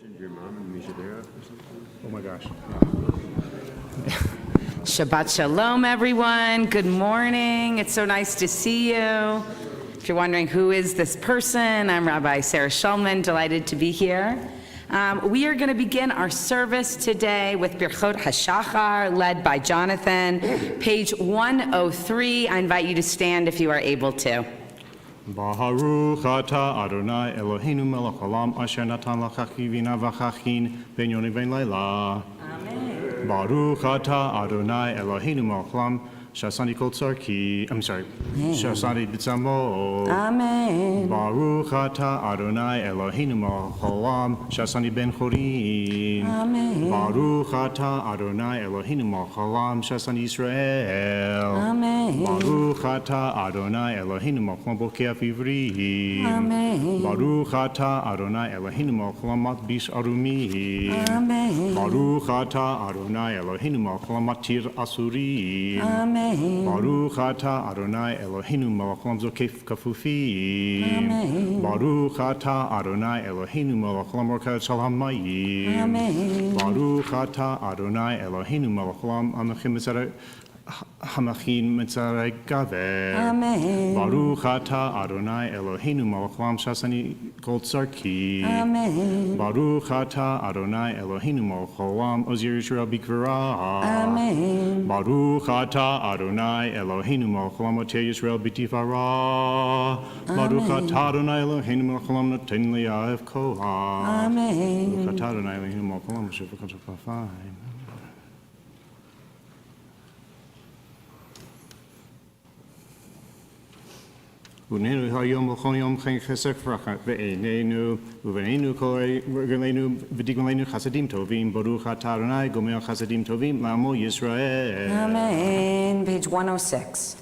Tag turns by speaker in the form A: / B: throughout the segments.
A: mentioned your mom and Mishadera or something?
B: Oh my gosh.
C: Shabbat Shalom, everyone. Good morning. It's so nice to see you. If you're wondering who is this person, I'm Rabbi Sarah Shulman, delighted to be here. We are going to begin our service today with Birchot HaShachar, led by Jonathan, page 103. I invite you to stand if you are able to.
B: Baruch atah Adonai Eloheinu melech haolam asher natan l'chachi vina v'chachin ben yoni ben leila.
C: Amen.
B: Baruch atah Adonai Eloheinu melech haolam shasani kol tzarki. Shasani b'tzamo.
C: Amen.
B: Baruch atah Adonai Eloheinu melech haolam shasani ben chorin.
C: Amen.
B: Baruch atah Adonai Eloheinu melech haolam shasani Yisrael.
C: Amen.
B: Baruch atah Adonai Eloheinu melech haolam bokeh ivrim.
C: Amen.
B: Baruch atah Adonai Eloheinu melech haolam matbish arumim.
C: Amen.
B: Baruch atah Adonai Eloheinu melech haolam matir asurim.
C: Amen.
B: Baruch atah Adonai Eloheinu melech haolam zokef kafufim.
C: Amen.
B: Baruch atah Adonai Eloheinu melech haolam rokad shal hamayim.
C: Amen.
B: Baruch atah Adonai Eloheinu melech haolam hamachin mitzarei gaver.
C: Amen.
B: Baruch atah Adonai Eloheinu melech haolam shasani kol tzarki.
C: Amen.
B: Baruch atah Adonai Eloheinu melech haolam ozir Yisrael bikvara.
C: Amen.
B: Baruch atah Adonai Eloheinu melech haolam oteh Yisrael b'tifara. Baruch atah Adonai Eloheinu melech haolam noten li'av koach.
C: Amen.
B: Baruch atah Adonai Eloheinu melech haolam asher v'kol shafafayim. Unenu hayom l'chol yom chen chesed frachat ve'einenu uve'einenu kol regelenu v'digmalenu chasadim tovim baruch atah Adonai gomel chasadim tovim l'amo Yisrael.
C: Amen. Page 106.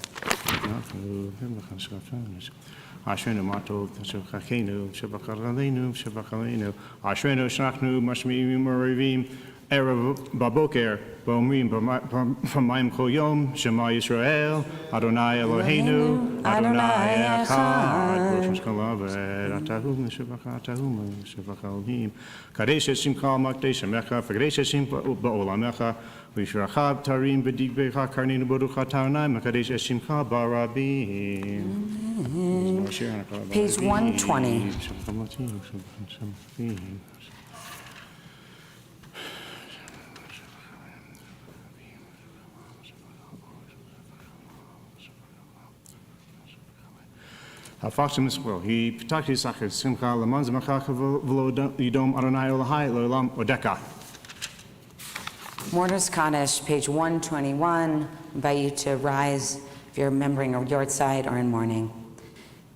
B: Ashrenu matov shevachenu shevachalenu shevachalenu Ashrenu shnachnu mashmi'im u'revim Erev baboker b'omrim b'mayim kol yom Shema Yisrael Adonai Eloheinu Adonai Echad Rosh Hashanah Atahum Shevachatahu Shevachalhim Kadesh Shimcha Makdesh Mecha V'Kadesh Shim Ba'olamecha V'Yishrachab Tarim V'Digbecha Karninu Baruch Atah Adonai Mekadesh Shimcha Barabim.
C: Page 120.
B: Hafashim Yisrael, he p'takti sachar simcha leman z'machach v'lo yidom Adonai Elohai l'olam odeka.
C: Mortis Kaddish, page 121. I invite you to rise if you're remembering a yard side or in mourning.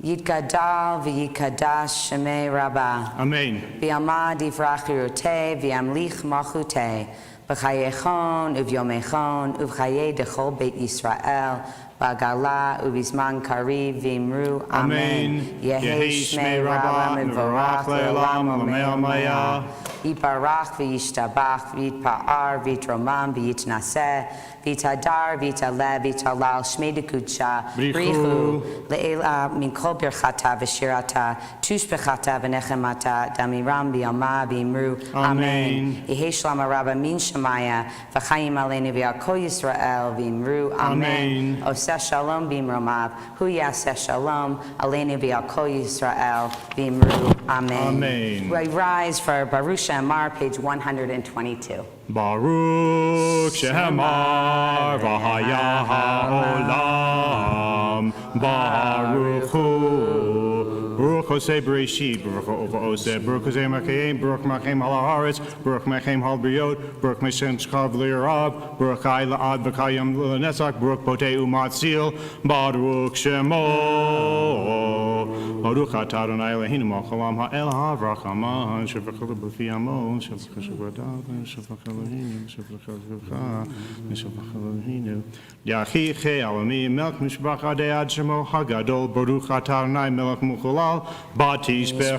C: Yitgadal v'yikadash shemei Rabbah.
B: Amen.
C: V'yamad yifrach yiruteh v'yamlich malchuteh. B'chayechon uv'yomechon uv'chayei dechol beit Yisrael. Bagala ubizman kariv v'imru amen. Yehi shmei Rabbah mivorach le'olam u'mei maya. Yiparach v'yishtabach v'yitpa'ar v'yitromam v'yitnaseh v'yitadar v'yitaleh v'yitalal shmei dekudsha brichu le'ela min kol birchata v'shirata tushbechata v'nechemata damiram b'yama v'imru amen. Yehi shlama Rabbah min shemaya v'chayim aleinu v'yakol Yisrael v'imru amen. Oseh shalom b'imromav hu yaseh shalom aleinu v'yakol Yisrael v'imru amen.
B: Amen.
C: We rise for Baruch Shemar, page 122.
B: Baruch Shemar v'haya ha'olam Baruch hu Baruch Hosei Bereshit Baruch Hosei Baruch Hosei Makayim Baruch Makayim Hal Haaretz Baruch Makayim Hal Briot Baruch Meshem Shkav L'Yarav Baruch Hai La'ad V'Kayim L'Netzach Baruch Potei U'Matzil Baruch Shemo Baruch Atah Adonai Eloheinu Melech Haolam Ha'el Ha'Vrachaman Shevachal B'Fi Amon Shevachal B'Adav Shevachal Eloheinu Shevachal B'Cha Shevachal Eloheinu Yachiche Alami Melech Mishbach Adei Ad Shemo Hagadol Baruch Atah Adonai Melech Mucholal Batish Bechod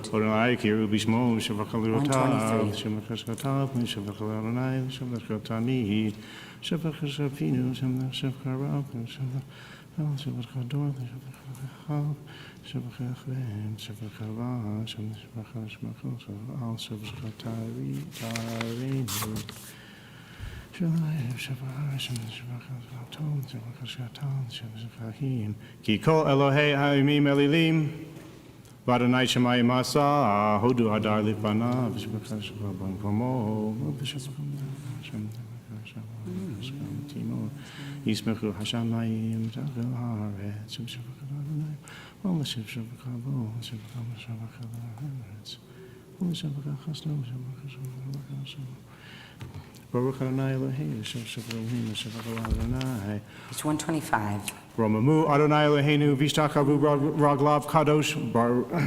B: Adonai Kiru Bishmo Shevachal Rotav Shevachal Shatav Shevachal Adonai Shevachal Tamid Shevachal Shafinu Shevachal Rav Shevachal Shavachachem, Shavachava, Shavachashmachos, Al Shavachatari, Tarinu. Ki kol Elohei ha'imim elilim, v'Adonai Shemayim asa, hodu hadar lifanav, v'shvachas v'abon komo, v'shvacham yismechu hashamayim, v'tachel haaretz, v'shvachal Adonai, v'lashiv shvachavo, v'shvacham shvachal haaretz, v'shvachal chasno, v'shvachal chasno. Baruch Adonai Eloheinu, Shavachim Shavachim Adonai.
C: Page 125.
B: Romamu Adonai Eloheinu, Vishtakavu Raglav Kadosh,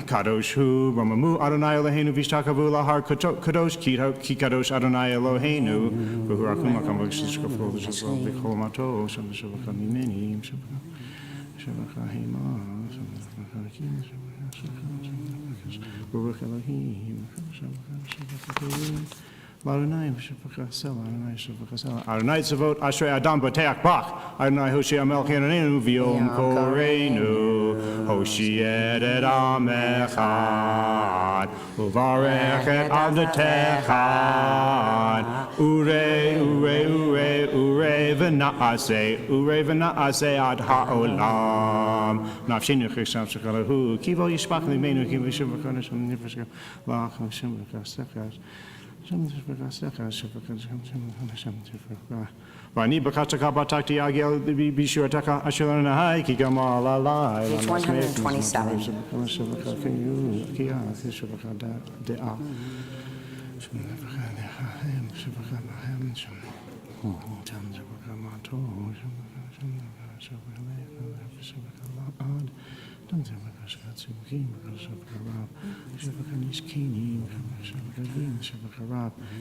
B: Kadosh Hu. Romamu Adonai Eloheinu, Vishtakavu Lahar Kadosh, Ki Kadosh Adonai Eloheinu. Bahurakum Makam Vakshishkafo, Shavachim Vicholomato, Shavachim Mimeni, Shavachim Baruch Elohim, Shavachim. Adonai Adonai Tzavot Ashrei Adam B'Teach Bach Adonai Hoshea Melech Yonenu V'Yom Koreinu Hoshea Et Am Echad Uvarech Et Avdetechad Ure V'Na'aseh Ad Ha'olam Nafshinu Cheshav Shekalahu Kivo Yishbach Limenu Kivo Yishbach Limenu Kivo Yishbach Limenu Kivo Yishbach Vani bakataka batakti agel bishuataka ashelanahai kigama la la.
C: Page 127.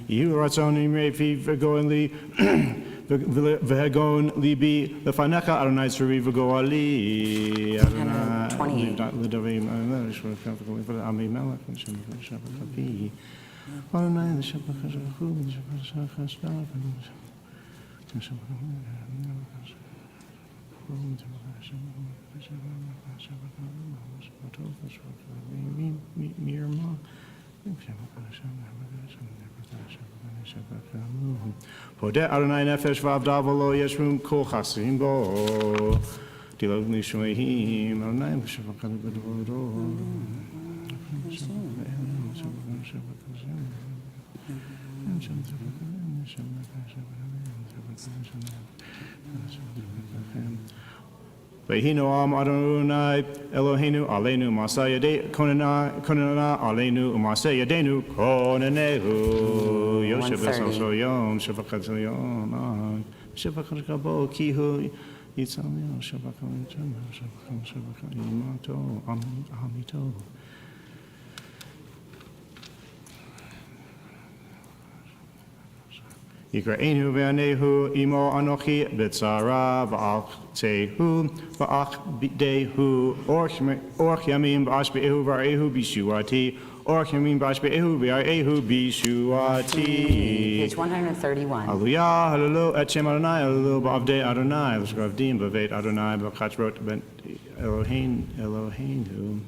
C: You ratzon imrefi v'goen li v'hegon libi lefanecha Adonai tzuri v'goali Adonai l'davim Ami melech v'shavakapi Adonai l'shavakachachu v'shavakachachachachav Podeh Adonai nefesh v'avdav v'lo yeshrum kol chasim bo Dilog nishmeihim Adonai v'shavakad b'dvodo Vehinu am Adonai Eloheinu Aleinu Masay Konana Aleinu Masay Yadenu Konanehu Yosef Soyom Shavachat Soyom Shavachat Kabo Kihu Yitzalio Shavachat Shavachat Imato Amito. Yikraenu ve'anehu imo anochi b'tzara v'altehu v'achdehu orch yamim v'ashbe'ehu v'arehu b'shuati orch yamim v'ashbe'ehu v'arehu b'shuati. Page 131.
B: Hallelujah, hallelujah, et shem Adonai, hallelujah, b'avdei Adonai, l'shravdim b'veit Adonai, b'chatzrot ben Eloheinu.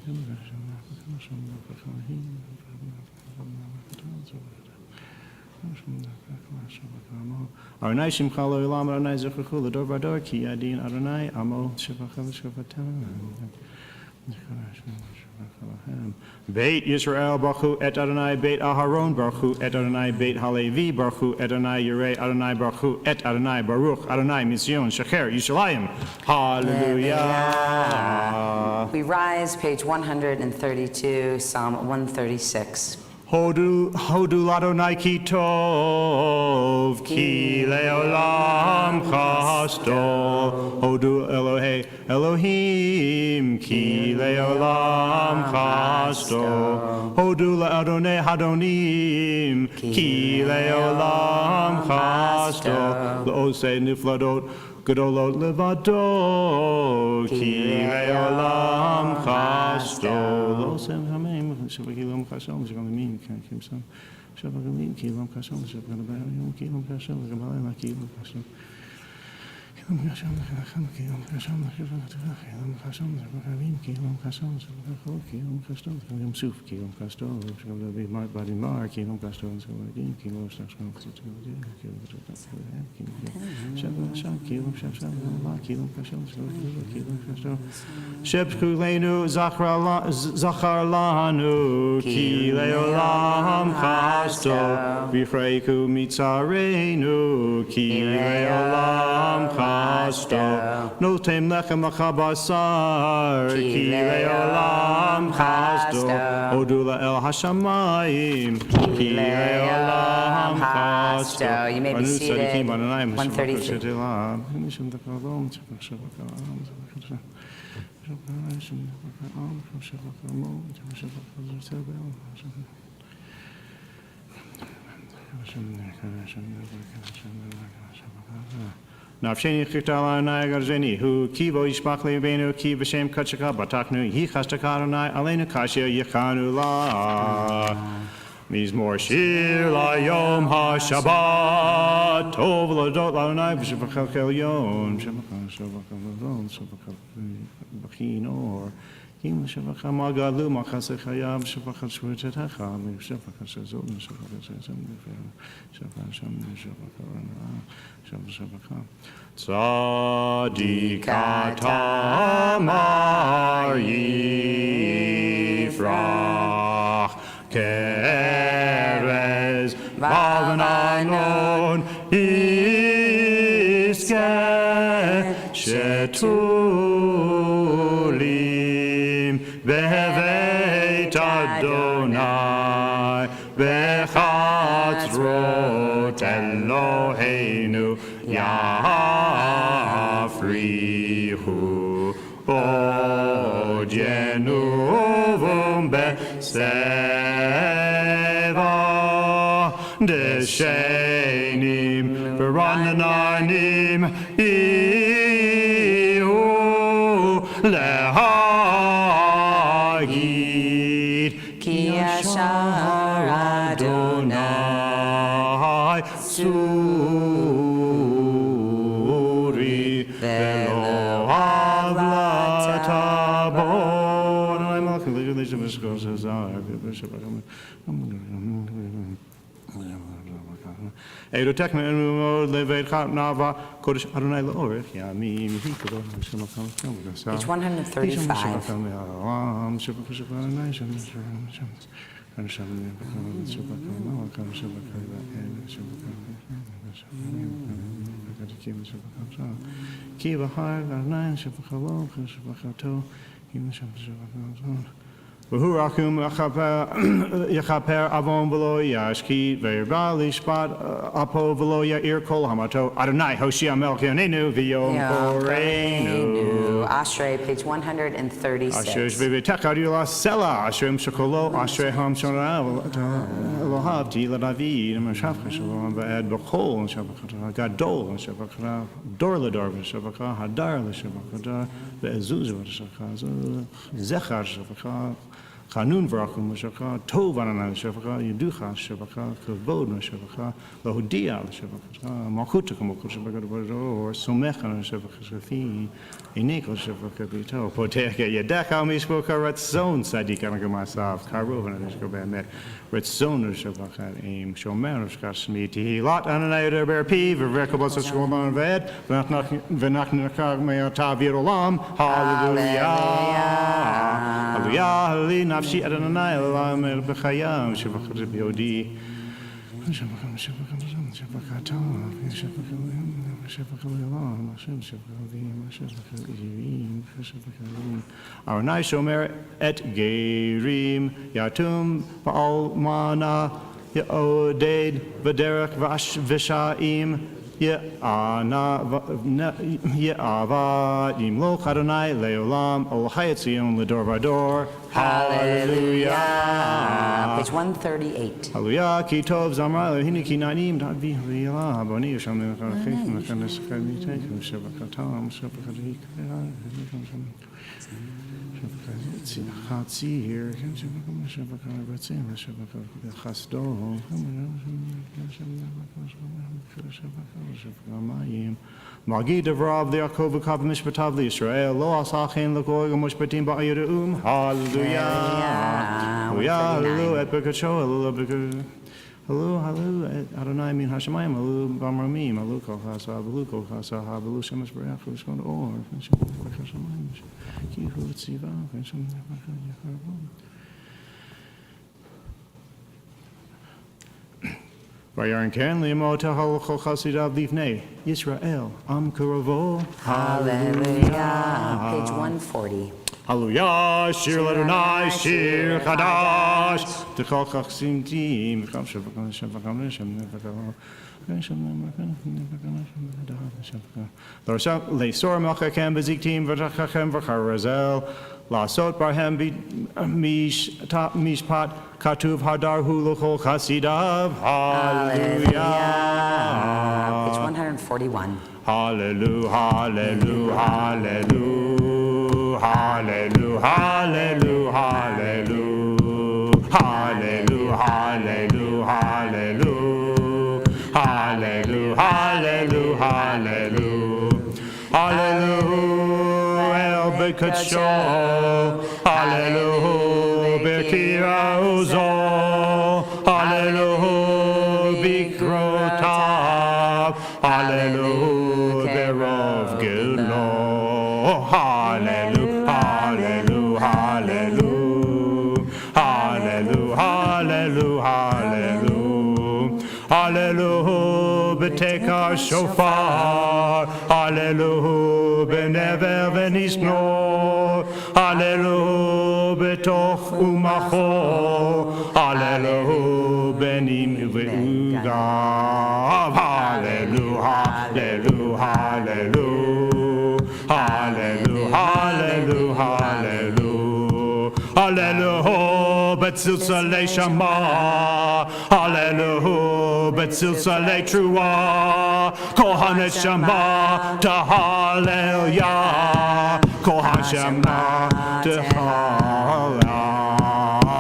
B: Adonai Shimcha Lo'olam Adonai Zechuchu L'dor V'dor Ki Yadin Adonai Amo Shevachal Shevatan Beit Yisrael Baruch Et Adonai Beit Aharon Baruch Et Adonai Beit Halevi Baruch Et Adonai Yirei Adonai Baruch Et Adonai Baruch Adonai Misyon Shecher Yishalayim. Hallelujah.
C: We rise, page 132, Psalm 136.
B: Hodu l'Adonai ki tov, ki le'olam chasto. Hodu Elohim, ki le'olam chasto. Hodu l'Adonai hadonim, ki le'olam chasto. L'osei nifladot Gedolot levado, ki le'olam chasto. L'osei hamim, Shavachim Chashom, Shavachim Chashom, Shavachim Kilam Chashom, Shavachim Kilam Chashom, Shavachim Kilam Chashom. Shebkulenu Zachar Lanu Ki Leolam Chasto Vifreiku Mitzarenu Ki Leolam Chasto Notem Lechem Achabasar Ki Leolam Chasto Odula El Hashamayim Ki Leolam Chasto.
C: You may be seated. 133.
B: Nafsheni Chitala Nagarjeni, who Kivo Ishmakle Benu, Ki Vashem Kachaka, Bataknu, Hikashtakarana, Alena Kashia Yakanu La. Mizmor Shir La Yom HaShabbat, Tov Ladot Launai, Bishapakal Yom, Shabakal Shabakal Shabakal Bakinor. Kim Shabakal Magalu Makasachayam, Shabakal Shwitacha, Shabakal Shazon, Shabakal Shazon, Shabakal Shabakal Shabakal Tzadikata Mar Yifrach Kerez Bavananon Iske Shetulim Bevet Adonai Bechatzrot Eloheinu Yafrihu Odjenu Seva Deshenim Verananim Ihu Lehagid
C: Ki Yashar
B: Adonai Suri Velo Avlatabon. I'm not going to leave this because as I Edo Tekna Levet Chat Nava Kodesh Adonai Laorich Yamim Hikado
C: Page 135.
B: V'hurakum yachaper avon v'lo yashki ve'yirba lishpat apo v'lo ya'ir kol hamato Adonai Hoshea Melchionenu v'yom koreinu.
C: Ashrei, page 136.
B: Asher shvivitech adula sela asherim shekolo asher ham shonah Elohavti l'David Meshachah shalom v'ed b'chol shavachah gadol shavachah dor l'dor v'shavachah hadar l'shavachah ve'ezuz v'shavachah zechar shavachah Chanun v'rachum v'shavachah tov ananai l'shavachah yeducha shavachah kavod l'shavachah l'hodia l'shavachah malchut k'malchut shavachah or somech an l'shavachah shafi inik l'shavachah b'ito potech yedech al mishpoka ratzon sadik anagamasav karov ananishko be'emet ratzon l'shavachah im shomer l'shkar shmi tihilat ananai l'ber pi v'rekabos l'shkoman v'ed v'nach n'akar me'atav yirolam hallelujah Hallelujah, nafshi Adonai Elam el b'chayam shavachah b'yodi shavachah shavachah shavachah shavachah Elam Hashem shavachah Yirim shavachah Aronai shomer et gerim yatum ba'almana ya'oded v'derech v'shaim Ye'ava yimloch Adonai le'olam ol hayatzion l'dor v'dor. Hallelujah.
C: Page 138.
B: Hallelujah. Ki tov zamra Elohini ki nanim da'ad v'hiyah b'oni yisham l'chaychim l'chanes chaymitaychim shavakatam shavakadikayah Chatzir, Chasdo, Magi Devrav, the Yaakov, Kav Mishpatav, the Israel, Lo Asachin, the Goy, Mushpatim, Ba'ayurum, Hallelujah, Hallelujah, et Bekasho, Hallelujah, Adonai min Hashemayim, Hallelujah, Bamramim, Hallelujah, Chasa, Hallelujah, Chasa, Hallelujah, Shemesh Baruch, Vishkon Or, Hashemayim, Kihu Tziva, Vayarin Karen Liamota Halachol Chasidav Livnei Yisrael Am Karavo.
C: Hallelujah. Page 140.
B: Hallelujah, Shir Ladonai, Shir Chadash, Techol Chachsim Tim, V'cham Shavakam Shavakam Neshem Nevakal, Neshem Nevakal, L'Rasham, Le'Sor Melchachem Beziktim, V'Rachachem V'Charazel, La'Sot Barhem Mishpat, Katuv Hadar Hu L'Chol Chasidav, Hallelujah.
C: Page 141.
B: Hallelujah, Hallelujah, Hallelujah. Hallelujah, hallelujah, hallelujah, hallelujah, hallelujah, hallelujah, hallelujah, hallelujah, hallelujah, hallelujah, El Bekadsho, hallelujah, Bekira Uzo, hallelujah, Bikrotav, hallelujah, Berov Gilno, hallelujah. Hallelujah, Betekar Shofar, Hallelujah, Benever Venisnor, Hallelujah, Betoch Umacho, Hallelujah, Benim Veugav, Hallelujah, Hallelujah, Hallelujah, Hallelujah, Hallelujah, Hallelujah, Hallelujah, Betzilzalei Shama, Hallelujah, Betzilzalei Trua, Kohanet Shama, Hallelujah, Kohan Shama, Hallelujah,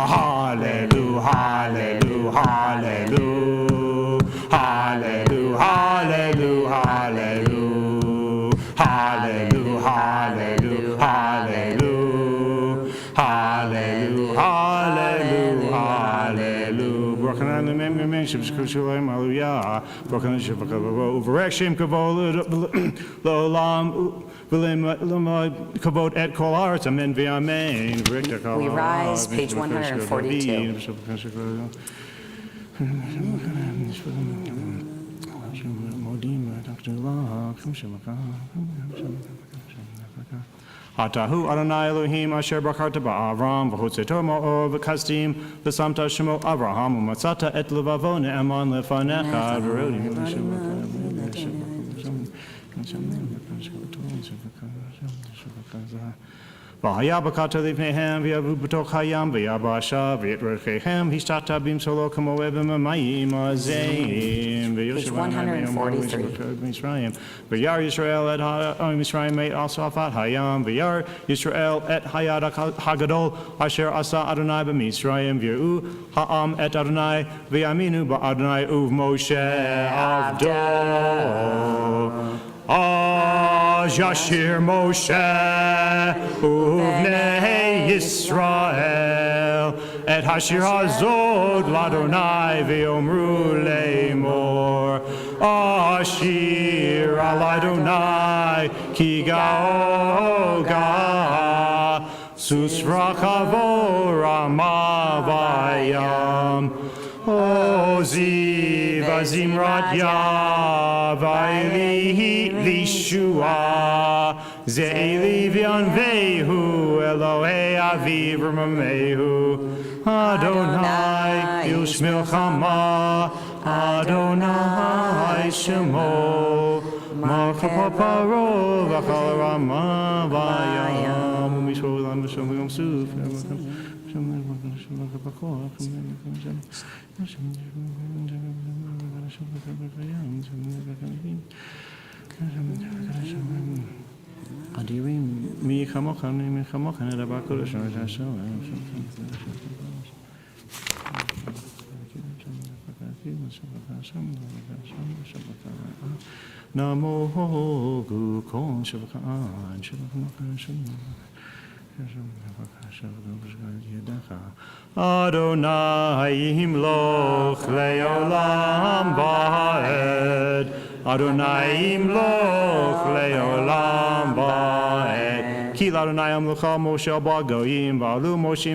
B: Hallelujah, Hallelujah, Hallelujah, Hallelujah, Hallelujah, Hallelujah, Hallelujah, Hallelujah, Hallelujah, Hallelujah, Hallelujah, Hallelujah. Broken on the memory, Shabskushalim, Hallelujah. Broken on Shabakavo, Uvarexim Kavol, Lolam, Vilim, Kavot et Kolar, Amen, Amen.
C: We rise, page 142. Atahu Adonai Elohim Asher Bacharta Ba'Avram V'chutzeto Ma'or V'kastim V'samta Shemo Avraham U'matzata et Levavo Ne'eman Lefanecha V'rodi V'haya B'kata Livnehem V'yavu B'toch Hayam V'yabasha V'yitrechehem Hishtata Bim Solo Kamo Evim Amayim Azim Page 143.
B: V'yar Yisrael et Mitzrayim Meit Asafat Hayam V'yar Yisrael et Hayad Hagadol Asher Asa Adonai B'Mitzrayim V'yu Ha'am et Adonai V'yaminu Ba'Adonai Uv Moshe Avdo Yashir Moshe Uvnei Yisrael Et Hashir Hazod Ladonai V'yomru Le'mor Ashir Al Adonai Ki Gaoga Susrachavo Ramavayam Oziv Azimrat Yavayli Lishua Ze'eli V'yanvehu Elohei Aviv Ramamehu Adonai Yushmilchama Adonai Shemo Makapaparo V'chal Ramavayam Umishvo Lam V'shom V'yom Suf Adirim mi chamocha mi chamocha nedaba kodesh Namo gu kon shavkan Adonai imloch leolam ba'ed Adonai imloch leolam ba'ed Ki l'Adonai amlucha Moshe ba'goyim Va'alu Moshe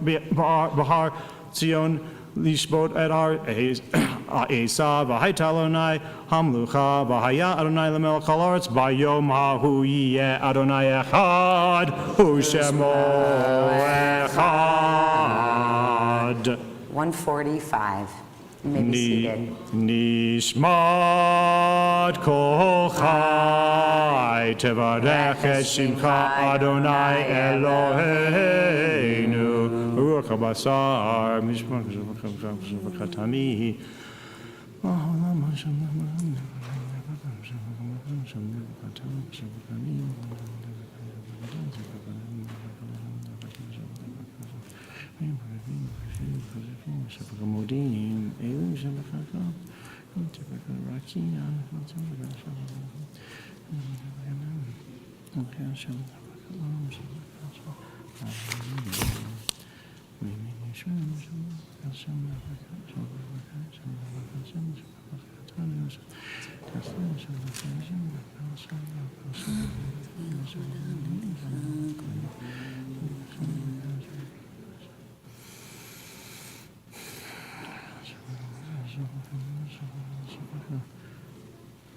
B: b'har Tzion Lishbot et har Esav v'haitalonai hamlucha v'haya Adonai l'melech ha'aretz bayom ha'hu yeh Adonai echad hu shemo echad.
C: 145. You may be seated.
B: Nishmat kol chai tevarech et shimcha Adonai Eloheinu Ruach habasar mishpat katani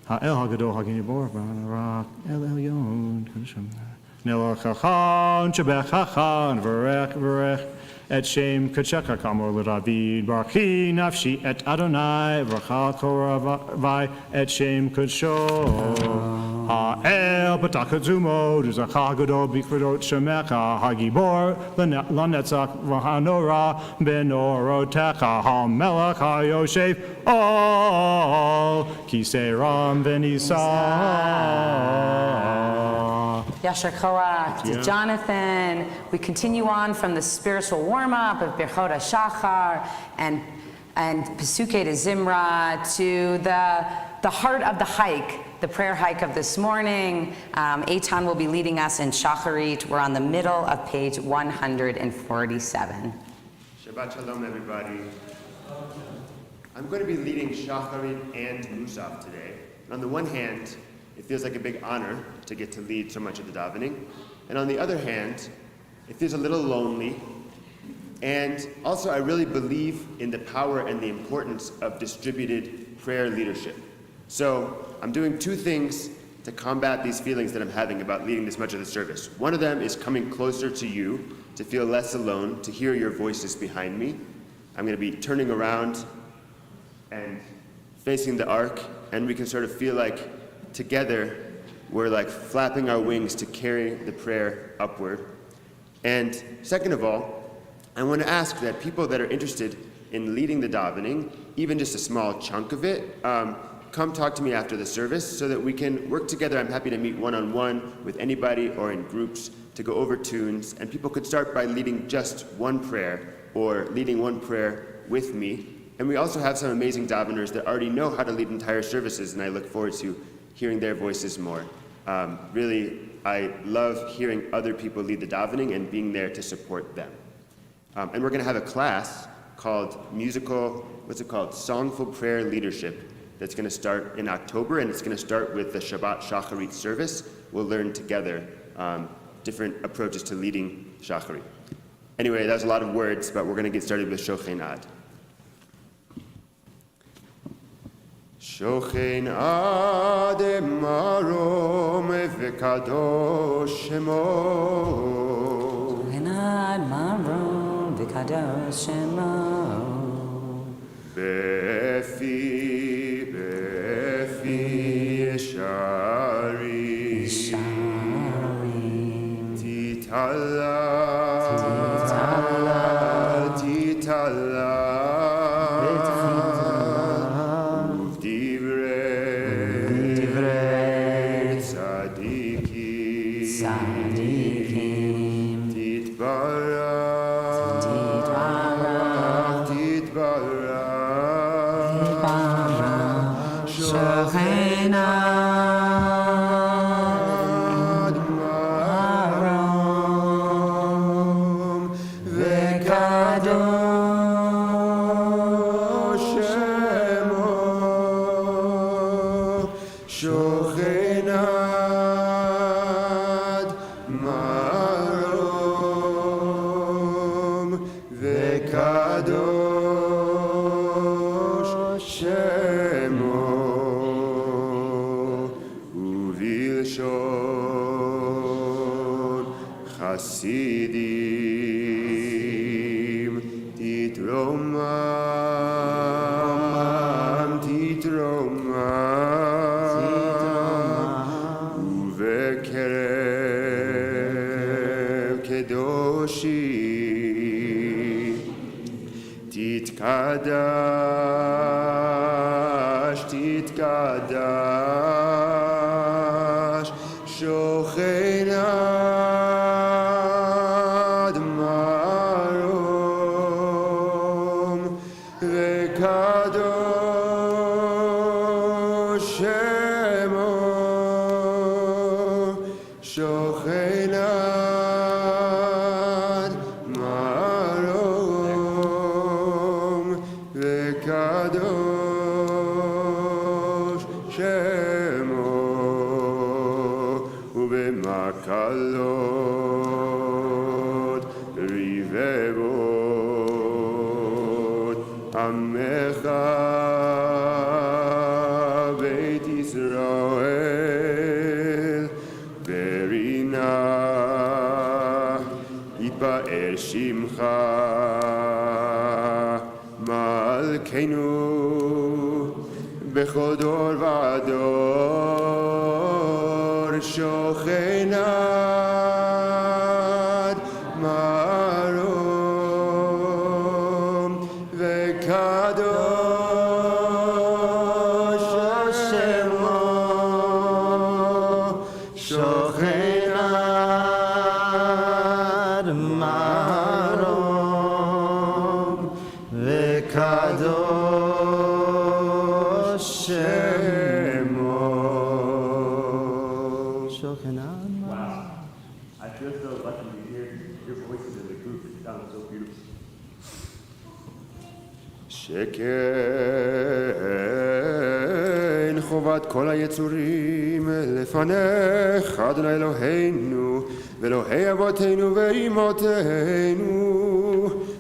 B: Ha'el ha'gadol ha'ginibor v'rak el elyon k'shem Nelachachan shebechachan v'rech et shem k'tsheka kamor l'David barchi nafshi et Adonai v'chal koravai et shem k'tsho Ha'el p'takazumo d'zacha gadol b'kvadot shemecha ha'gibor l'netzach v'hanora benorotecha ha'melech ha'yosef al kiseram v'nisa
C: Yasher Koach to Jonathan. We continue on from the spiritual warm-up of Birchot HaShachar and Pesukei de Zimra to the heart of the hike, the prayer hike of this morning. Eitan will be leading us in Shacharit. We're on the middle of page 147.
A: Shabbat Shalom, everybody. I'm going to be leading Shacharit and Musaf today. And on the one hand, it feels like a big honor to get to lead so much of the davening. And on the other hand, it feels a little lonely. And also, I really believe in the power and the importance of distributed prayer leadership. So I'm doing two things to combat these feelings that I'm having about leading this much of the service. One of them is coming closer to you, to feel less alone, to hear your voices behind me. I'm going to be turning around and facing the ark, and we can sort of feel like together, we're like flapping our wings to carry the prayer upward. And second of all, I want to ask that people that are interested in leading the davening, even just a small chunk of it, come talk to me after the service so that we can work together. I'm happy to meet one-on-one with anybody or in groups to go over tunes. And people could start by leading just one prayer or leading one prayer with me. And we also have some amazing daveners that already know how to lead entire services, and I look forward to hearing their voices more. Really, I love hearing other people lead the davening and being there to support them. And we're going to have a class called Songful Prayer Leadership that's going to start in October, and it's going to start with the Shabbat Shacharit service. We'll learn together different approaches to leading Shacharit. Anyway, that was a lot of words, but we're going to get started with Shochein Ad. Shochein ad marom v'kadosh shemo.
C: Shochein ad marom v'kadosh shemo.
A: Befi shari. Titala. Divrei tzadikim. וקדוש שמו ובלשון חסידים תתרומם ובקרב קדושים תתקדש שוכן עד מרום וקדוש שמו שוכן עד מרום וקדוש שמו ובמקלות רבבות עמך בית ישראל ברינה יתפאר שמך מלכנו בכל דור ודור שוכן עד מרום וקדוש שמו שוכן עד מרום וקדוש שמו שוכן עד
D: I feel so lucky to hear your voices in the group. It sounds so beautiful.
A: שכן חובת כל היצורים לפניך, אדוני אלוהינו, ואלוהי אבותינו ואימותינו,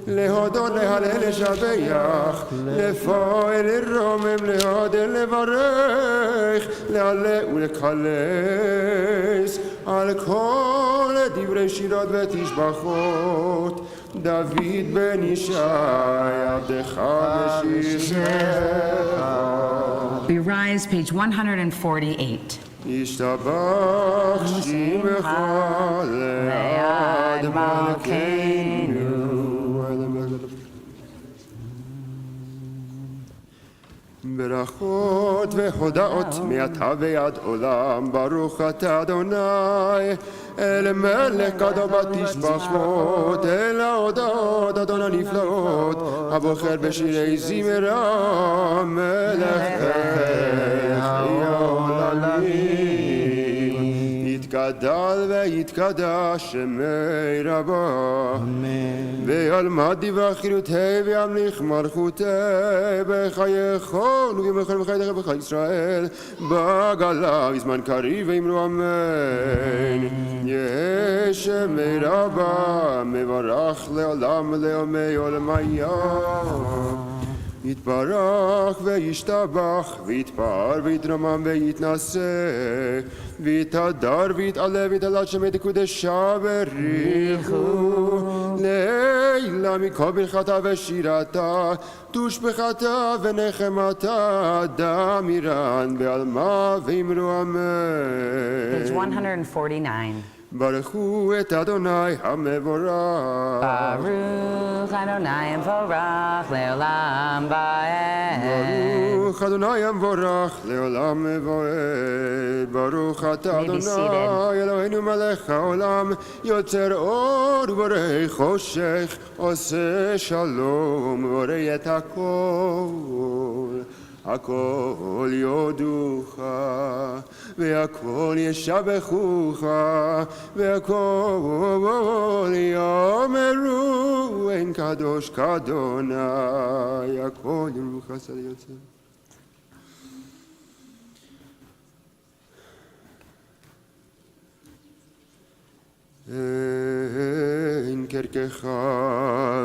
A: להודות, להלל, לשבח, לפועל, לרומם, להודל, לברך, להעלה ולקלס על כל דברי שירות ותשבחות. דוד בן ישי עבדך ושירך.
C: We rise, page 148.
A: ישתבח שמך לעד מלכנו. ברכות והודאות מעתה ועד עולם, ברוך אתה אדוני אל מלך גדול בתשבחות, אל ההודעות אדון הנפלאות, הבוחר בשירי זמרה, מלך עולמים. יתגדל ויתקדש שמי רבו, וילמד דברי חירותי וימליך מלכותי בחייכון ובמלכות בחייך בך ישראל בגלה בזמן קריב ואמרו אמן. יהא שמי רבה מברך לעולם לעולמי עולמיה. יתברך וישתבח ויתפאר ויתרומם ויתנשא ויתהדר ויתעלה ויתהלל שמי תקודשה בריחו לעילה מכל ברכתה ושירתה תושבחתה ונחמתה דמירן בעלמה ואמרו אמן.
C: Page 149.
A: ברכו את אדוני המבורך.
C: Baruch Adonai Mevorach Leolam Vaed.
A: ברוך אדוני המבורך לעולם מבועד. ברוך אתה
C: May be seated.
A: אדוני אלוהינו מלך העולם, יוצר אור ובורא חושך, עושה שלום ובורא את הכל. הכל יודוך והכל ישבחוך והכל יאמרו אין קדוש כאדוני. הכל יאמרו חסד יוצא. אין קרקך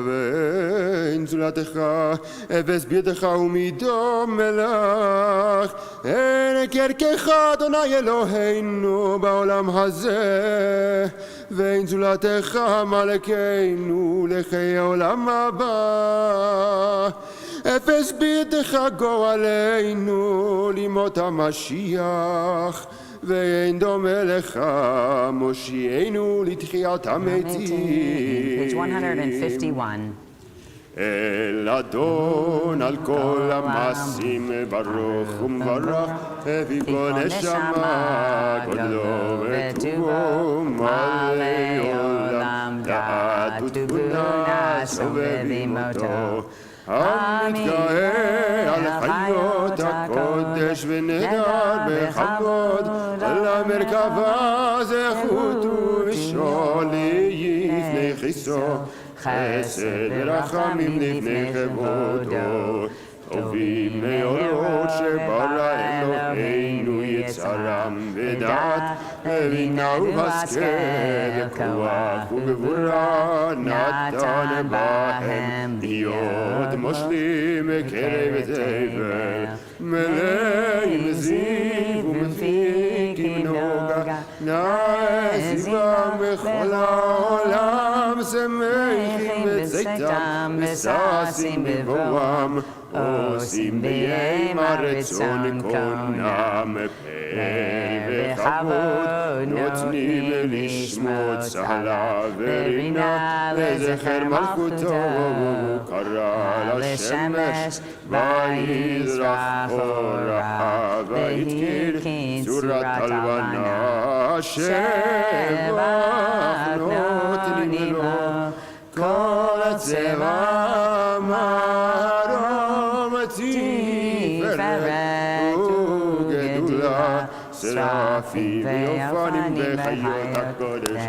A: ואין זולתך, אפס בידך ומדום מלך. אין קרקך אדוני אלוהינו בעולם הזה, ואין זולתך מלכנו לחיי העולם הבא. אפס בידך גורלנו לימות המשיח, ואין דומה לך מושיענו לתחיית המתים.
C: Page 151.
A: אל אדון על כל המעשים ברוך ומברך, הביא כל נשמה גודלו וטובו מלא עולם דעת ותבונה סובב עמתו. המתגאה על חיות הקודש ונהדר בכבוד, על המרכבה זכות ומשול לפני כיסו, חסד ורחמים לפני כבודו. טובים מאורות שברא אלוהינו יצרם ודעת ובינה והשכל וכוח וגבורה נתן בהם להיות מושלים בקרב תבל, מלאים זיו ומפיקים נוגה, נעזיבם בכל העולם, שמחים בצאתם וששים בבואם, עושים בימה רצון קונם, פאר וכבוד נותנים לשמות צהלה ורינה לזכר מלכותו. קרא לשמש ויזרח אורה ויתקין צורת הלבנה, שבח נותנים לו כל הצבע מרום תפארת וגדולה, שרפים ויופנים וחיות הקודש.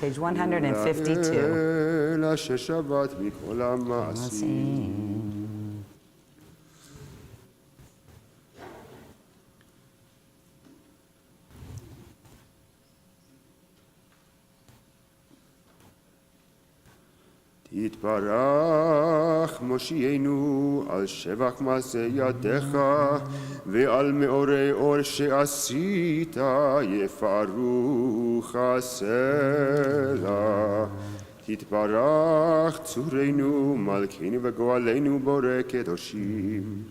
C: Page 152.
A: אלא ששבת מכל המעשים. תתברך מושיענו על שבח מעשה ידיך, ועל מאורי אור שעשית יפארו חסלה. תתברך צורנו מלכנו וגואלנו בורא קדושים.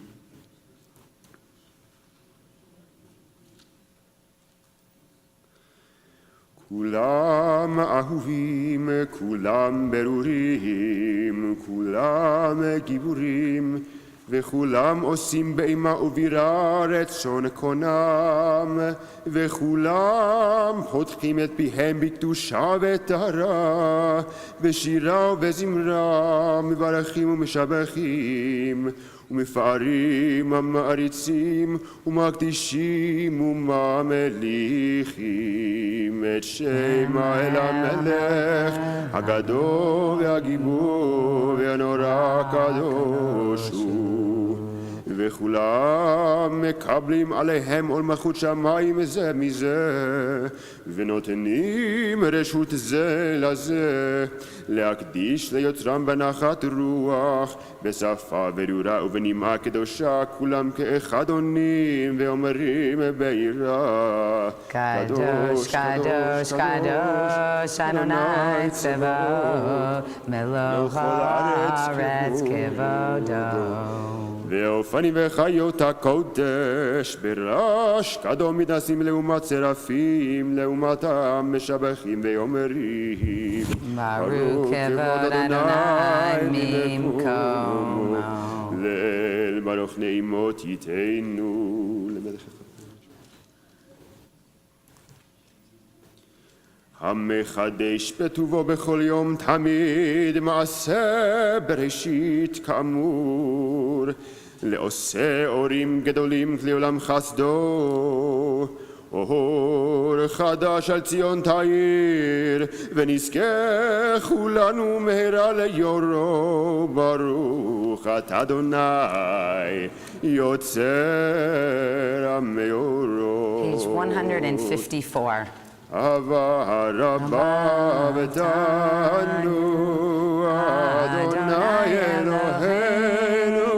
A: כולם אהובים, כולם ברורים, כולם גיבורים, וכולם עושים באימה ובירה רצון קונם, וכולם פותחים את פיהם בקדושה וטהרה, בשירה ובזמרה מברכים ומשבחים, ומפארים המעריצים ומקדישים וממליכים את שמה אל המלך הגדול והגיבור והנורא הקדוש הוא. וכולם מקבלים עליהם עול מלכות שמיים זה מזה, ונותנים רשות זה לזה, להקדיש ליוצרם בנחת רוח, בשפה ברורה ובנימה קדושה, כולם כאחד עונים ואומרים ביראה,
C: קדוש, קדוש, קדוש, אדוני צבאות, מלוך הארץ כבודו.
A: ואופנים וחיות הקודש ברעש קדום מתנסים לעומת שרפים, לעומתם משבחים ואומרים
C: ברוך כבוד אדוני ממקומו.
A: ליל ברוך נעימות ייתנו למלך המחדש בטובו בכל יום תמיד מעשה בראשית כאמור, לעושה אורים גדולים לעולם חסדו. אור חדש על ציון תאיר, ונזכה כולנו מהרה ליורו. ברוך אתה אדוני יוצר המאורות.
C: Page 154.
A: אהבה רבה ותנו אדוני אלוהינו,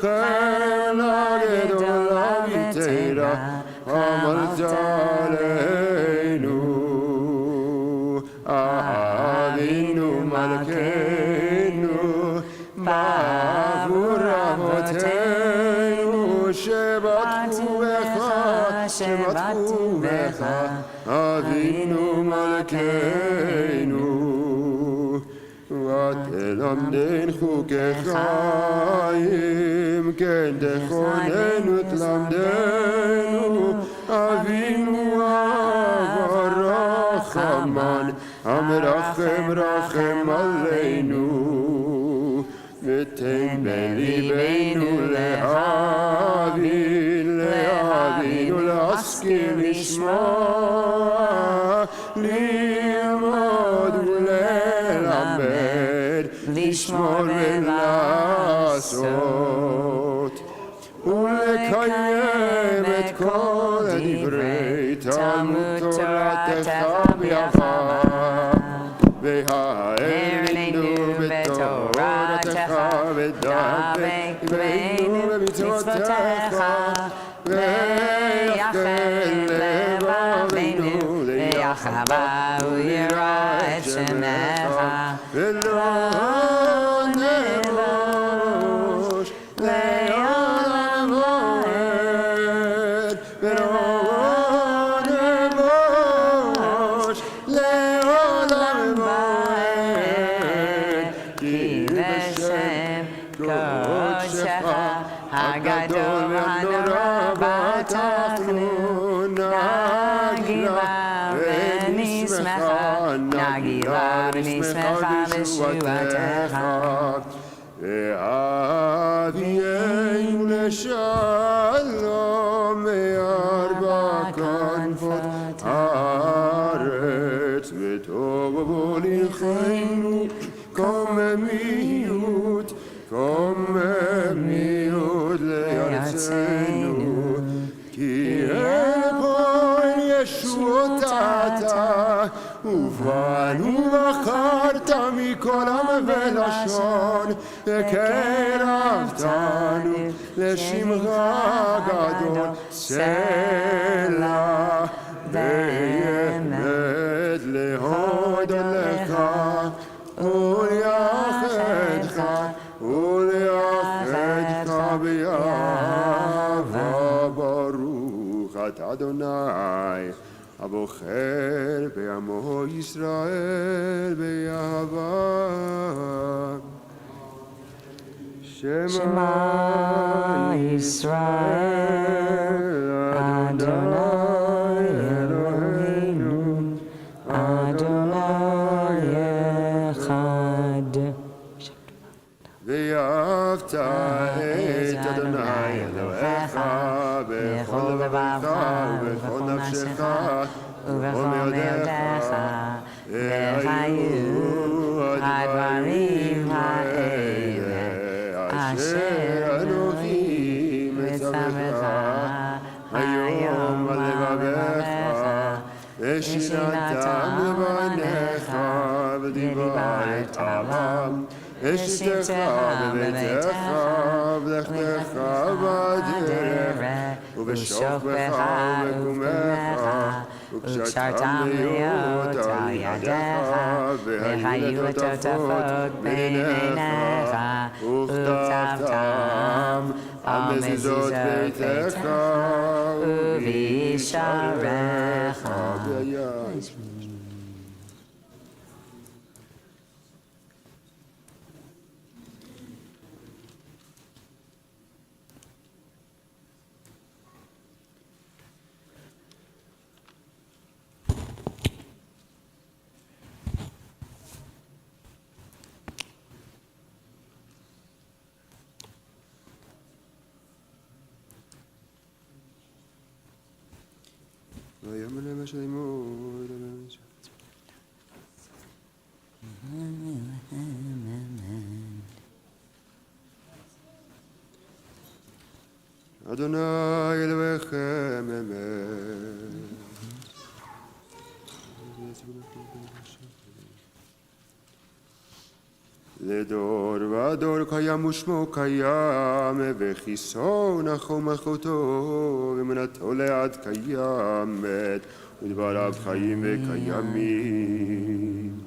A: חלה גדולה ותירה עמלת עלינו. אבינו מלכנו בעבור אבותינו שבטחו בך, אבינו מלכנו, ותלמדן חוקי חיים, כן תכוננו תלמדנו. אבינו אב הרחמן, המרחם רחם עלינו, ותן בליבנו להבין, להשכיל לשמוע, ללמוד וללמד, לשמור ולעשות, ולקיים את כל דברי תלמוד תורתך ביחד, והערנו בתורתך ודבקנו במצוותיך, ויחל לבבינו ליחבה וירא את שמך, ולא נבוש לעולם ועד, ולא נבוש לעולם ועד, כי בשם קודשך הגדול והנורא בטחנו, נגילה ונשמחה בשבועתך. והביאנו לשלום מארבע כנפות הארץ, וטוב לכנו קוממיות לארצנו, כי אלוהים ישועות אתה, ובנו בחרת מכל עם ולשון, וקרבתנו לשמך הגדול, סלע באמת להודות לך וליחדך ביחד. ברוך אתה אדוני הבוחר בעמו ישראל באהבה. שמע ישראל אדוני אלוהינו אדוני אחד. ואהבת את אדוני אלוהיך בכל לבבך ובכל נפשך ובכל מאודיך, והיו הדברים האלה אשר אנוכי מצווך היום על לבבך, ושינתם לבניך ודיברת עליהם, ושבתך בביתך ולכתך בדרך, ובשוכבך ובקומך, וקשרתם להיות על ידיך, והיו תותפות בין עיניך, וכתבתם על מזוזות ביתך ובשעריך. Adonai Elohechem Emet. לדור ודור קיים ושמו קיים וכיסו נחום אחותו ואמונתו לעד קיימת ודבריו חיים וקיימים.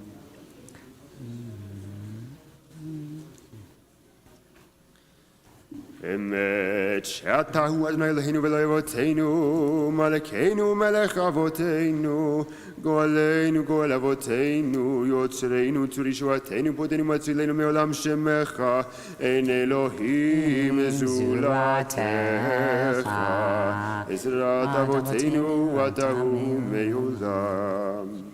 A: אמת שאתה הוא אדוני אלוהינו ואלוהי אבותינו מלכנו מלך אבותינו גואלנו גואל אבותינו יוצרנו צור ישועתנו פודנו מצילנו מעולם שמך אין אלוהים זולתך עזרת אבותינו אתה הוא מעולם.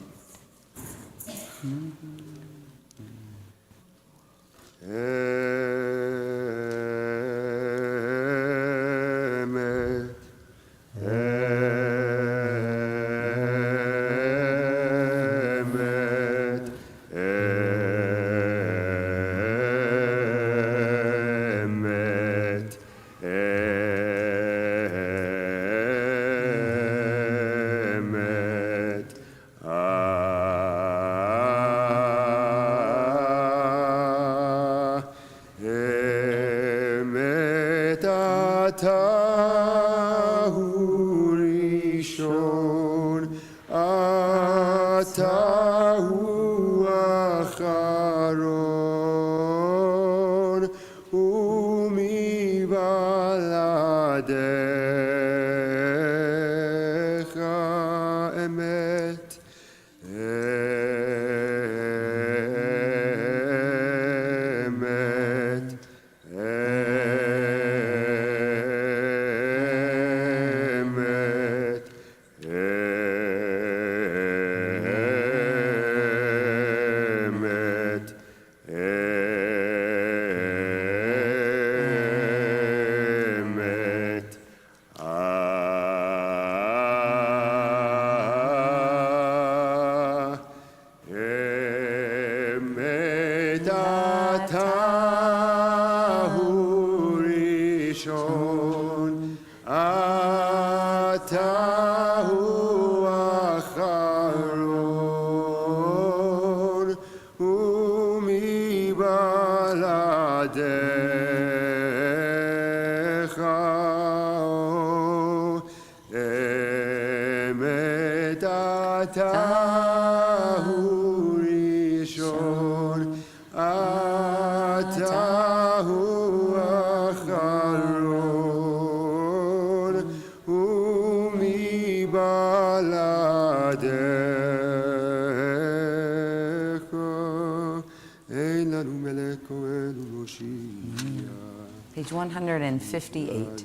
C: Page 158.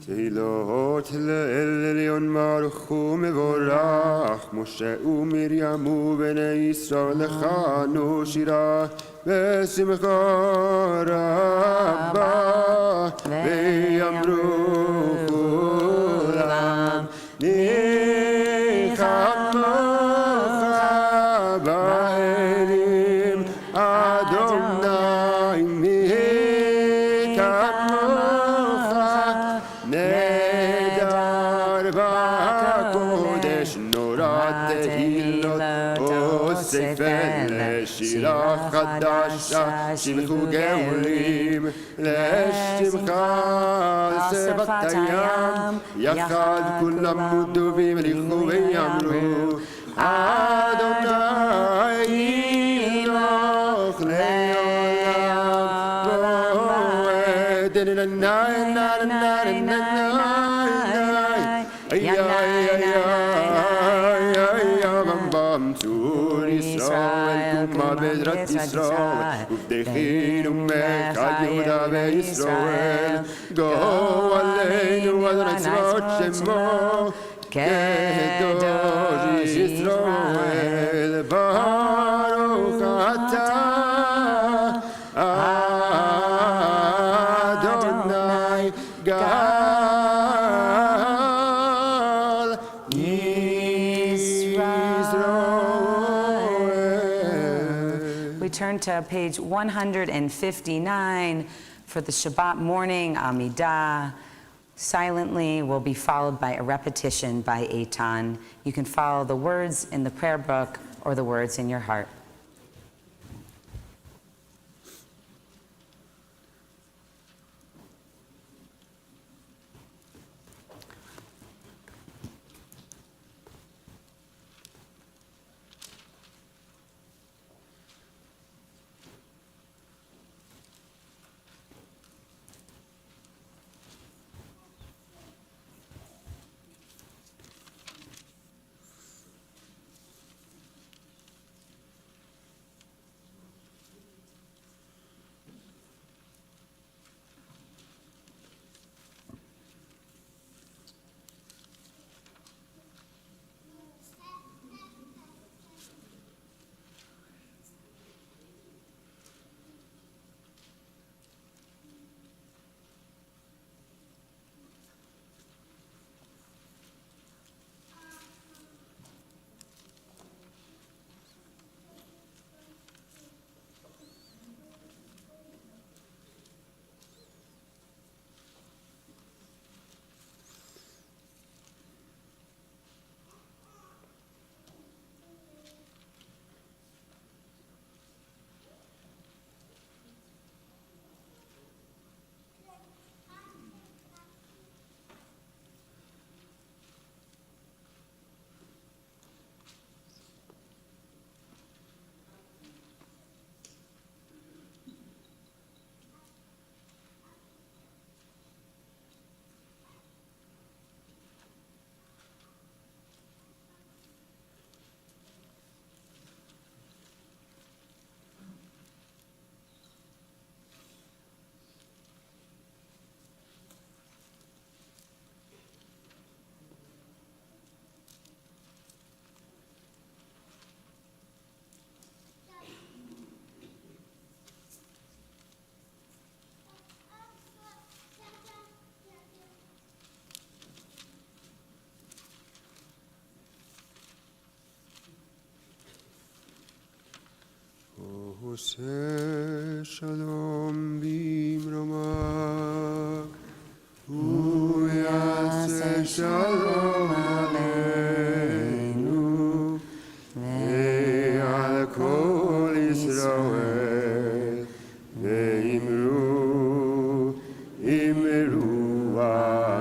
A: תהילות לאל עליון ברוך ומבורך משה ומרים ובני ישראל לכנו שירה בשמחה רבה ויאמרו כולם ניחמוך באלים אדוני מי כמוך נהדר בקודש נורא תהילות אוסף לשירה חדשה שמחו גאולים לשמחה שפת הים יחד כולם מודו והמליכו ויאמרו אדוני ימלוך לעולם ועד צור ישראל קומה בעזרת ישראל ובדחינו מלכת יהודה וישראל גואלנו אדוני צבאות שמו קדוש ישראל ברוך
C: turn to page 159 for the Shabbat morning Amidah. Silently will be followed by a repetition by Eitan. You can follow the words in the prayer book or the words in your heart.
A: עושה שלום במרומיו, הוא יעשה שלום עלינו ועל כל ישראל, ואמרו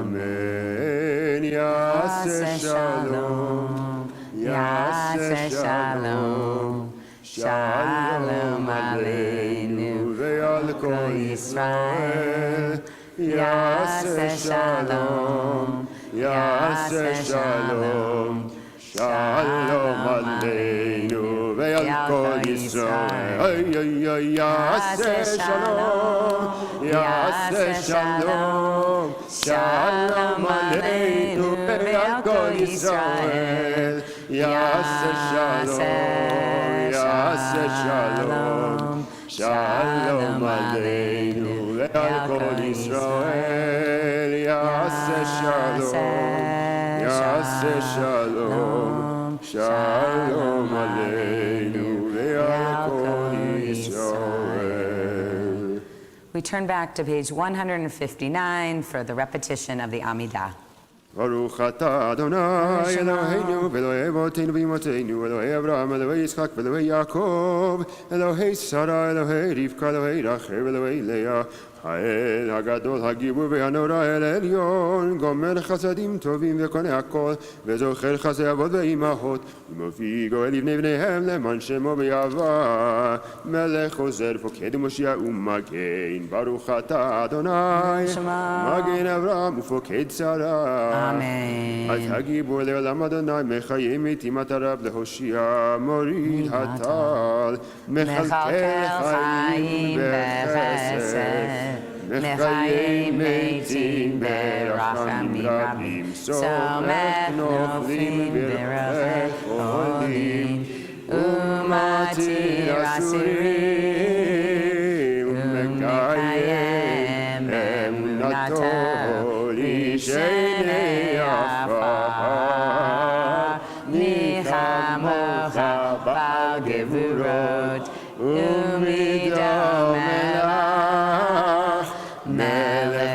A: אמן. יעשה שלום, יעשה שלום, שלום עלינו ועל כל ישראל. יעשה שלום, יעשה שלום, שלום עלינו ועל כל ישראל. יעשה שלום, יעשה שלום, שלום עלינו ועל כל ישראל. יעשה שלום, יעשה שלום, שלום עלינו ועל כל ישראל. יעשה שלום, יעשה שלום, שלום עלינו ועל כל ישראל.
C: We turn back to page 159 for the repetition of the Amidah.
A: ברוך אתה אדוני אלוהינו ואלוהי אבותינו ואמותינו, אלוהי אברהם, אלוהי יצחק ואלוהי יעקב, אלוהי שרה, אלוהי רבקה, אלוהי רחל ואלוהי לאה, האל הגדול, הגיבור והנורא, אל עליון, גומר חסדים טובים וקונה הכל, וזוכר חסדי אבות ואימהות, ומביא גואל לבני בניהם למען שמו ביעבר, מלך עוזר, פוקד ומושיע ומגן. ברוך אתה אדוני מגן אברהם ופוקד שרה.
C: Amen.
A: אז הגיבור לעולם אדוני, מחיה מתים אתה רב להושיע, מוריד הטל, מכלכל חיים בחסד, מחיה מתים ברחמים רבים, סומך נופלים ברכך עולים, ומתיר אסורים, ומקיים אמונתו לשני עפר, ניחמך בגבורות,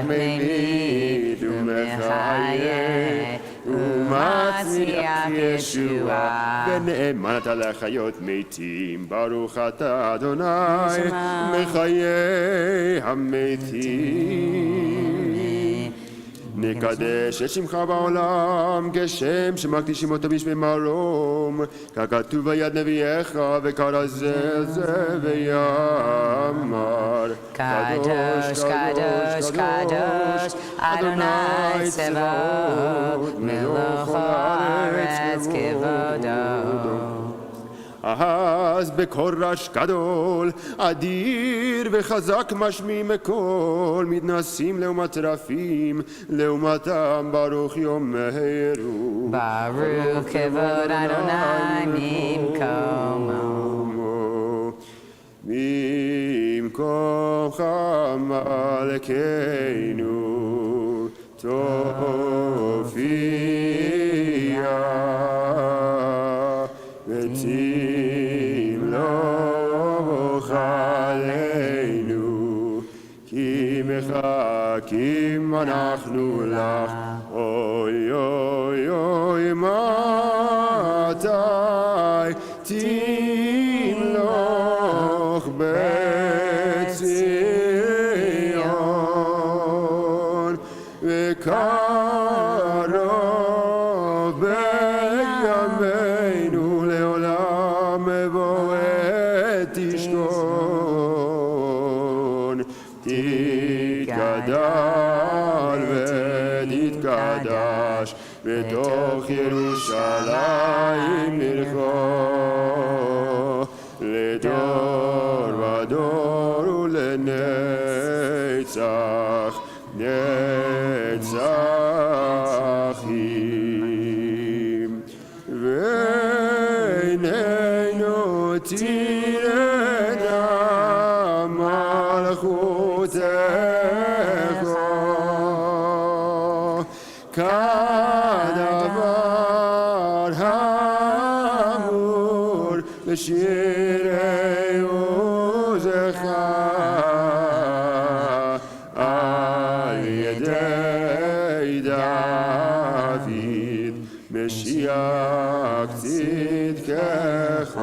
A: ממית ומחיה ומצליח ישועה ונאמן אתה לחיות מתים ברוך אתה אדוני מחיי המתים נקדש את שמך בעולם כשם שמקדישים אותו בשמי מרום ככתוב ביד נביאך וכרזה זה ויאמר
C: קדוש קדוש קדוש אדוני צבאות מלוך הארץ כבודו
A: אז בקול רש גדול, אדיר וחזק משמיעים בקול, מתנסים לעומת רפים, לעומתם ברוך יאמרו.
C: ברוך כבוד אדוני ממקומו.
A: במקומך מלכנו, תופיע. ותמלוך עלינו כי מחכים אנחנו לך אוי אוי אוי מתי תמלוך בציון וקרוב בימינו לעולם מבוא תשכון תתגדל ותתקדש בתוך ירושלים נלכו לדור ודור ולנצח נצחים ועינינו תראנה מלכותך כדבר האמור בשירי עוזך על ידי דוד משיח צדקך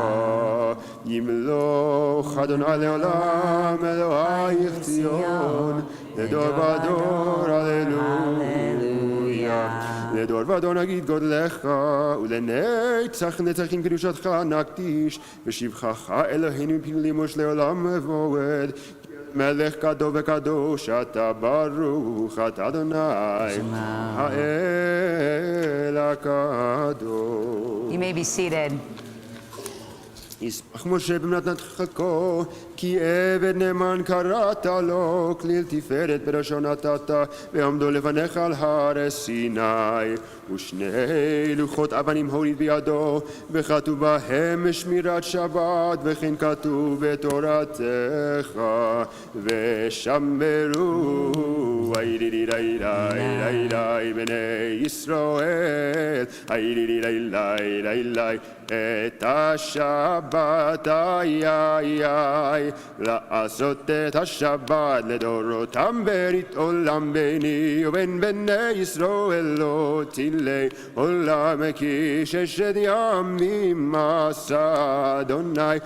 A: ימלוך אדוני לעולם אלוהיך ציון לדור ודור הללויה לדור ודור נגיד גודלך ולנצח נצחים קדושתך נקדיש ושבחך אלוהינו מפלמוש לעולם מבועד מלך גדול וקדוש אתה ברוך אתה אדוני האל הקדוש.
C: You may be seated.
A: ישמח משה במתנת חלקו כי עבד נאמן קראת לו כליל תפארת בראשו נתת ועמדו לפניך על הר סיני ושני לוחות אבנים הוריד בידו וכתוב בהם שמירת שבת וכן כתוב בתורתך ושמרו בני ישראל את השבת לעשות את השבת לדורותם ברית עולם ביני ובין בני ישראל לא תילי עולם כי ששת ימים עשה אדוני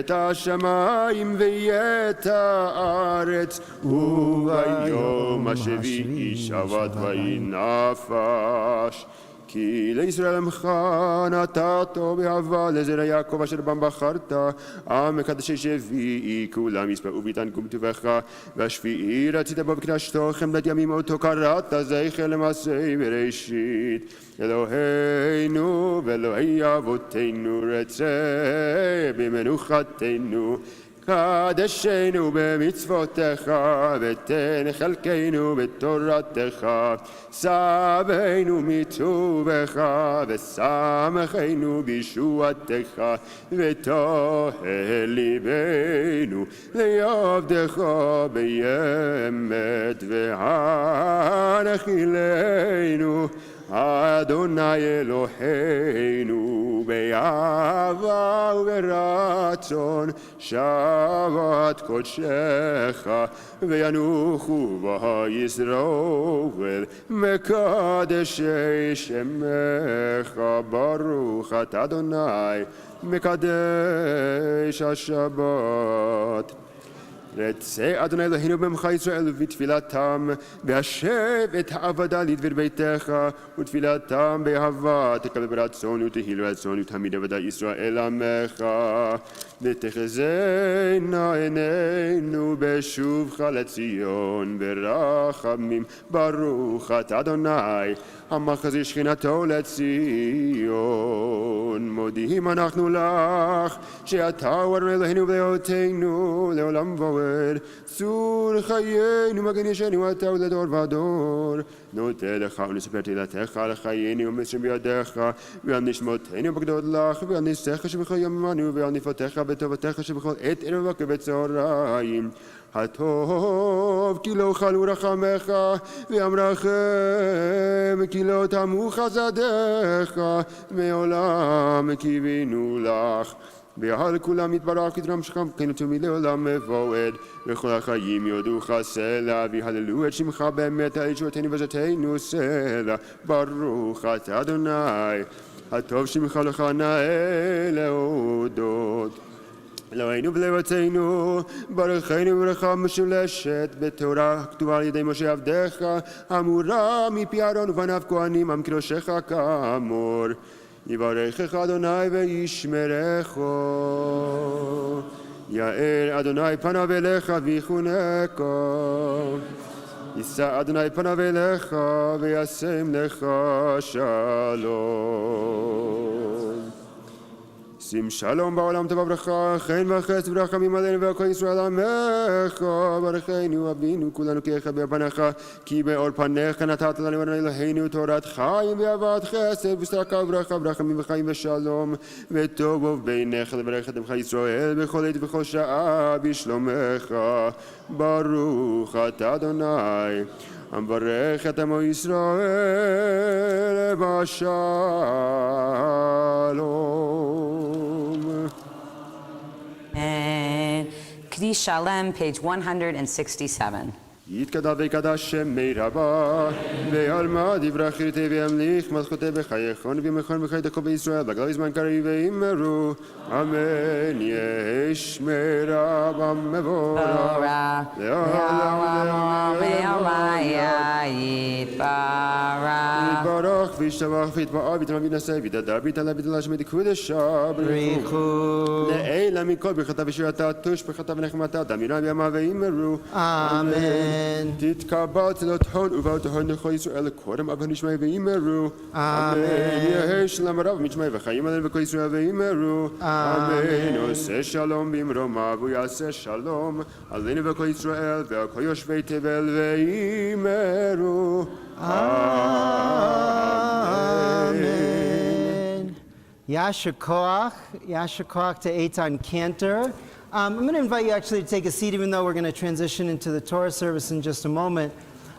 A: את השמיים ואת הארץ וביום השביעי שבת ויהי נפש כי לישראל עמך נתתו באהבה לזרע יעקב אשר בם בחרת עם מקדשי שביעי כולם יספרו ויתענגו בטובך והשביעי רצית בו וקדשתו חמדת ימים אותו קראת זכר למעשי בראשית אלוהינו ואלוהי אבותינו רצה במנוחתנו קדשנו במצוותיך ותן חלקנו בתורתך סבנו מטובך ושמחנו בישועתך וטהר ליבנו לעבדך באמת והנחילנו אדוני אלוהינו באהבה וברצון שבת קודשך וינוחו בה ישראל מקדשי שמך ברוך אתה אדוני מקדש השבת רצה אדוני אלוהינו בעמך ישראל ובתפילתם והשב את העבודה לדבר ביתך ותפילתם באהבה תקבל ברצון ותהי לרצון ותמיד עבודה ישראל עמך ותחזינה עינינו בשובך לציון ברחמים ברוך אתה אדוני המחזיר שכינתו לציון מודיעים אנחנו לך שאתה הוא אדוני אלוהינו ואלוהינו לעולם ועד צור חיינו מגן ישענו אתה ולדור ודור נודה לך ונספר תהילתך על חיינו ומסרים בידיך ועל נשמותינו בגדות לך ועל ניסיך שבכל ימינו ועל נפלותיך וטובתך שבכל עת ערב בוקר וצהריים הטוב כי לא חלו רחמך והמרחם כי לא תמו חסדיך מעולם קיווינו לך ועל כולם יתברך כתרם שכם כן ותמי לעולם מבועד וכל החיים יודוך סלע והללו את שמך באמת על ישועתנו ועזתנו סלע ברוך אתה אדוני הטוב שמך לך נאה להודות אלוהינו ולאבותינו ברכנו ברכה משולשת בתורה כתובה על ידי משה עבדך אמורה מפי אהרון ובניו כהנים עם קדושך כאמור יברכך אדוני וישמרך יאר אדוני פניו אליך ויחונך יישא אדוני פניו אליך וישם לך שלום שים שלום בעולם טובה ברכה חן וחסד ורחמים עלינו ועל כל ישראל עמך ברכנו אבינו כולנו כי יכבד פניך כי באור פניך נתת לנו אדוני אלוהינו תורת חיים ואהבת חסד וצדקה וברכה ורחמים וחיים ושלום וטוב ובינך לברך את עמך ישראל בכל עת ובכל שעה בשלומך ברוך אתה אדוני המברך את עמו ישראל בשלום.
C: K'di Shalem, page 167.
A: יתקדש ויקדש שמי רבה ועלמא דברי חירותי וימליך מלכותי בחייכון וימכון וחיי דקו בישראל בגלל בזמן קריב ואמרו אמן יהי שמי רבה מבורך לעולם יתברך וישתבח ויתפאר ויתרום ויתנשא ויתהדר ויתעלה ויתעלה שמי דקודשה בריחו לעילה מכל ברכתה ושירתה תוש ברכתה ונחמתה דמירה בימה ואמרו אמן תתקבל תלות הון ובאות הון לכל ישראל לקודם אב הנשמע ואמרו אמן יהי שלום רב משמע וחיים עלינו וכל ישראל ואמרו אמן עושה שלום במרומיו ויעשה שלום עלינו וכל ישראל ועל כל יושבי תבל ואמרו
E: Amen. Yasher Koach to Eitan Cantor. I'm going to invite you actually to take a seat, even though we're going to transition into the Torah service in just a moment.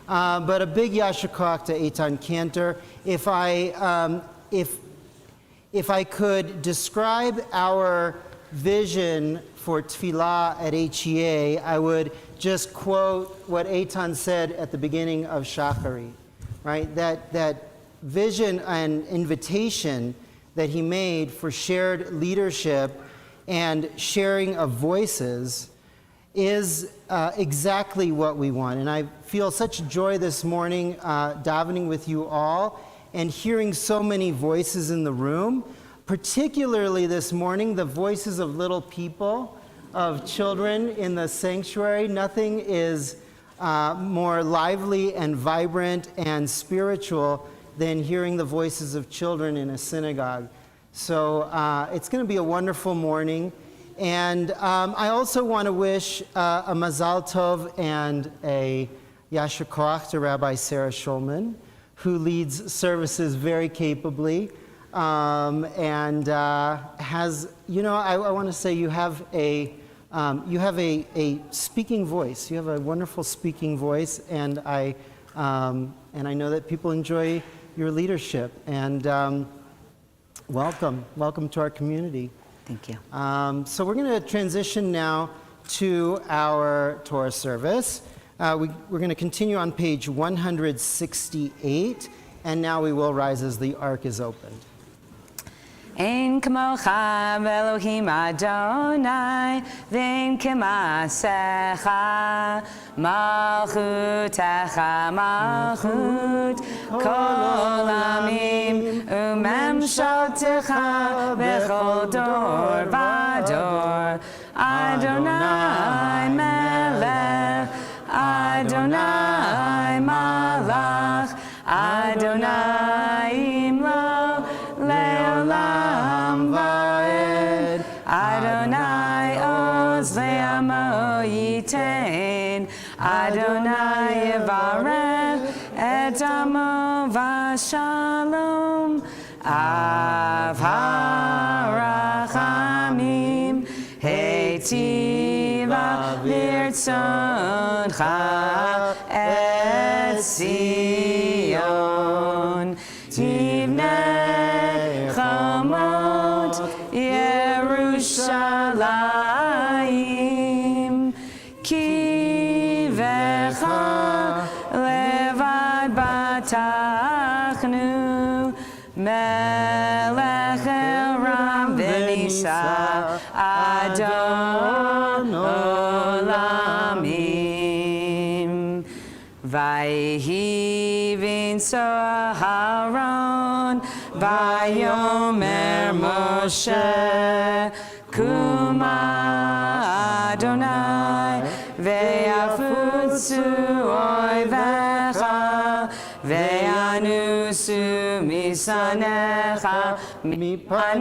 E: But a big Yasher Koach to Eitan Cantor. If I could describe our vision for Tefillah at HEA, I would just quote what Eitan said at the beginning of Shachari, right? That vision and invitation that he made for shared leadership and sharing of voices is exactly what we want. And I feel such joy this morning davening with you all and hearing so many voices in the room, particularly this morning, the voices of little people, of children in the sanctuary. Nothing is more lively and vibrant and spiritual than hearing the voices of children in a synagogue. So it's going to be a wonderful morning. And I also want to wish a Mazal Tov and a Yasher Koach to Rabbi Sarah Shulman, who leads services very capably and has, I want to say you have a speaking voice. You have a wonderful speaking voice, and I know that people enjoy your leadership. And welcome to our community.
C: Thank you.
E: So we're going to transition now to our Torah service. We're going to continue on page 168, and now we will rise as the ark is opened.
C: Ein kamocha Elohim Adonai, ve'en kemasecha, malchutecha malchut kol amim, umemshaltecha bechol dor vador. Adonai melech, Adonai malach, Adonai imlo leolam vaed. Adonai oz le'amo yitain. Adonai yevarech et amo v'shalom. Av harachamim heitiva v'irtzoncha et Zion. Tivnei chamot Yerushalayim, kivecha levad batachnu, melech eram v'nisa adon olamim. Vayhi v'inso Aharon, vayomer Moshe, kuma Adonai, ve'afutzu oivecha, ve'anusu misanecha mipanecha,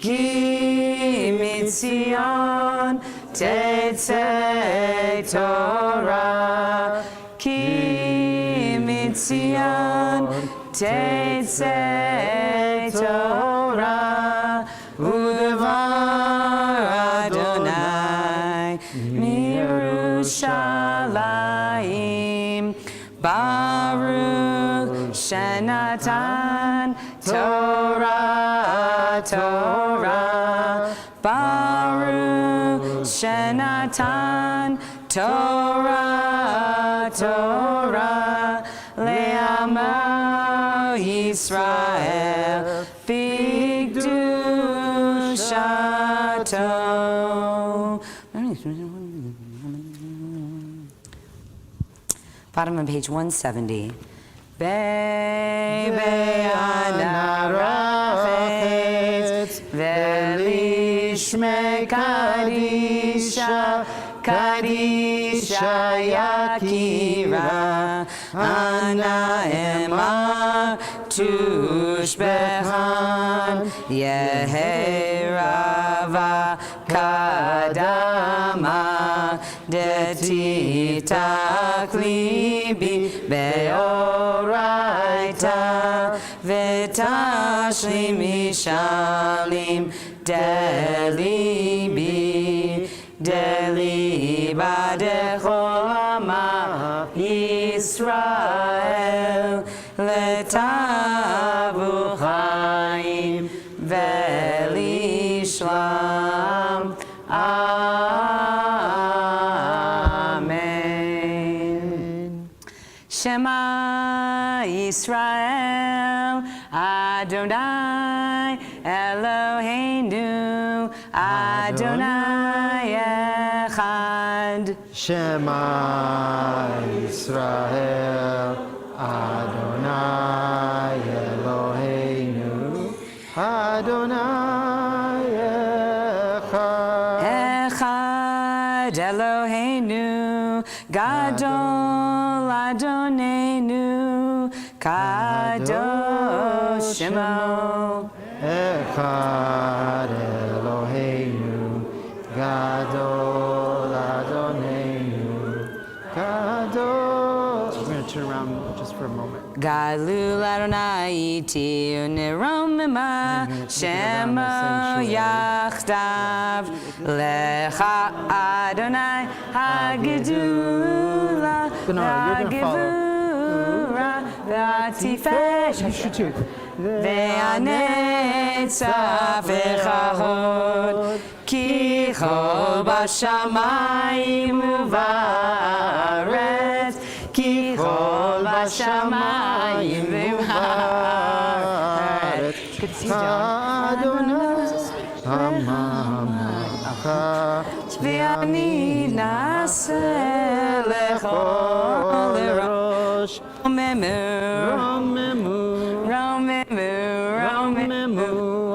C: ki mitzion tetzei Torah, ki mitzion tetzei Torah, udevar Adonai mirushalayim. Baruch shenatan Torah, Torah. Baruch shenatan Torah, Torah. Le'amo Yisrael b'kedushato. Bottom of page 170. Be'anarachetz ve'lishme kadisha, kadisha yakira, ana emar tushbechan, yeherava kadama, detitak libi beoraita, vetashlim mishalim delibi, deliba decholama Yisrael, letavu chaim velishlam. Amen. Shema Yisrael, Adonai Eloheinu, Adonai Echad.
E: Shema Yisrael, Adonai Eloheinu, Adonai Echad.
C: Echad Eloheinu, Gadol Adonenu, Kadosh Shemo.
E: Echad Eloheinu, Gadol Adonenu, Kadosh. We're going to turn around just for a moment.
C: Galu Adonai iti uneromima Shemo yachdav Lecha Adonai Hagedula
E: Gnar, you're gonna follow. You should too.
C: והנצח וכבוד כי כל בשמיים ובארץ כי כל בשמיים ובארץ אדוני עמך ואני נעשה לכל ראש רוממו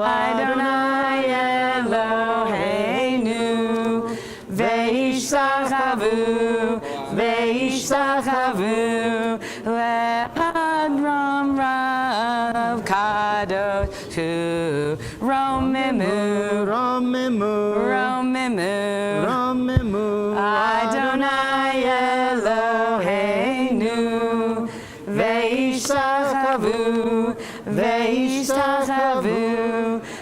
C: Adonai Eloheinu ve'ishtachavu le'adram rav kadosh romemu Adonai Eloheinu ve'ishtachavu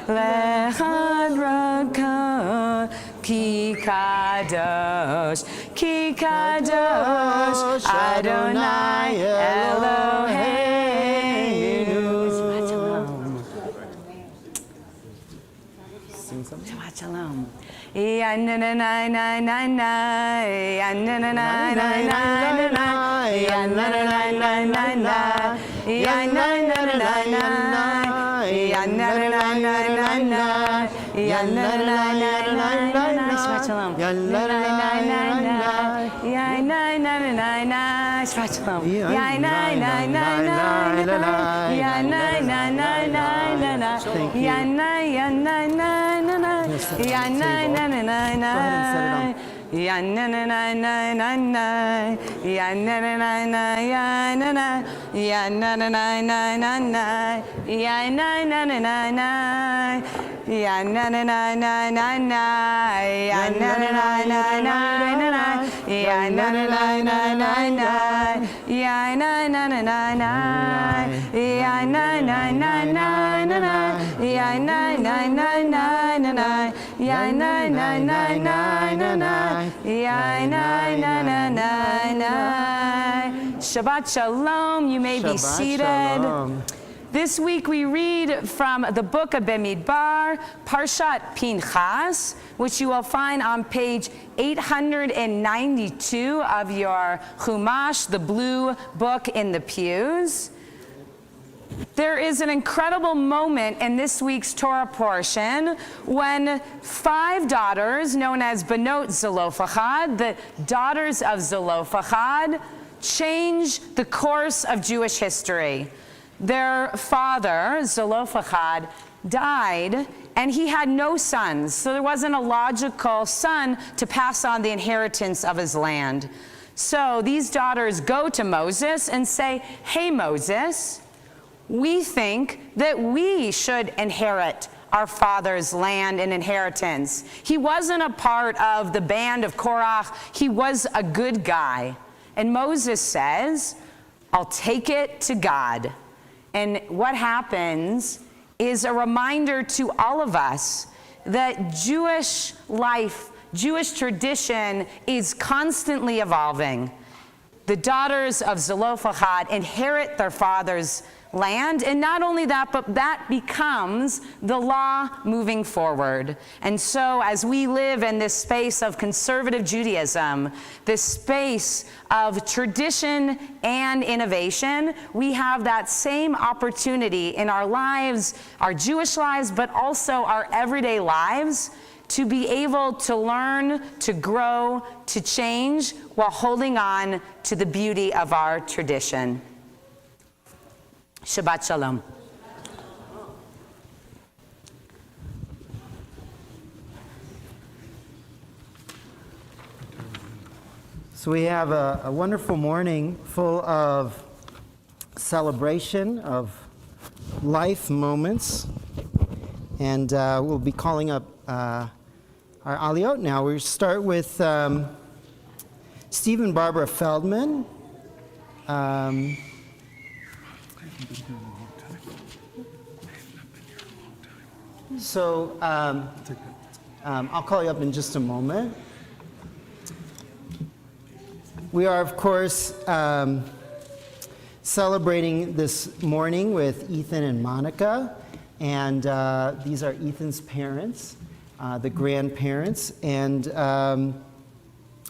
C: lechad rakah ki kadosh Adonai Eloheinu. Sing something. Shabbat shalom. Shabbat shalom. You may be seated.
E: Shalom.
C: This week we read from the book of Bemidbar, Parshat Pinchas, which you will find on page 892 of your Chumash, the blue book in the pews. There is an incredible moment in this week's Torah portion when 5 daughters, known as Benot Zelophehad, the daughters of Zelophehad, change the course of Jewish history. Their father, Zelophehad, died, and he had no sons, so there wasn't a logical son to pass on the inheritance of his land. So these daughters go to Moses and say, "Hey, Moses, we think that we should inherit our father's land and inheritance. He wasn't a part of the band of Korach. He was a good guy." And Moses says, "I'll take it to God." And what happens is a reminder to all of us that Jewish life, Jewish tradition is constantly evolving. The daughters of Zelophehad inherit their father's land, and not only that, but that becomes the law moving forward. And so as we live in this space of conservative Judaism, this space of tradition and innovation, we have that same opportunity in our lives, our Jewish lives, but also our everyday lives, to be able to learn, to grow, to change, while holding on to the beauty of our tradition. Shabbat shalom.
E: So we have a wonderful morning full of celebration of life moments. And we'll be calling up our Aliyot now. We'll start with Steve and Barbara Feldman. So I'll call you up in just a moment. We are, of course, celebrating this morning with Ethan and Monica, and these are Ethan's parents, the grandparents, and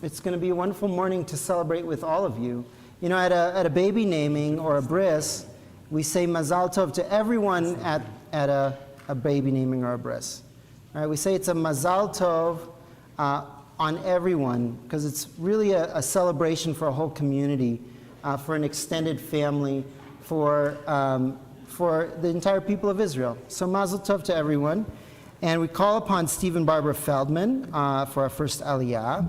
E: it's going to be a wonderful morning to celebrate with all of you. You know, at a baby naming or a bris, we say Mazal Tov to everyone at a baby naming or a bris. All right, we say it's a Mazal Tov on everyone, because it's really a celebration for a whole community, for an extended family, for the entire people of Israel. So Mazel Tov to everyone. And we call upon Steve and Barbara Feldman for our first Aliyah.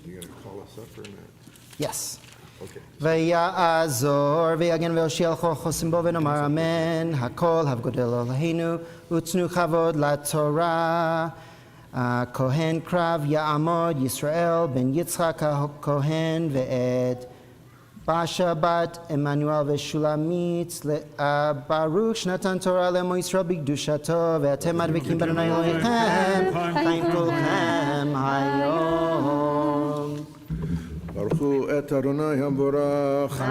F: You gonna call us up or not?
E: Yes.
F: Okay.
E: ויעזור ויגן ויושיע לכל חוסים בו ונאמר אמן הכל הבגודל אלוהינו ותנו כבוד לתורה כהן קרב יעמוד ישראל בן יצחק הכהן ועד באשה בת עמנואל ושולמית ברוך שנתן תורה לעמו ישראל בקדושתו ואתם הדבקים באדוני אלוהיכם חיים כולכם היום
F: ברכו את אדוני המבורך.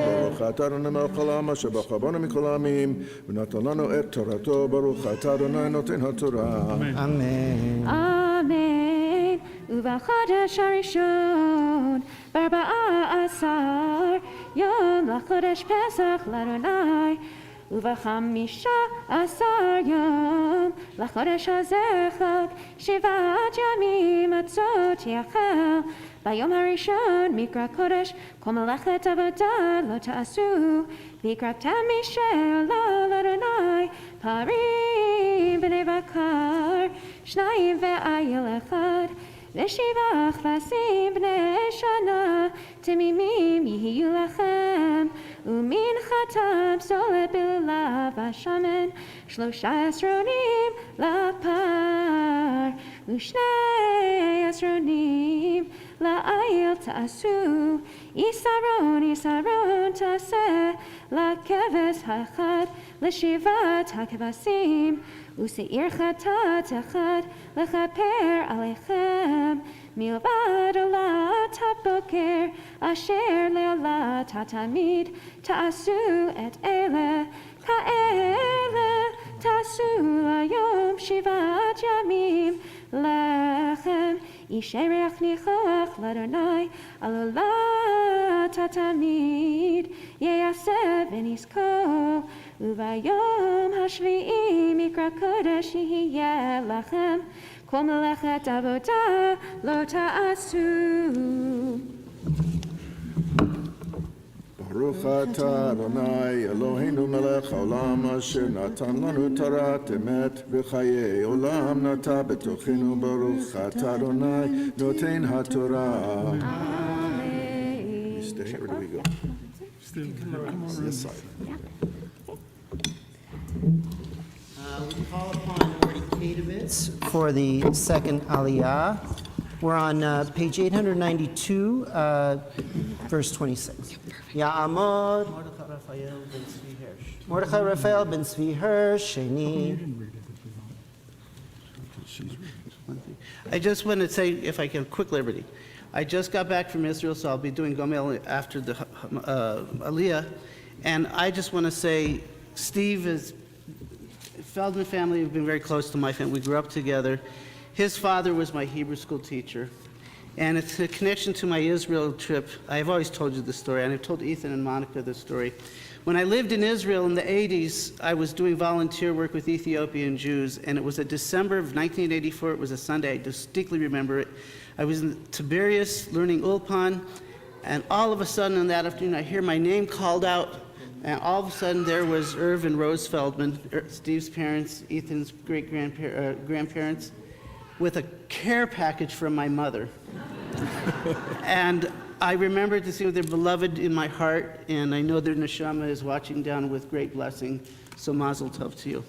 F: ברוך אתה אדוני מלך העולם אשר ברוך בנו מכל העמים ונתן לנו את תורתו. ברוך אתה אדוני נותן התורה.
E: אמן.
G: אמן. ובחודש הראשון ב14 יום לחודש פסח לאדוני וב15 יום לחודש הזה חג 7 ימים מצות יאכל ביום הראשון מקרא קודש כל מלאכת עבודה לא תעשו והקרבתם משאלה לאדוני פרים בני בקר 2 ואיל 1 ו7 כבשים בני שנה תמימים יהיו לכם ומנחתם סולת בלבב השמן 3 עשרונים לפר ו2 עשרונים לאיל תעשו יסרון תעשה לכבש האחד לשבעת הכבשים ושעיר חטאת אחד לכפר עליכם מלבד עולת הבוקר אשר לעולת התמיד תעשו את אלה כאלה תעשו היום 7 ימים לכם איש ירח ניחוח לאדוני על עולת התמיד יעשה ונזכור וביום השביעי מקרא קודש יהיה לכם כל מלאכת עבודה לא תעשו.
F: ברוך אתה אדוני אלוהינו מלך העולם אשר נתן לנו תורת אמת וחיי עולם נטע בתוכנו. ברוך אתה אדוני נותן התורה. Stay here, where do we go? This side.
E: We call upon Marty Kadovitz for the second Aliyah. We're on page 892, verse 26. Ya'amod Mordechai Raphael ben Zvi Hirsch, Sheni.
H: I just want to say, if I can, quick liberty. I just got back from Israel, so I'll be doing Gomel after the Aliyah. And I just want to say, Steve is, Feldman family have been very close to my family. We grew up together. His father was my Hebrew school teacher. And it's a connection to my Israel trip. I've always told you the story, and I've told Ethan and Monica the story. When I lived in Israel in the 80s, I was doing volunteer work with Ethiopian Jews, and it was a December of 1984. It was a Sunday. I distinctly remember it. I was in Tiberias learning Ulpan, and all of a sudden on that afternoon, I hear my name called out, and all of a sudden there was Irv and Rose Feldman, Steve's parents, Ethan's great-grandparents, with a care package from my mother. And I remember to see their beloved in my heart, and I know their neshama is watching down with great blessing. So mazel tov to you.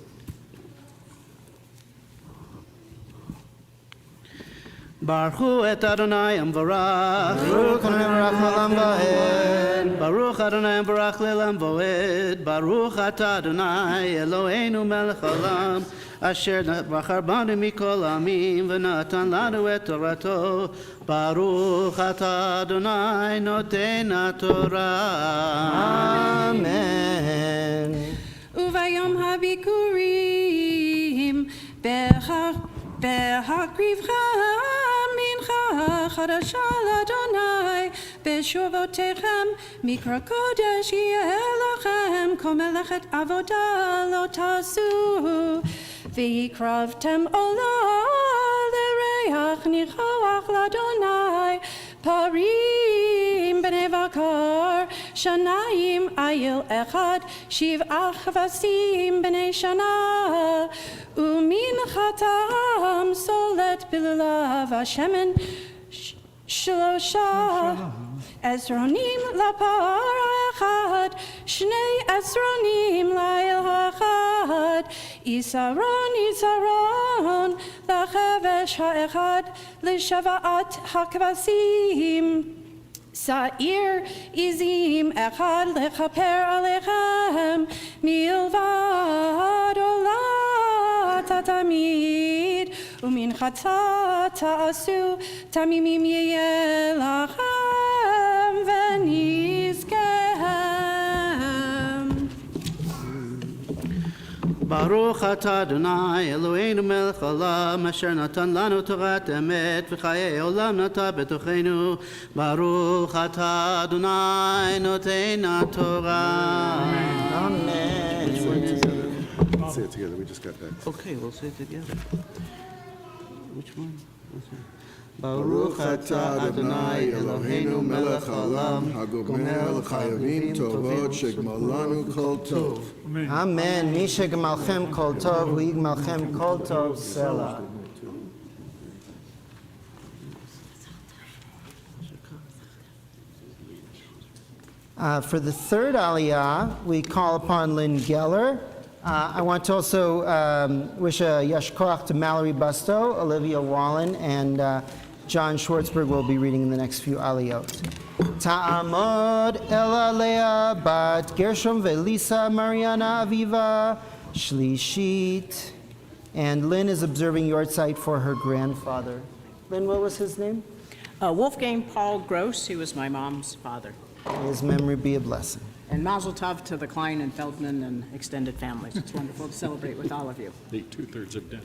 H: Baruch et Adonai Amvarach.
E: Baruch Adonai Baruch Le'olam Va'ed.
H: Baruch Adonai Baruch Le'olam Va'ed. Baruch atah Adonai Eloheinu melech haolam. Asher bachar banu mikol amim v'natan lanu et Torato. Baruch atah Adonai noten haTorah.
E: Amen.
I: Uvayom habikurim behaqrivcha mincha chadasha l'Adonai b'shuvotechem mikra kodesh yeh lachem kol melechet avoda lo tasu v'yikravtem ola l'reach nichoach l'Adonai parim b'nei vakar shanayim ayil echad shiv'ach vasim b'nei shana umin chatam solet bilulav hashemen shlosha esronim lapar echad shnei esronim la'il hachad isaron lachevesh ha'echad l'shava'at hakvasim Sa'ir izim echad lechaper alechem milvad olat tamid umin chatat ta'asu tamimim yeh lachem v'nizkehem.
H: Baruch atah Adonai Eloheinu melech haolam asher natan lanu torat emet v'chayei olam nata betochenu. Baruch atah Adonai noten haTorah.
E: Amen.
F: Let's say it together. We just got that.
H: Okay, we'll say it together. Which one?
F: Baruch atah Adonai Eloheinu melech haolam hagomer l'chayavim tovot shegmalanu kol tov.
E: Amen. Mi shegemalchem kol tov, hu yigmalchem kol tov, Selah. For the third aliyah, we call upon Lynn Geller. I want to also wish a yesh koach to Mallory Busto, Olivia Wallen, and John Schwartzberg will be reading in the next few aliyot. Ta'amod Ela Leah bat Gershom veLisa Mariana Aviva Shlishit. And Lynn is observing Yortzeit for her grandfather. Lynn, what was his name?
J: Wolfgang Paul Gross, he was my mom's father.
E: May his memory be a blessing.
J: And Mazel Tov to the Klein and Feldman and extended families. It's wonderful to celebrate with all of you.
K: The 2/3 of dinner.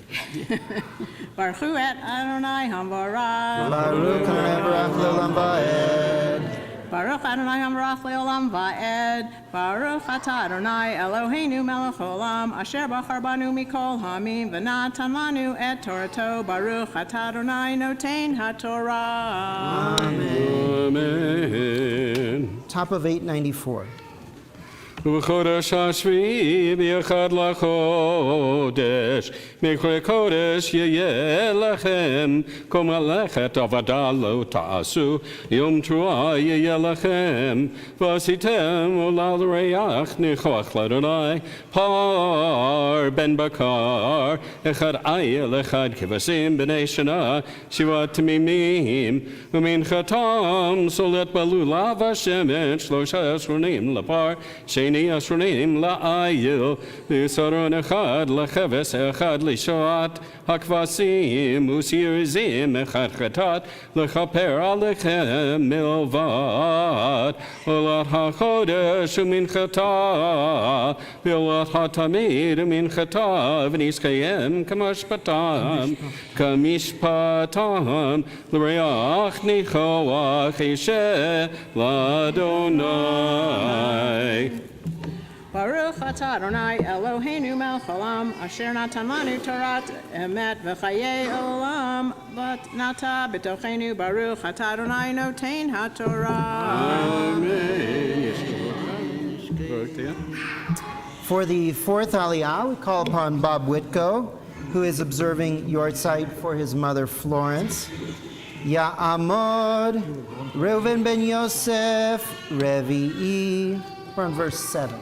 J: Baruch et Adonai Hamvarach.
E: Baruch Adonai Baruch Le'olam Va'ed.
J: Baruch Adonai Hamvarach Le'olam Va'ed. Baruch atah Adonai Eloheinu melech haolam asher bachar banu mikol hamim v'natan lanu et Torato. Baruch atah Adonai noten haTorah.
K: Amen.
E: Top of 894.
K: ובחודש השביעי באחד לחודש מקרא קודש יהיה לכם כל מלאכת עבודה לא תעשו יום תרועה יהיה לכם ועשיתם עולה לריח ניחוח לאדוני פר בן בקר אחד עיל אחד כבשים בני שנה שבעת תמימים ומנחתם סולת בלולב השמן 3 עשרונים לפר שני עשרונים לעיל ושרון אחד לכבש אחד לשעת הכבשים וסיירזים אחד חטאת לכפר עליכם מלבד עולת החודש ומנחתה ועולת התמיד ומנחתה ונזכיהם כמשפטם לריח ניחוח אישה לאדוני.
J: Baruch atah Adonai Eloheinu melech haolam asher natan lanu Torah emet v'chayei olam v'nata b'tochenu. Baruch atah Adonai noten haTorah.
E: For the fourth aliyah, we call upon Bob Whitko, who is observing Yortzeit for his mother Florence. Ya'amod Reuven ben Yosef Revi'i. We're on verse 7.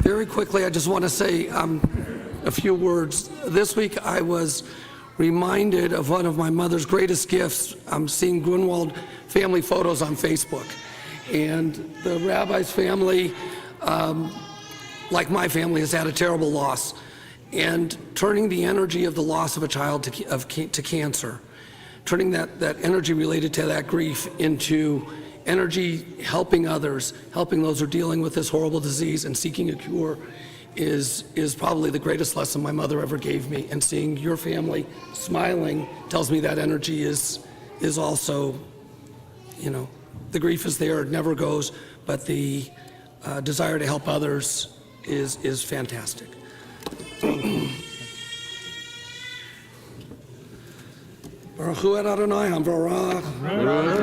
L: Very quickly, I just want to say a few words. This week I was reminded of one of my mother's greatest gifts. I'm seeing Grunwald family photos on Facebook. And the rabbi's family, like my family, has had a terrible loss. And turning the energy of the loss of a child to cancer, turning that energy related to that grief into energy helping others, helping those who are dealing with this horrible disease and seeking a cure is probably the greatest lesson my mother ever gave me. And seeing your family smiling tells me that energy is also, you know, the grief is there, it never goes, but the desire to help others is fantastic. Baruch hu Adonai hamvarach. Baruch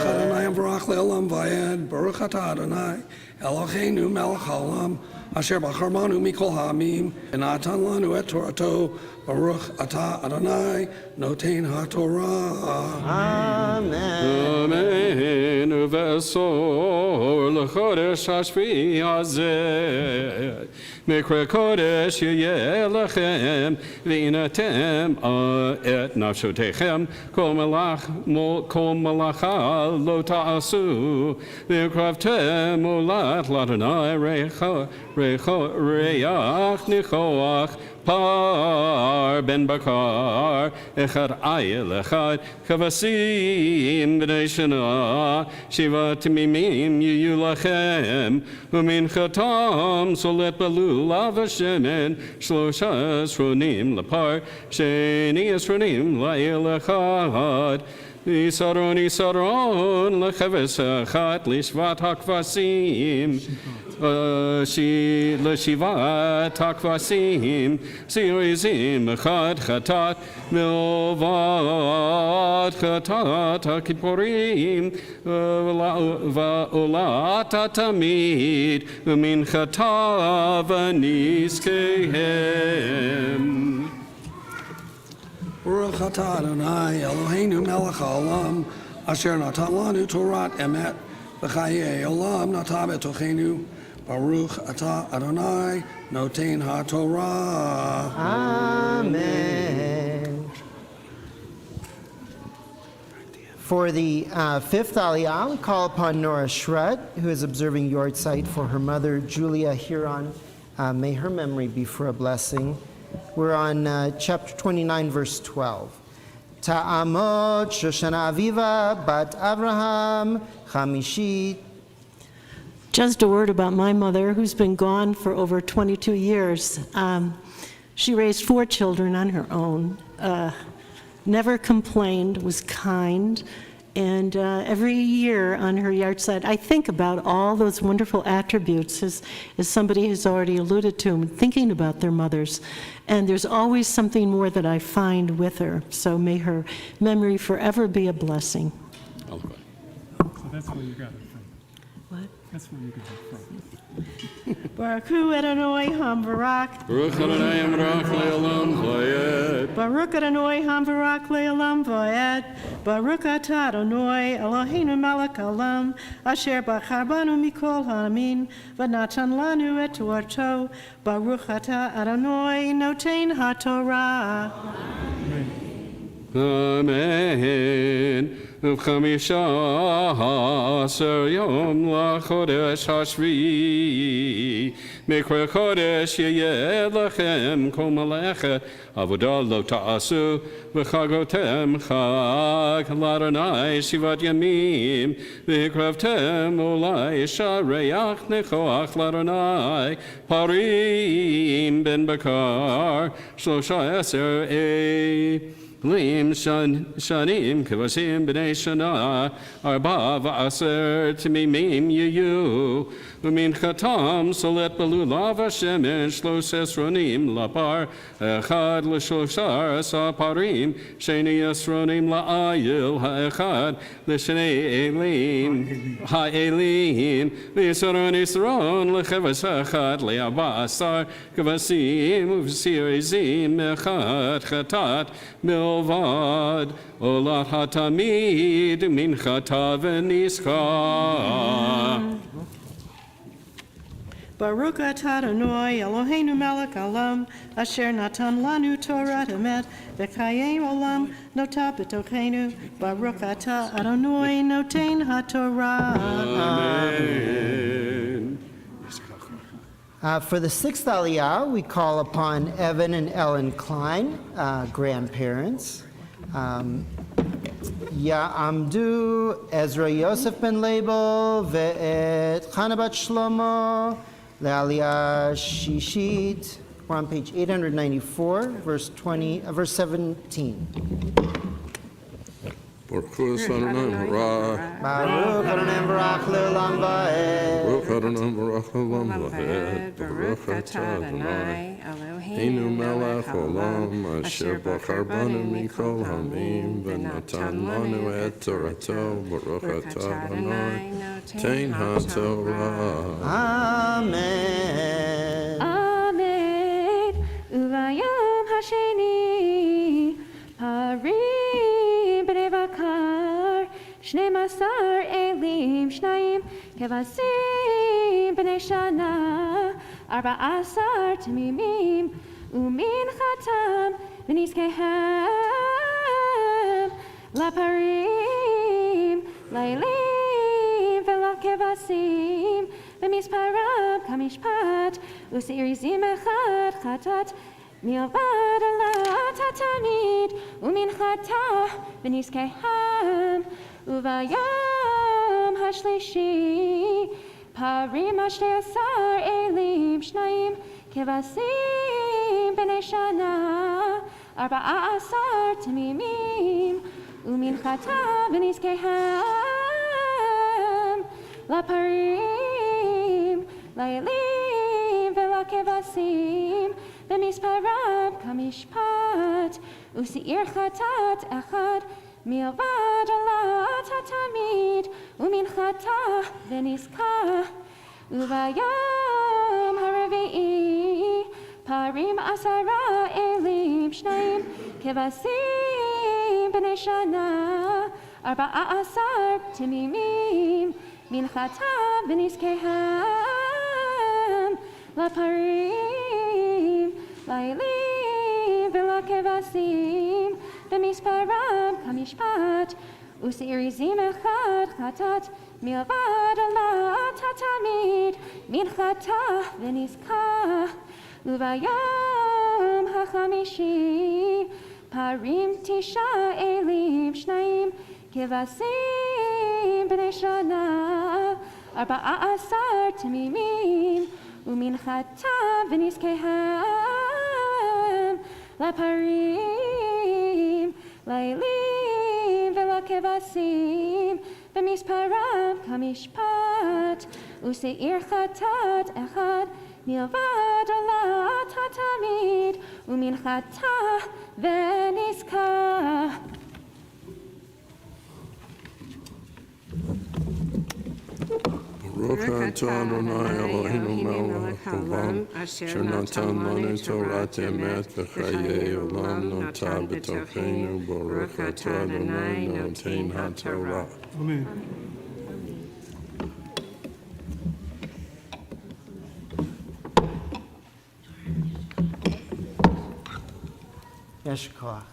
L: Adonai hamvarach le'olam va'ed. Baruch atah Adonai Eloheinu melech haolam asher bachar banu mikol ha'amim v'natan lanu et Torato. Baruch atah Adonai noten haTorah.
E: Amen.
K: Amen. Uvesor lechodesh hashvi hazeh. Mikra kodesh yeh lechem v'inatem et nafshotechem kol malacha lo ta'asu v'kravtem ulat ladonai reach nichoach par ben bakar echad ayel echad kavasim b'nei shana shiva timimim yiyu lachem umin chatam solet balu lava shemen shlosha esronim lapar sheni esronim la'el echad Isaron lecheves echad lishvat hakvasim Leshivat hakvasim Sirizim echad chatat milvad chatat hakipurim va'olat tamid umin chatav nizkehem.
L: Baruch atah Adonai Eloheinu melech haolam asher natan lanu Torah emet v'chayei olam nata betochenu. Baruch atah Adonai noten haTorah.
E: Amen. For the fifth Aliyah, we call upon Nora Shred, who is observing Yortzeit for her mother, Julia Huron. May her memory be for a blessing. We're on chapter 29, verse 12. Ta'amot Shoshana Aviva bat Avraham Chamishit.
M: Just a word about my mother, who's been gone for over 22 years. She raised 4 children on her own, never complained, was kind, and every year on her yahrzeit, I think about all those wonderful attributes, as somebody has already alluded to, thinking about their mothers. And there's always something more that I find with her. So may her memory forever be a blessing.
K: So
N: that's where you got it from.
M: What?
N: That's where you got it from.
M: Baruch hu Adonai hamvarach.
K: Baruch Adonai hamvarach le'olam va'ed.
M: Baruch Adonai hamvarach le'olam va'ed. Baruch atah Adonai Eloheinu melech haolam asher bachar banu mikol ha'amin v'natan lanu et Torato. Baruch atah Adonai noten haTorah.
K: Amen. V'chamisha aser yom lachodesh hashvi mikra chodesh yeh lechem kol malechet avodah lo ta'asu v'chagotem chag l'Adonai shivat yamim v'kravtem olai shareach nechoach l'Adonai parim ben bakar shlosha eser Lim shanim kavasim b'nei shana arba v'aser timimim yiyu umin chatam solet balulav hashemen shlos esronim lapar echad l'shoshar saparim sheni esronim la'ayil ha'echad l'shnei elim ha'elim v'yisaron yisron l'cheves echad le'arba asar kavasim uv'sirizim echad chatat milvad olat hatamid minchata v'niska.
I: Baruch atah Adonai Eloheinu melech haolam, asher natan lanu Torah emet, v'chayei olam nota b'tochenu. Baruch atah Adonai noten haTorah.
K: Amen.
E: For the sixth Aliyah, we call upon Evan and Ellen Klein, grandparents. Ya'amdu Ezra Yosef ben Label ve'et Chana bat Shlomo le'aliyah shishit. We're on page 894, verse 17.
F: Baruch Adonai Barach.
E: Baruch Adonai Barach le'olam va'ed.
F: Baruch Adonai Barach le'olam va'ed. Baruch atah Adonai Eloheinu melech haolam, asher bachar banu mikol hamim, v'natan lanu et Torato. Baruch atah Adonai noten haTorah.
E: Amen.
G: Amen. Ulayom hasheni parim b'nei bakar 12 elim shnayim kevasim b'nei shana 14 tamimim umin chatam v'nizkehem laparim lailim v'lakevasim v'misparam kamishpat u'seirizim echad chatat milvad alat hatamid umin chatah v'nizkehem uvayom hashlishi parim 12 elim shnayim kevasim b'nei shana 14 tamimim umin chatah v'nizkehem laparim lailim v'lakevasim v'misparam kamishpat u'seir chatat echad milvad alat hatamid umin chatah v'nizkah uvayom haravi'i parim 10 elim shnayim kevasim b'nei shana 14 tamimim min chatah v'nizkehem laparim lailim v'lakevasim v'misparam kamishpat u'seirizim echad chatat milvad alat hatamid min chatah v'nizkah uvayom hachamishi parim 9 elim shnayim kevasim b'nei shana 14 tamimim umin chatah v'nizkehem laparim lailim v'lakevasim v'misparam kamishpat u'seir chatat echad milvad alat hatamid umin chatah v'nizkah.
F: Baruch atah Adonai Eloheinu melech haolam, asher natan lanu Torah emet v'chayei olam nota b'tochenu. Baruch atah Adonai noten haTorah.
N: Amen.
E: Yesher koach.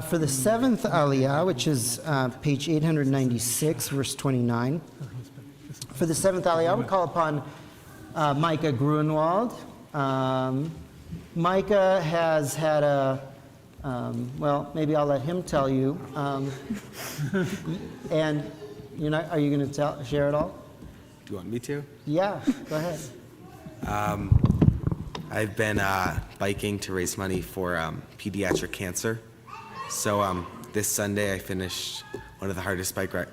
E: For the seventh Aliyah, which is page 896, verse 29, for the seventh Aliyah, we call upon Micah Grunwald. Micah has had well, maybe I'll let him tell you. And are you going to share it all?
O: Do you want me to?
E: Yeah, go ahead.
O: I've been biking to raise money for pediatric cancer. So this Sunday I finished one of the hardest bike ride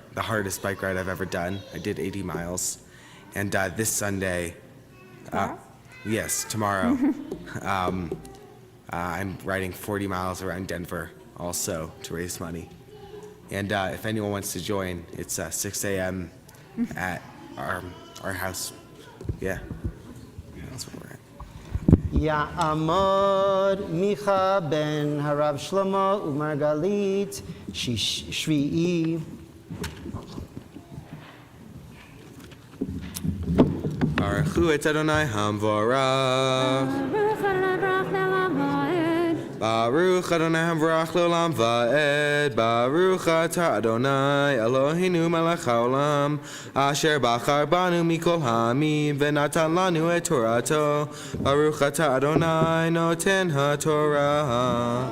O: I've ever done. I did 80 miles, and this Sunday, yes, tomorrow, I'm riding 40 miles around Denver also to raise money. And if anyone wants to join, it's 6 a.m. at our house. Yeah, that's where we're at.
E: Ya'amod Micha ben Harav Shlomo Umargalit Shvi'i.
O: Baruchu et Adonai Hamvorach. Baruch Adonai Hamvorach Leolam Va'ed. Baruch Atah Adonai Eloheinu Melech Haolam Asher Bachar Banu Mikol Hamim V'natan Lanu et Torato. Baruch Atah Adonai Noten HaTorah.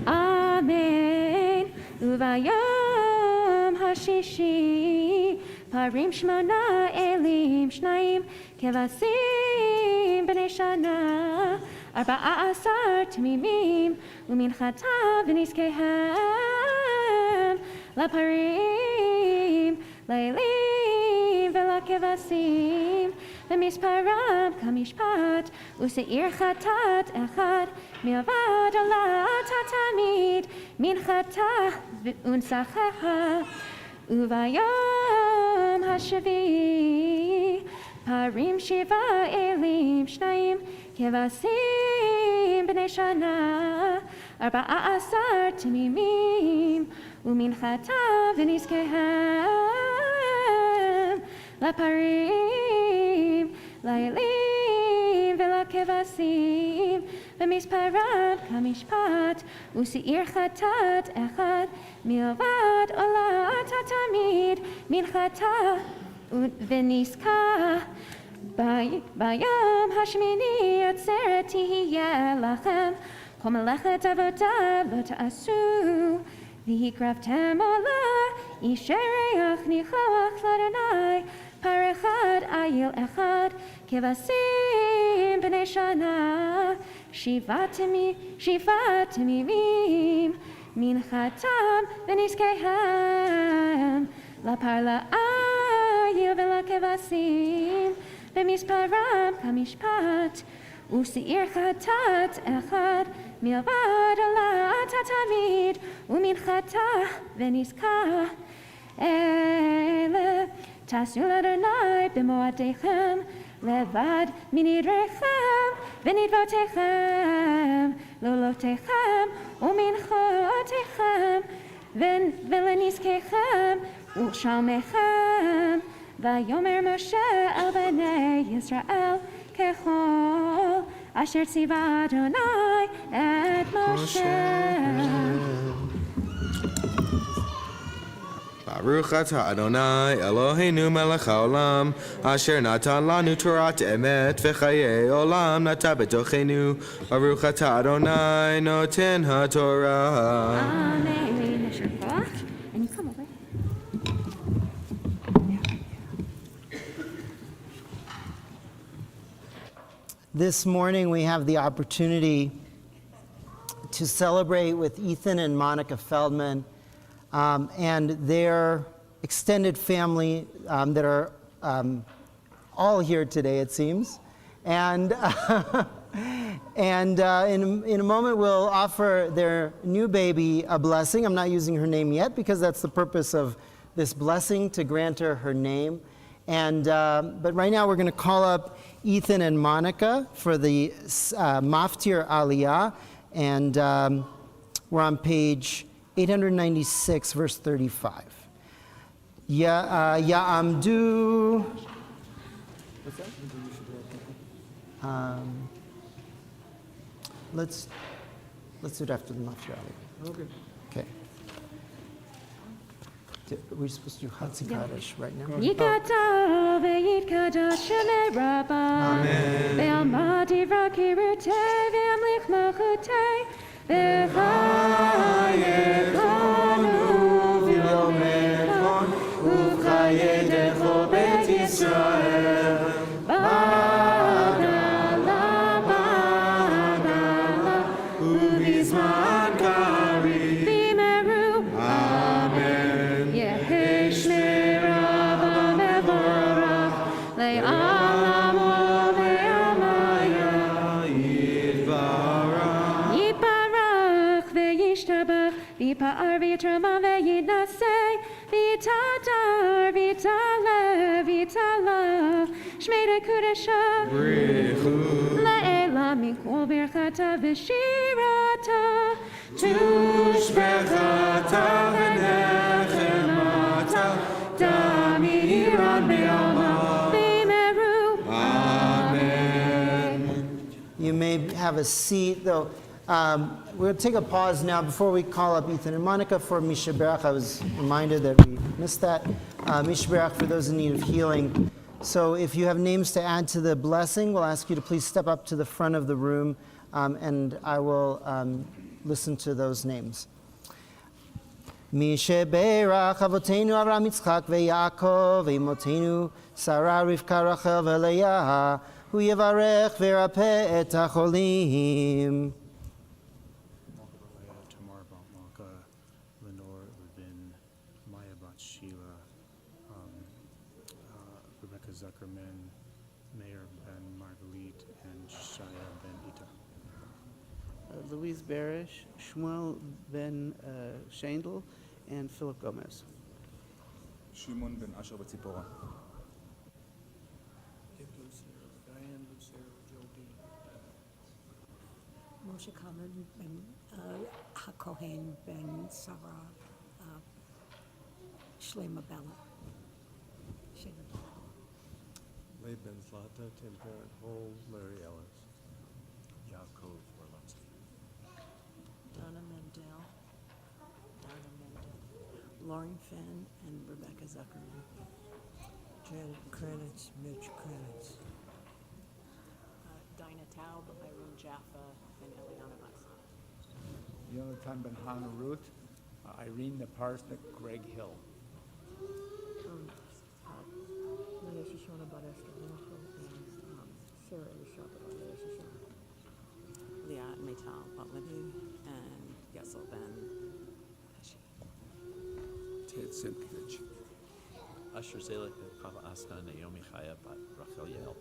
G: Amen. Uvayom hashishi parim shmona elim shnayim kevasim b'nei shana arba'a asar tamimim uminchata v'nizkehem laparim lailim v'lakevasim v'misparam kamishpat useir chatat echad milvad ala tatamid minchata v'unsachecha uvayom hashavi parim shiva elim shnayim kevasim b'nei shana arba'a asar tamimim uminchata v'nizkehem laparim lailim v'lakevasim v'misparam kamishpat useir chatat echad milvad ola tatamid minchata v'niska bayom hashmini atzeret tihiyeh lachem kol melechet avodah lo ta'asu v'hikraftem ola ishereach nichoach l'Adonai par echad ayil echad kevasim b'nei shana shiva tamimim minchatam v'nizkehem lapar la'ayil v'lakevasim v'misparam kamishpat useir chatat echad milvad ala tatamid uminchata v'nizka ele tasu l'Adonai b'moadechem levad minidrechem v'nidvotechem lolotechem uminchotechem v'lenizkechem u'shalmechem vayomer Moshe el b'nei Yisrael kechol asher tziva Adonai et Moshe.
O: Baruch atah Adonai Eloheinu melech haolam asher natan lanu Torah emet v'chayei olam nata betochenu. Baruch atah Adonai noten haTorah.
G: Amen. And you come over.
E: This morning we have the opportunity to celebrate with Ethan and Monica Feldman and their extended family that are all here today, it seems. And, in a moment we'll offer their new baby a blessing. I'm not using her name yet because that's the purpose of this blessing, to grant her her name. And, but right now we're going to call up Ethan and Monica for the Maftir Aliyah, and we're on page 896, verse 35. Ya'amdu. What's that? Let's do it after the Maftir Aliyah. Okay. Okay. Are we supposed to do Hatzi Kaddish right now?
G: Yikata ve'yitkadash shemei Rabba ve'alma divra kirutei ve'amlich malchutei ve'chayechonu v'yomechon u'chayedecho bet Yisrael b'gala b'gala u'bizman karib v'imeru Amen. Yehesh le'Rabba mevorach le'alamo ve'amaya Yiparach ve'yishtabach v'yipa'ar v'yitrama ve'yidnasei v'yitadar v'yitalev v'yitalav shmei kudesha le'ela mikol birchata v'shirata tushbechata v'nechemata damiran be'alma v'meru
E: may have a seat, though. We're going to take a pause now before we call up Ethan and Monica for Mishaberach. I was reminded that we missed that. Mishaberach for those in need of healing. So if you have names to add to the blessing, we'll ask you to please step up to the front of the room, and I will listen to those names. Mishaberach Avotenu Avraham Yitzchak veYaakov veImotenu Sarah Rivka Rachel veLeah Hu Yevarech veRapeh et HaCholim.
B: Tamar Bat Malka, Lenore Levin, Maya Bat Sheila, Rebecca Zuckerman, Mayor Ben Margalit, and Shaya Ben Ita.
H: Louise Barish, Shmuel Ben Shandel, and Philip Gomez.
P: Shimon Ben Asher Batzipora.
Q: Moshe Kamen Ben HaKohen Ben Sarah Shlema Bella.
R: Leigh Ben Zlata, Tim Parent Hall, Larry Ellis. Yaakov Orlowski.
Q: Donna Mendel, Lauren Fenn, and Rebecca Zuckerman.
S: Janet Kranitz, Mitch Kranitz.
T: Dinah Taub, Irene Jaffa, and Eliana Vaxon.
U: Yonatan Ben Hannah Ruth, Irene Naparsnik, Greg Hill.
Q: Maria Shoshana Bar Esther Winfield, and Sarah Elishaba Maria Shoshana.
T: Leah Meital Batlevi, and Yesel Ben Heshi.
R: Ted Simkovich.
V: Asher Zalek, Kava Asna, Naomi Chaya, Bat Rachel Yael.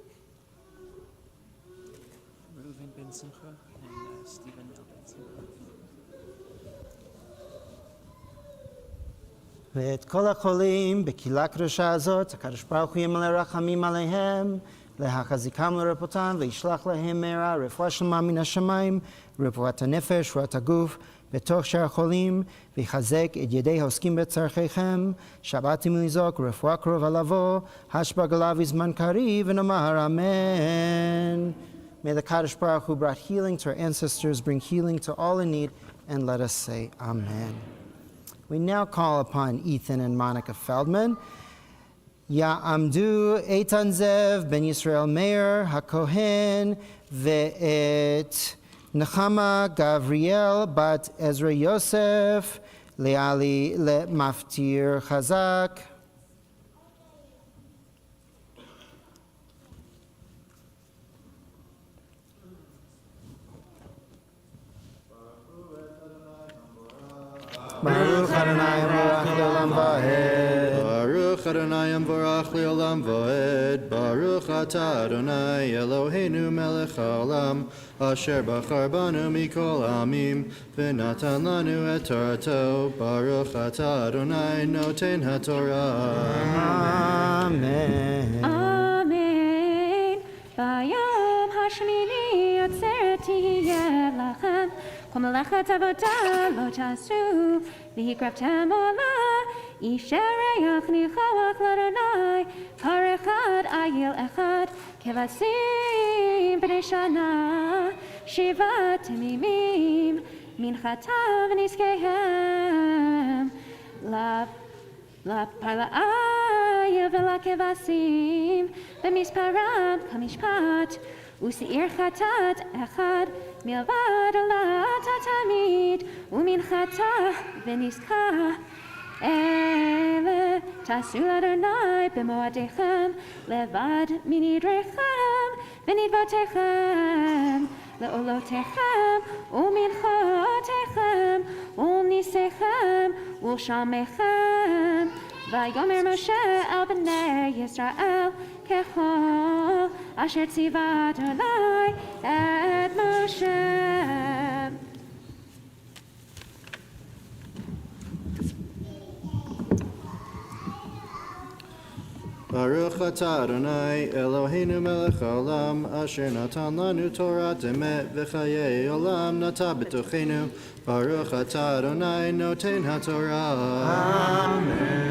W: Reuven Ben Simcha and Stephen Mel Ben Simcha.
E: ואת כל החולים בקהילה הקדושה הזאת, הקדוש ברוך הוא ימלא רחמים עליהם, להחזיקם לרפאותם, וישלח להם מהרה רפואה שלמה מן השמיים, רפואת הנפש, רפואת הגוף, בתוך שאר החולים, ויחזק את ידי העוסקים בצרכיכם, שבעתם לזעוק רפואה קרובה לבוא, השבע גלה וזמן קריב, ונאמר אמן. May the Kadosh Baruch Hu brought healing to our ancestors, bring healing to all in need, and let us say amen. We now call upon Ethan and Monica Feldman. Ya'amdu Eitan Zev Ben Yisrael Meir HaKohen ve'et Nechama Gavriel Bat Ezra Yosef Le'ali Le'maftir Chazak. Baruch Adonai Yamvorach Le'olam Va'ed.
F: Baruch Adonai Yamvorach Le'olam Va'ed. Baruch Atah Adonai Eloheinu Melech HaOlam Asher Bachar Banu Mikol Amim V'natan Lanu Et Torato. Baruch Atah Adonai Noten HaTorah.
E: Amen.
G: Amen. Bayom Hashmini Yotzereti Yelachem Chomelachat Avodah Lo Tasu V'hikraftem Olah Yishereach Nichawach L'Adonai Par Echad Ayil Echad Kevasim B'nei Shana Shiva Temimim Minchatav Nizkehem La Parla'aya V'la Kevasim B'misparam Kamishpat U'se'ir Chatat Echad Milvad Olah Tatamid U'minchata V'nizka Ele Tasu Adonai B'moadechem Levad Minidrechem V'nidvatechem Le'olotechem U'minchotechem U'nisechem U'shamechem Vayomer Moshe El B'nei Yisrael Kechol Asher Tziva Adonai Et Moshe.
F: Baruch Atah Adonai Eloheinu Melech HaOlam Asher Natan Lanu Torah Emet V'chayei Olam Nata B'tochenu Baruch Atah Adonai Noten HaTorah. Amen.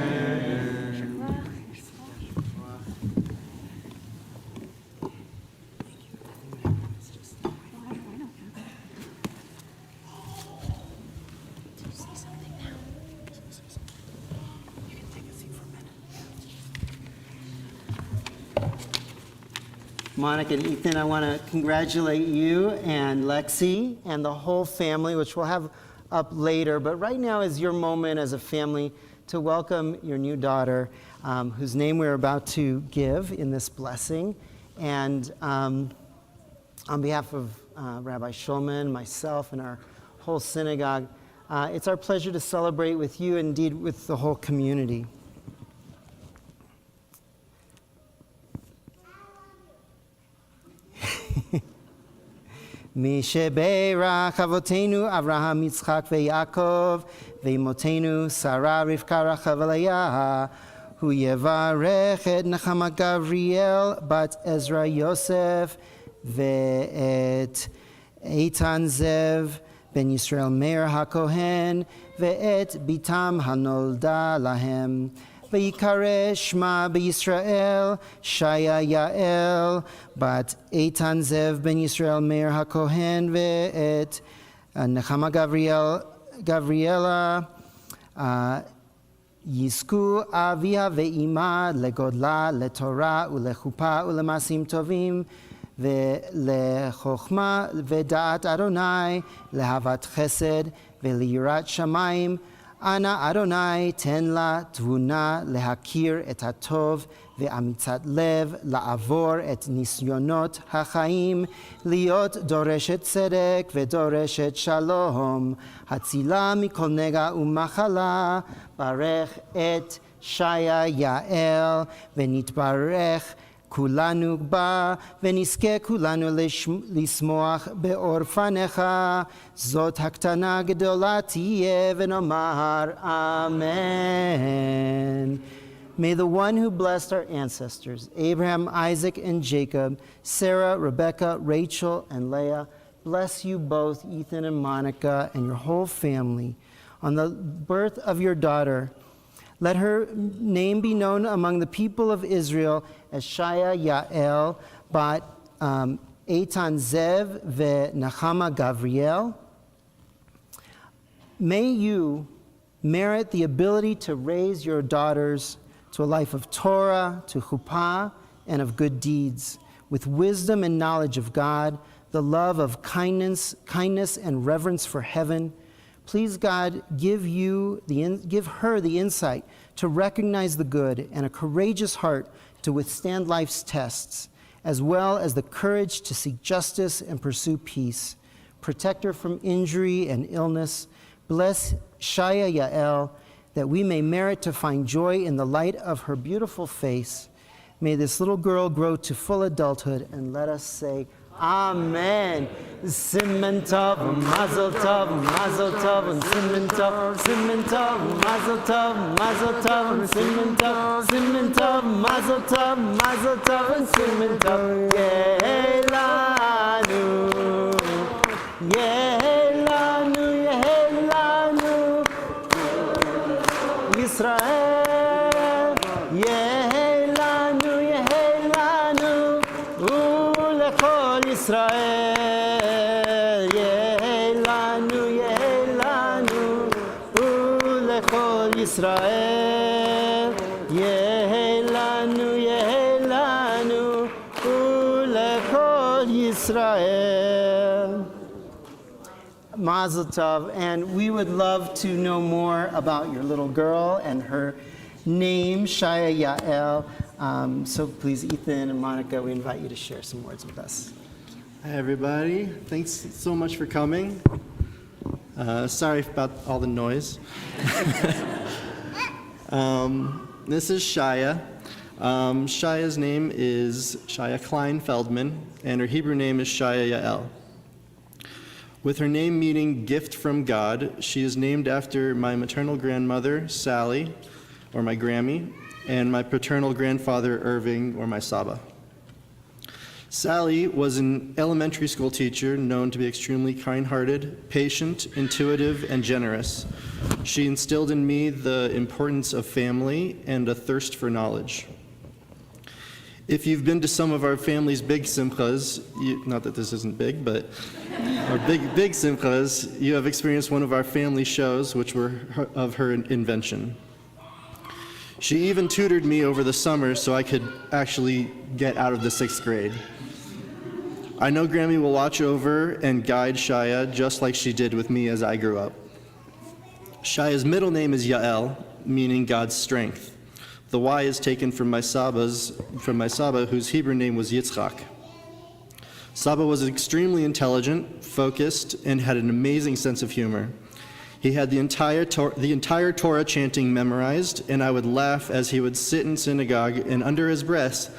E: Monica and Ethan, I want to congratulate you and Lexi and the whole family, which we'll have up later. But right now is your moment as a family to welcome your new daughter, whose name we're about to give in this blessing. And on behalf of Rabbi Shulman, myself, and our whole synagogue, it's our pleasure to celebrate with you, indeed with the whole community. מי שברך אבותינו אברהם יצחק ויעקב ואמותינו שרה רבקה רחל לאה הוא יברך את נחמה גבריאל בת עזרא יוסף ואת איתן זאב בן ישראל מאיר הכהן ואת ביתם הנולדה להם ויקרא שמה בישראל שיה יעל בת איתן זאב בן ישראל מאיר הכהן ואת נחמה גבריאלה יזכו אביה ואימה לגודלה לתורה ולחופה ולמעשים טובים ולחוכמה ודעת אדוני לאהבת חסד וליראת שמיים אנא אדוני תן לה תבונה להכיר את הטוב ואמיצת לב לעבור את ניסיונות החיים להיות דורשת צדק ודורשת שלום הצילה מכל נגע ומחלה ברך את שיה יעל ונתברך כולנו בה ונזכה כולנו לשמוח באור פניך זאת הקטנה גדולה תהיה ונאמר amen. May the one who blessed our ancestors, Abraham, Isaac, and Jacob, Sarah, Rebecca, Rachel, and Leah, bless you both, Ethan and Monica, and your whole family. On the birth of your daughter, let her name be known among the people of Israel as Shaya Yael, bat Eitan Zev ve'Nachama Gavriel. May you merit the ability to raise your daughters to a life of Torah, to chuppah, and of good deeds, with wisdom and knowledge of God, the love of kindness and reverence for heaven. Please, God, give her the insight to recognize the good and a courageous heart to withstand life's tests, as well as the courage to seek justice and pursue peace. Protect her from injury and illness. Bless Shaya Yael, that we may merit to find joy in the light of her beautiful face. May this little girl grow to full adulthood, and let us say, Amen. Simen tov, mazel tov, mazel tov, and simen tov, mazel tov, mazel tov, and simen tov, mazel tov, and simen tov. Yehelanu, yehelanu, yehelanu, Yisrael, yehelanu, yehelanu, ulechol Yisrael, yehelanu, yehelanu, ulechol Yisrael, yehelanu, yehelanu, ulechol Yisrael. Mazel tov, and we would love to know more about your little girl and her name, Shaya Yael. So please, Ethan and Monica, we invite you to share some words with us.
A: Hi, everybody. Thanks so much for coming. Sorry about all the noise. This is Shaya. Shaya's name is Shaya Feldman, and her Hebrew name is Shaya Yael. With her name meaning gift from God, she is named after my maternal grandmother, Sally, or my Grammy, and my paternal grandfather, Irving, or my Saba. Sally was an elementary school teacher known to be extremely kind-hearted, patient, intuitive, and generous. She instilled in me the importance of family and a thirst for knowledge. If you've been to some of our family's big simchas, not that this isn't big, but our big simchas, you have experienced one of our family shows, which were of her invention. She even tutored me over the summer so I could actually get out of the 6th grade. I know Grammy will watch over and guide Shaya just like she did with me as I grew up. Shaya's middle name is Yael, meaning God's strength. The Y is taken from my Saba, whose Hebrew name was Yitzchak. Saba was extremely intelligent, focused, and had an amazing sense of humor. He had the entire Torah chanting memorized, and I would laugh as he would sit in synagogue and under his breath,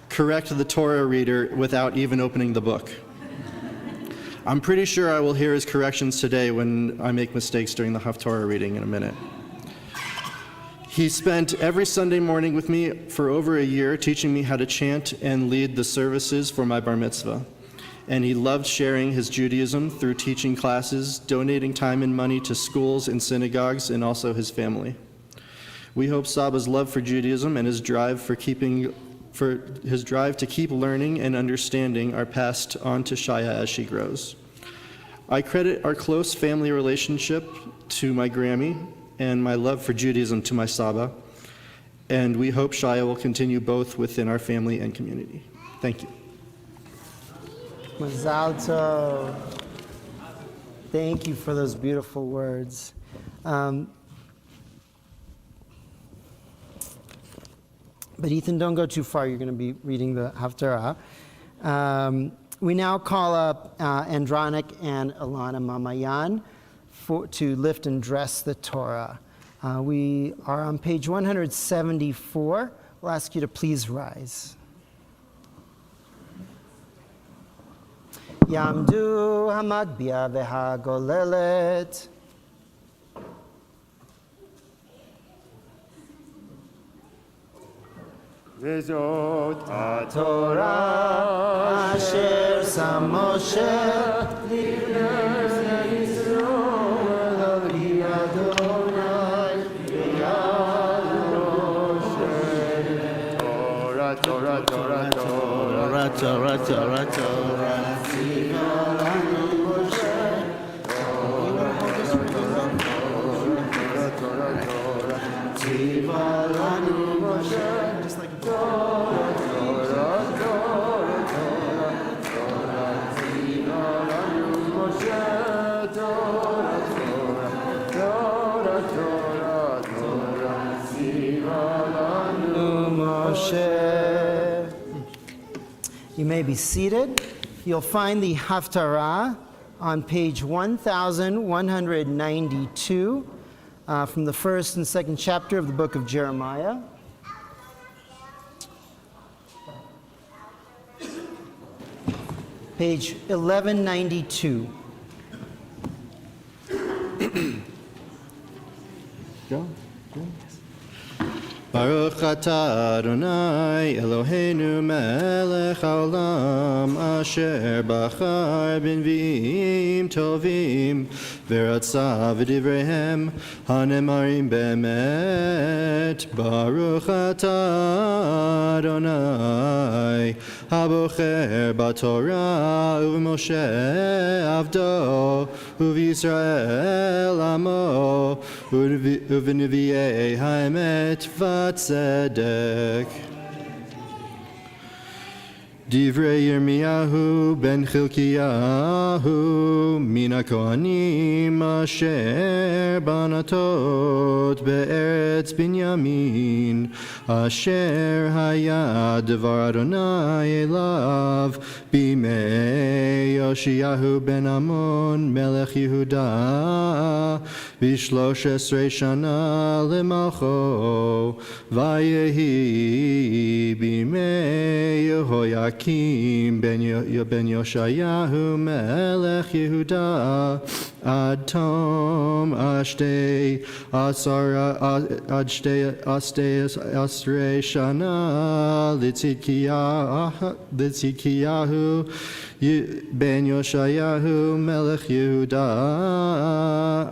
A: correct the Torah reader without even opening the book. I'm pretty sure I will hear his corrections today when I make mistakes during the Haftorah reading in a minute. He spent every Sunday morning with me for over a year teaching me how to chant and lead the services for my bar mitzvah. And he loved sharing his Judaism through teaching classes, donating time and money to schools and synagogues, and also his family. We hope Saba's love for Judaism and his drive to keep learning and understanding are passed on to Shaya as she grows. I credit our close family relationship to my Grammy and my love for Judaism to my Saba, and we hope Shaya will continue both within our family and community. Thank you.
E: Mazal tov. Thank you for those beautiful words. But Ethan, don't go too far. You're going to be reading the Haftarah. We now call up Andronic and Alana Mamayan to lift and dress the Torah. We are on page 174. We'll ask you to please rise. Yamdu hamagbia v'hagolelet.
F: Vezot
E: Torah asher sam Moshe livnei Yisroel al pi Adonai v'yad Moshe.
F: Torah, Torah, Torah, Torah,
H: Torah, Torah, Torah.
E: You may be seated. You'll find the Haftarah on page 1192 from the first and second chapter of the book of Jeremiah. Page 1192.
A: Go. Baruch atah Adonai Eloheinu melech haolam asher bachar b'nviim tovim v'ratza v'divreihem hanemarim be'emet. Baruch atah Adonai habocher b'Torah u'v'Moshe avdo u'v'Yisrael amo u'v'nevi'ei ha'emet Tzedek. Divrei Yirmiyahu ben Chilkiyahu min haKohanim asher banatot be'eretz Binyamin asher haya devar Adonai elav bimei Yoshiyahu ben Amon melech Yehuda v'shlosh esrei shana lemalcho vayehi bimei Yehoyakim ben Yoshayahu melech Yehuda ad tom ashtei asrei shana litzidkiyahu ben Yoshayahu melech Yehuda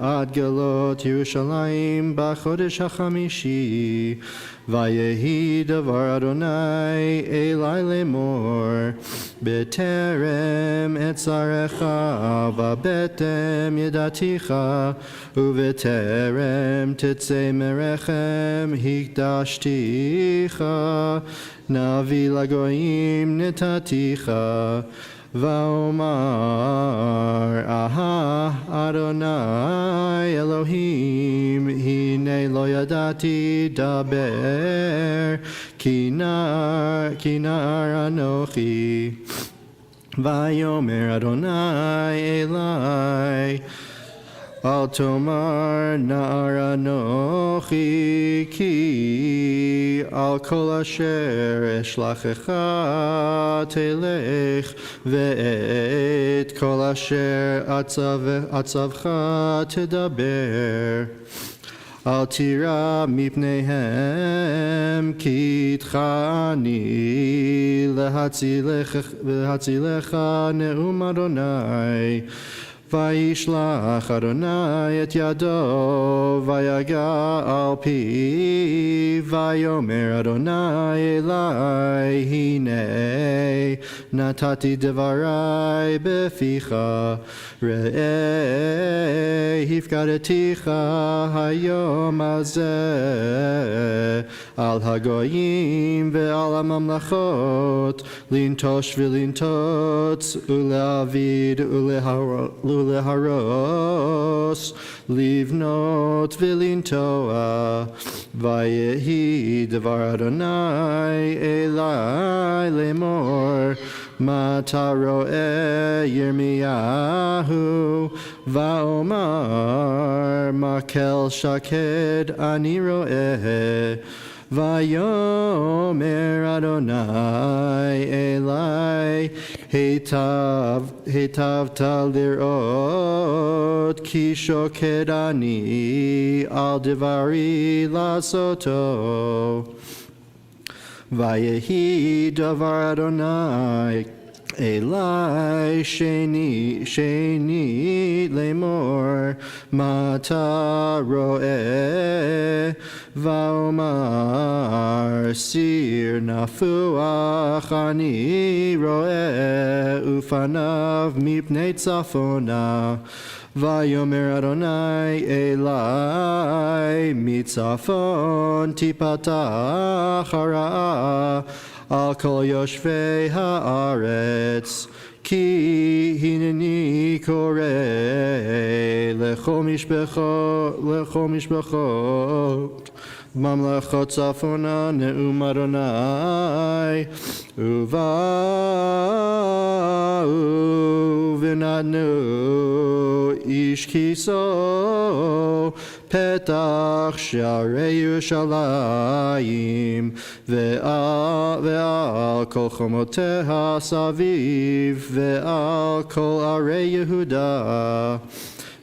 A: ad gelot Yerushalayim b'chodesh hachamishi vayehi davar Adonai elai lemor beterem etzarecha vabetem yedaticha uveterem titze merechem hikdashticha navi lagoyim netaticha Vaomar aha Adonai Elohim hine lo yadati daber kinar anochi Vayomer Adonai Elai Al tomar na'ar anochi ki al kol asher eshlachecha telech ve'et kol asher atzavcha tedaber Al tira mipneihem ki tchani lehatzilecha ne'um Adonai Vayishlach Adonai et yado vayaga al pi vayomer Adonai elai hine natati devarai beficha re'eh hifgadeticha hayom hazeh al hagoyim ve'al hamamlachot lintosh v'lintot uleavid uleharos livnot v'lintoa vayehi devar Adonai elai lemor mata ro'eh Yirmiyahu vaomar makel shaked ani ro'eh Vayomer Adonai elai Heitav tal lirot ki shoked ani al devari lasoto Vayehi davar Adonai Elai sheni lemor mata ro'eh vaomar sir nafuach ani ro'eh ufanav mipnei tzafona Vayomer Adonai elai mitzafon tipatach hara al kol yoshvei haaretz ki hineni koreh lechol mishbechot mamlachot tzafona ne'um Adonai uva'u v'nadnu ish kiso petach sharei Yerushalayim ve'al kol chomoteha saviv ve'al kol arei Yehuda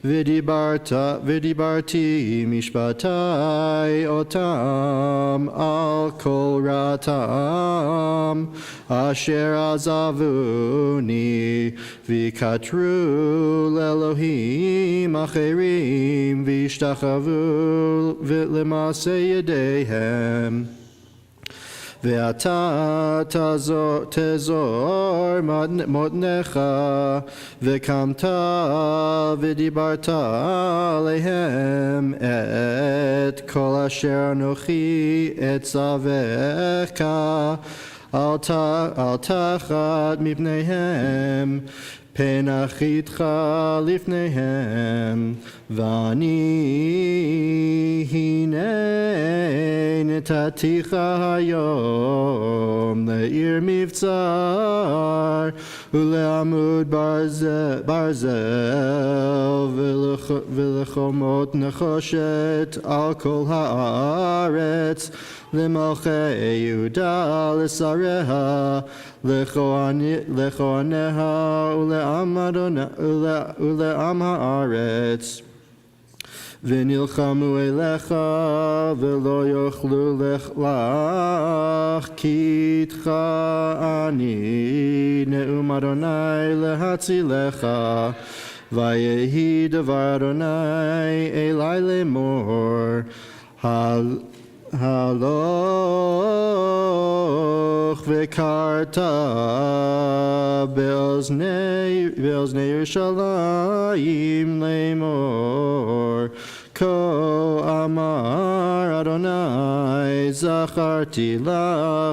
A: V'dibarti mishpatai otam al kol ratam asher azavuni v'katru l'Elohim acherim v'ishtachavu v'lemasei yedehem Ve'ata tezor modnecha ve'kamta v'dibarta alehem et kol asher anochi etzavecha al tachat mipneihem penachitcha lifneihem v'ani hinei netaticha hayom le'ir mivtzar ule'amud barzel v'lechomot nechoshet al kol haaretz L'malchei Yehuda l'sareha lechoaneha ule'am haaretz V'nilchamu elecha v'lo yochlu lech ki איתך אני, נאום אדוני להצילך. ויהי דבר אדוני אלי לאמור, הלוך וקראת באוזני ירושלים לאמור, כה אמר אדוני, זכרתי לך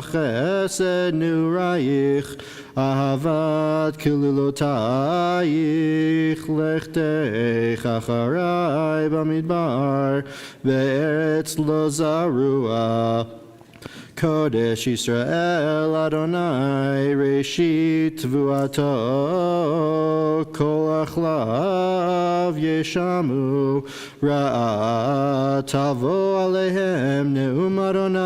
A: חסד נעורייך, אהבת כלולותייך, לכתך אחרי במדבר, בארץ לא זרוע. קודש ישראל אדוני, ראשית תבואתו, כל אכליו ישמו, רעה תבוא עליהם, נאום אדוני.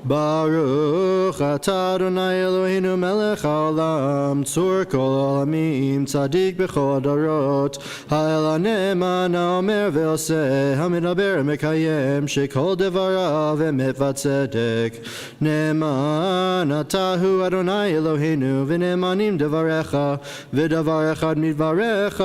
A: ברוך אתה אדוני אלוהינו מלך העולם, צור כל העולמים, צדיק בכל הדורות, האל הנאמן האומר ועושה, המדבר ומקיים, שכל דבריו אמת וצדק. נאמן אתה הוא אדוני אלוהינו, ונאמנים דבריך, ודבר אחד מדבריך,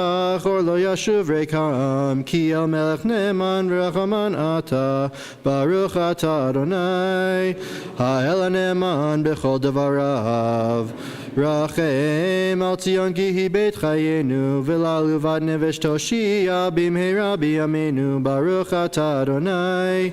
A: אור לא ישוב ריקם, כי אל מלך נאמן ורחמן אתה, ברוך אתה אדוני. האל הנאמן בכל דבריו. רחם על ציון כי היא בית חיינו, ולעלובת נפש תושיע במהרה בימינו, ברוך אתה אדוני.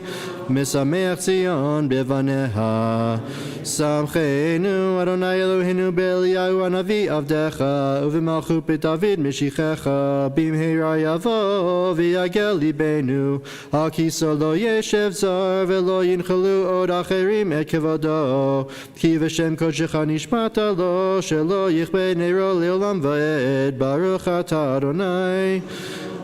A: משמח ציון בבניה. שמחנו אדוני אלוהינו באליהו הנביא עבדך, ובמלכות בית דוד משיחך, במהרה יבוא ויגל ליבנו, על כיסו לא ישב זר, ולא ינחלו עוד אחרים את כבודו, כי בשם קודשך נשבעת לו, שלא יכבה נרו לעולם ועד, ברוך אתה אדוני.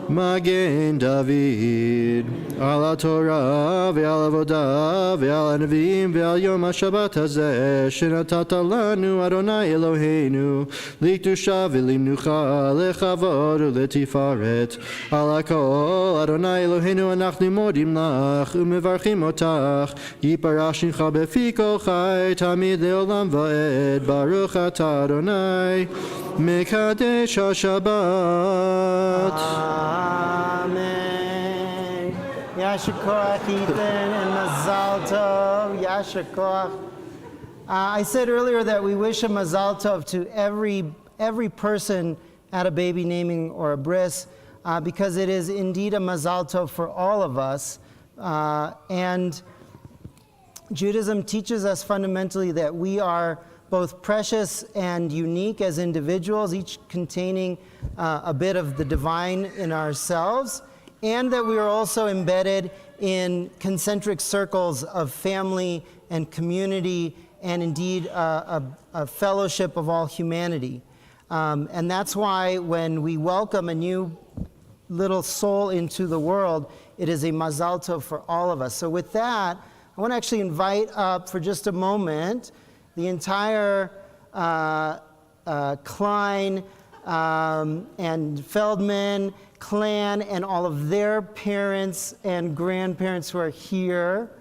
A: מגן דוד, על התורה ועל עבודה ועל הנביאים ועל יום השבת הזה שנתת לנו אדוני אלוהינו, לקדושה ולמנוחה, לכבוד ולתפארת. על הכל אדוני אלוהינו אנחנו מודים לך ומברכים אותך, יפרח שמך בפי כל חי תמיד לעולם ועד, ברוך אתה אדוני מקדש השבת.
E: Amen. Yasher koach, Ethan, and Mazal Tov. Yasher koach. I said earlier that we wish a Mazal Tov to every person at a baby naming or a bris, because it is indeed a Mazal Tov for all of us. And Judaism teaches us fundamentally that we are both precious and unique as individuals, each containing a bit of the divine in ourselves, and that we are also embedded in concentric circles of family and community, and indeed a fellowship of all humanity. And that's why when we welcome a new little soul into the world, it is a mazal tov for all of us. So with that, I want to actually invite up for just a moment the entire Klein and Feldman clan and all of their parents and grandparents who are here,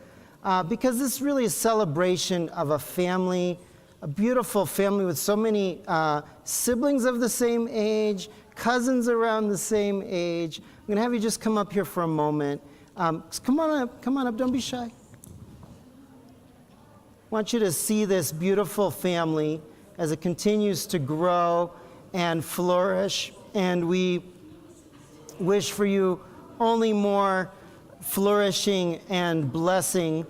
E: because this is really a celebration of a family, a beautiful family with so many siblings of the same age, cousins around the same age. I'm going to have you just come up here for a moment. Come on up, don't be shy. I want you to see this beautiful family as it continues to grow and flourish, and we wish for you only more flourishing and blessing.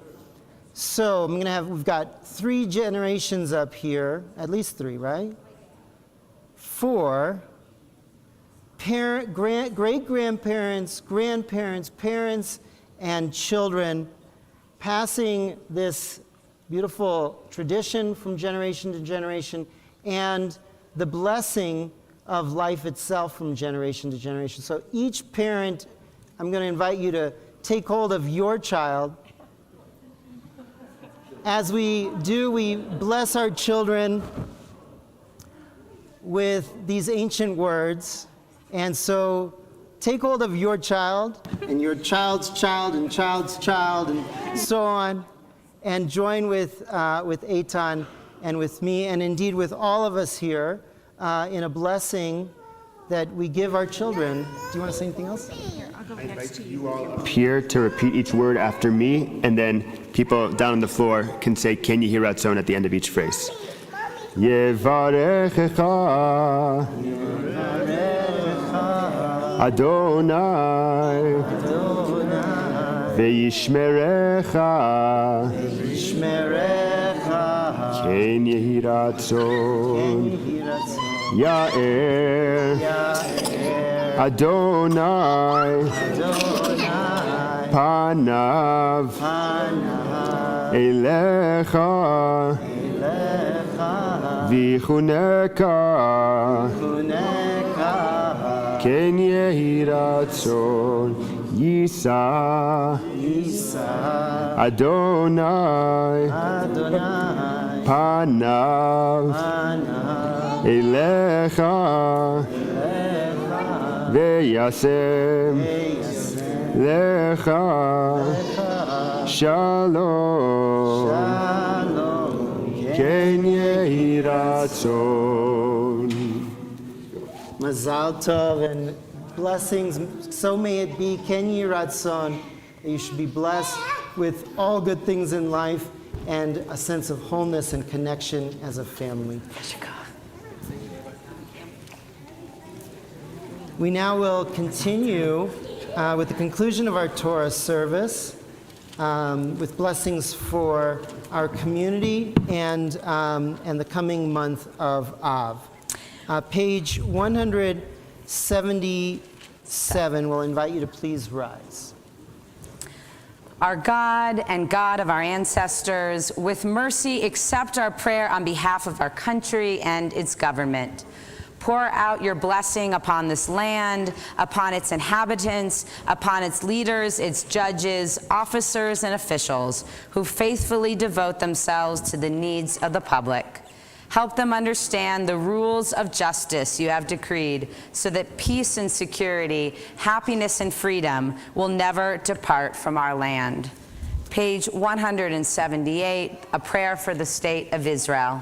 E: So we've got 3 generations up here, at least 3, right? 4, great-grandparents, grandparents, parents, and children, passing this beautiful tradition from generation to generation, and the blessing of life itself from generation to generation. So each parent, I'm going to invite you to take hold of your child. As we do, we bless our children with these ancient words. And so take hold of your child and your child's child and child's child and so on. and join with Eitan and with me, and indeed with all of us here, in a blessing that we give our children. Do you want to say anything else?
C: I invite you all up here to repeat each word after me, and then people down on the floor can say, "Ken Yehi Ratzon" at the end of each phrase. Yevarechecha Adonai Ve'yishmerecha Ken Yehi Ratzon Ya'er Adonai Panav Elecha Vichuneka Ken Yehi Ratzon Yisa Adonai Panav Elecha Veyasem Lecha Shalom Ken Yehi Ratzon.
E: Mazal Tov and blessings, so may it be, Ken Yehi Ratzon, that you should be blessed with all good things in life and a sense of wholeness and connection as a family. We now will continue with the conclusion of our Torah service with blessings for our community and the coming month of Av. Page 177, we'll invite you to please rise.
D: Our God and God of our ancestors, with mercy accept our prayer on behalf of our country and its government. Pour out your blessing upon this land, upon its inhabitants, upon its leaders, its judges, officers, and officials who faithfully devote themselves to the needs of the public. Help them understand the rules of justice you have decreed so that peace and security, happiness and freedom will never depart from our land. Page 178, a prayer for the state of Israel.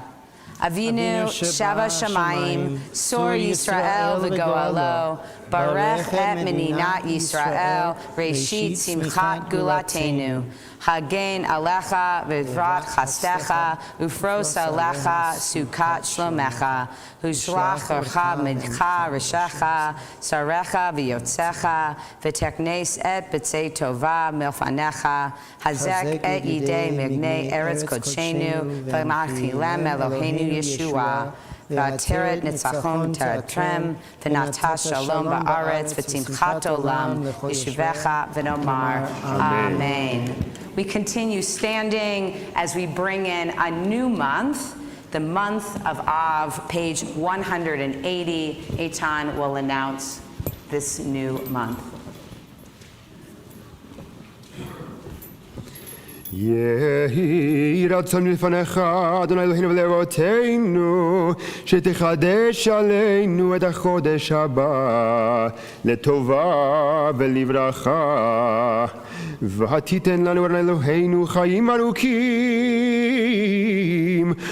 D: Avinu Sheva Shamayim, Sor Yisrael v'Goalo, Barech et Meninat Yisrael, Reshit Simchat Gulatenu, Hagen Alecha v'Vrat Chastecha, Ufros Alecha Sukat Shlomecha, Hushlach Orcha Midcha Reshecha, Sarecha v'Yotzecha, V'Teknes et B'tzei Tova Milfanecha, Hazek et Yidei Mignei Eretz Kodshenu, V'Machilem Eloheinu Yeshua, V'ateret nitzachon teratrem, V'nata shalom ba'aretz, V'timchat olam, Yeshuvecha v'nomar. Amen. We continue standing as we bring in a new month, the month of Av, page 180. Eitan will announce this new month.
C: יהי רצון מלפניך, אדוני אלוהינו ולאבותינו, שתחדש עלינו את החודש הבא, לטובה ולברכה. ותיתן לנו, אדוני אלוהינו, חיים ארוכים,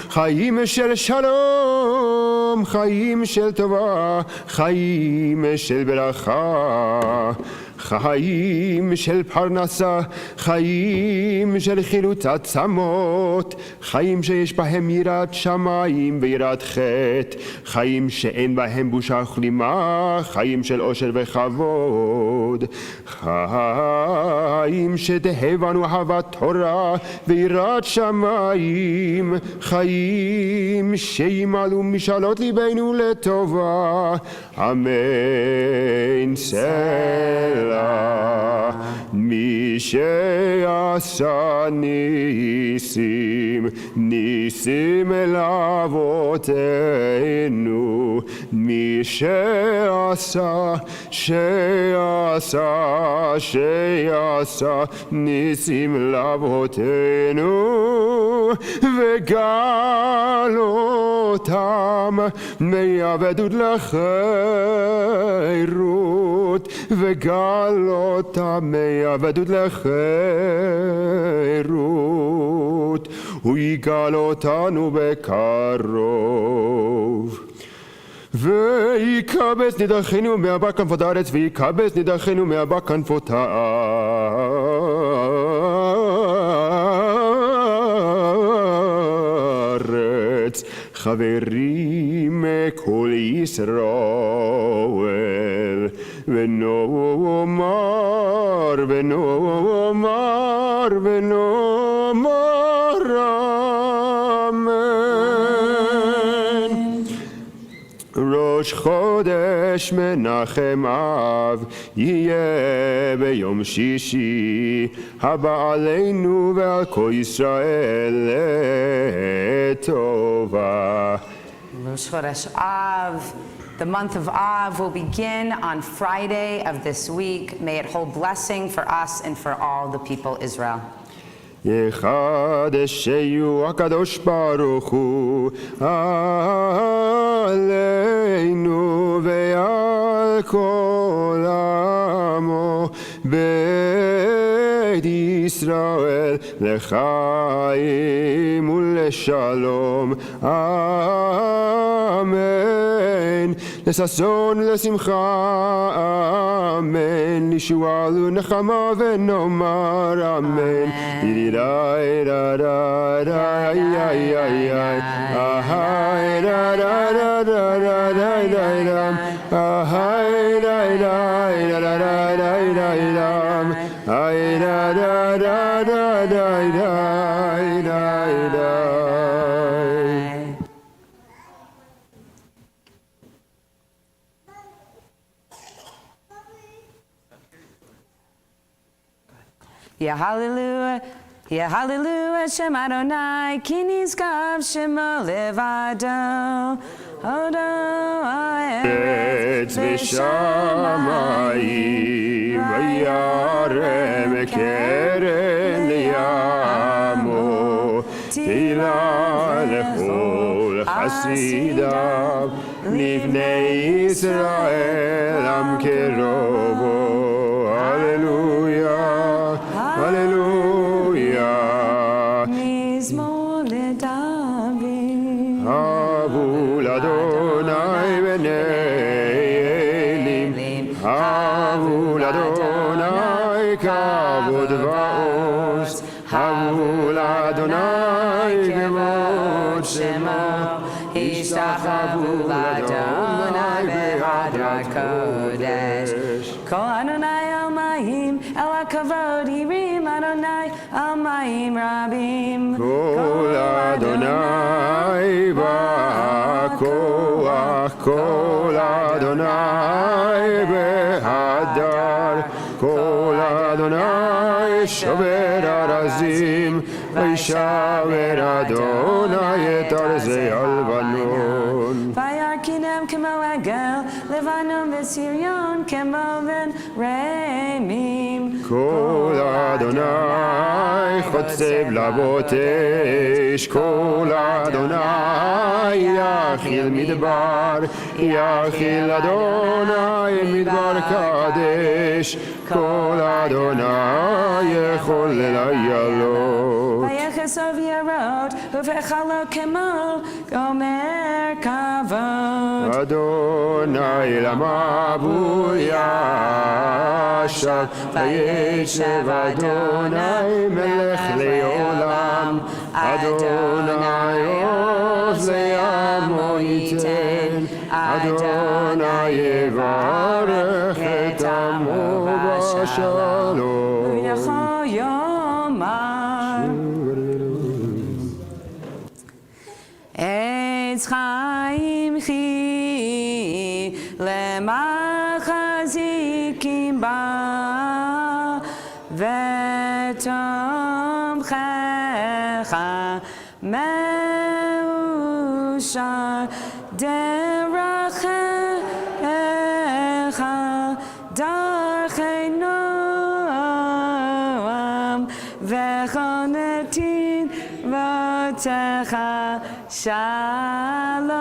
C: חיים של שלום, חיים של טובה, חיים של ברכה. חיים של פרנסה, חיים של חילוץ עצמות, חיים שיש בהם יראת שמיים ויראת חטא, חיים שאין בהם בושה וכלימה, חיים של עושר וכבוד, חיים שתהא בנו אהבת תורה ויראת שמיים, חיים שימלאו משאלות ליבנו לטובה, אמן. סלע. מי שעשה ניסים, ניסים לאבותינו, מי שעשה ניסים לאבותינו, וגל אותם מעבדות לחירות, וגל אותם מעבדות לחירות. הוא יגאל אותנו בקרוב. ויקבץ נידחינו מארבע כנפות הארץ, ויקבץ נידחינו מארבע כנפות הארץ. חברים כל ישראל, ונאמר ונאמר ונאמר אמן. ראש חודש מנחם אב יהיה ביום שישי, הבא עלינו ועל כל ישראל לטובה.
D: Rosh Chodesh Av. The month of Av will begin on Friday of this week. May it hold blessing for us and for all the people Israel.
C: יחדשהו הקדוש ברוך הוא עלינו ועל כל עמו בית ישראל לחיים ולשלום אמן. לששון לשמחה אמן. לישועה ולנחמה ונאמר אמן.
D: Yeah, hallelujah. Yeah, hallelujah, Shem Adonai, ki nizgav shemo levado, odo
C: ארץ ושמיים וירם קרן לימו, תהילה לכל חסידיו, לבני ישראל עם קרובו. הללויה, הללויה.
D: מזמור לדוד.
C: הבו לאדוני בני אלים, הבו לאדוני כבוד ועוז, הבו לאדוני כבוד שמו, השתחוו לאדוני בהדרת קודש. כל אדוני אלמאים אל הכבוד הרים אדוני אלמאים רבים. כל אדוני בכוח, כל אדוני בהדר, כל אדוני שובר ארזים, וישבר אדוני את ארזי הלבנון.
D: וירכינם כמו עגל, לבנון וסריון כמו בן רמים.
C: כל אדוני חוצב להבות אש, כל אדוני יכיל מדבר, יכיל אדוני מדבר קדש, כל אדוני יחולל איילות.
D: ויחשוב ירוד ובחלו כמו גומר כבוד.
C: אדוני למבול ישב, וישב אדוני מלך לעולם, אדוני עוז לעמו ייתן, אדוני יברך את עמו בשלום.
D: ולכל יומר עץ חיים חי למחזיקים בה ותומכך מאושר דרכך דרכי נועם וכל נתיבותיך שלום.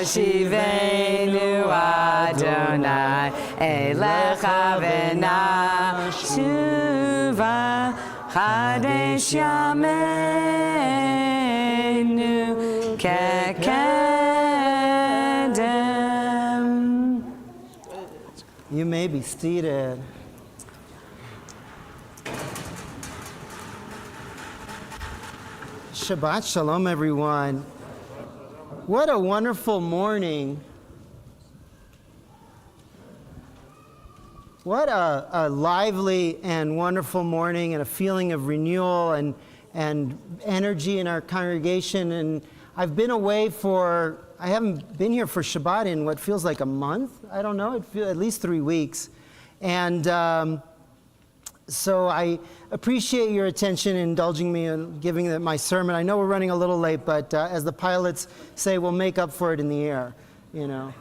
D: השיבנו אדוני אליך ונשוב v'chadesh yameinu kekedem.
E: You may be seated. Shabbat Shalom, everyone. What a wonderful morning. What a lively and wonderful morning, and a feeling of renewal and energy in our congregation. And I've been away I haven't been here for Shabbat in what feels like a month. I don't know, it feels at least 3 weeks. And so I appreciate your attention, indulging me in giving my sermon. I know we're running a little late, but as the pilots say, we'll make up for it in the air, you know.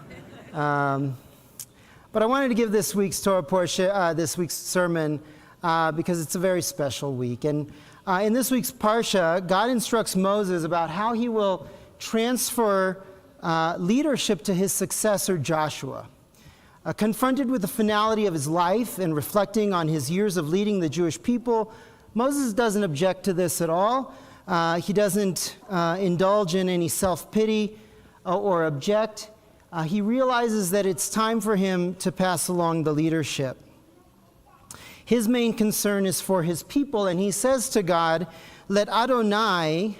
E: But I wanted to give this week's Torah portion, this week's sermon, because it's a very special week. And in this week's Parsha, God instructs Moses about how he will transfer leadership to his successor, Joshua. Confronted with the finality of his life and reflecting on his years of leading the Jewish people, Moses doesn't object to this at all. He doesn't indulge in any self-pity or object. He realizes that it's time for him to pass along the leadership. His main concern is for his people, and he says to God, "Let Adonai,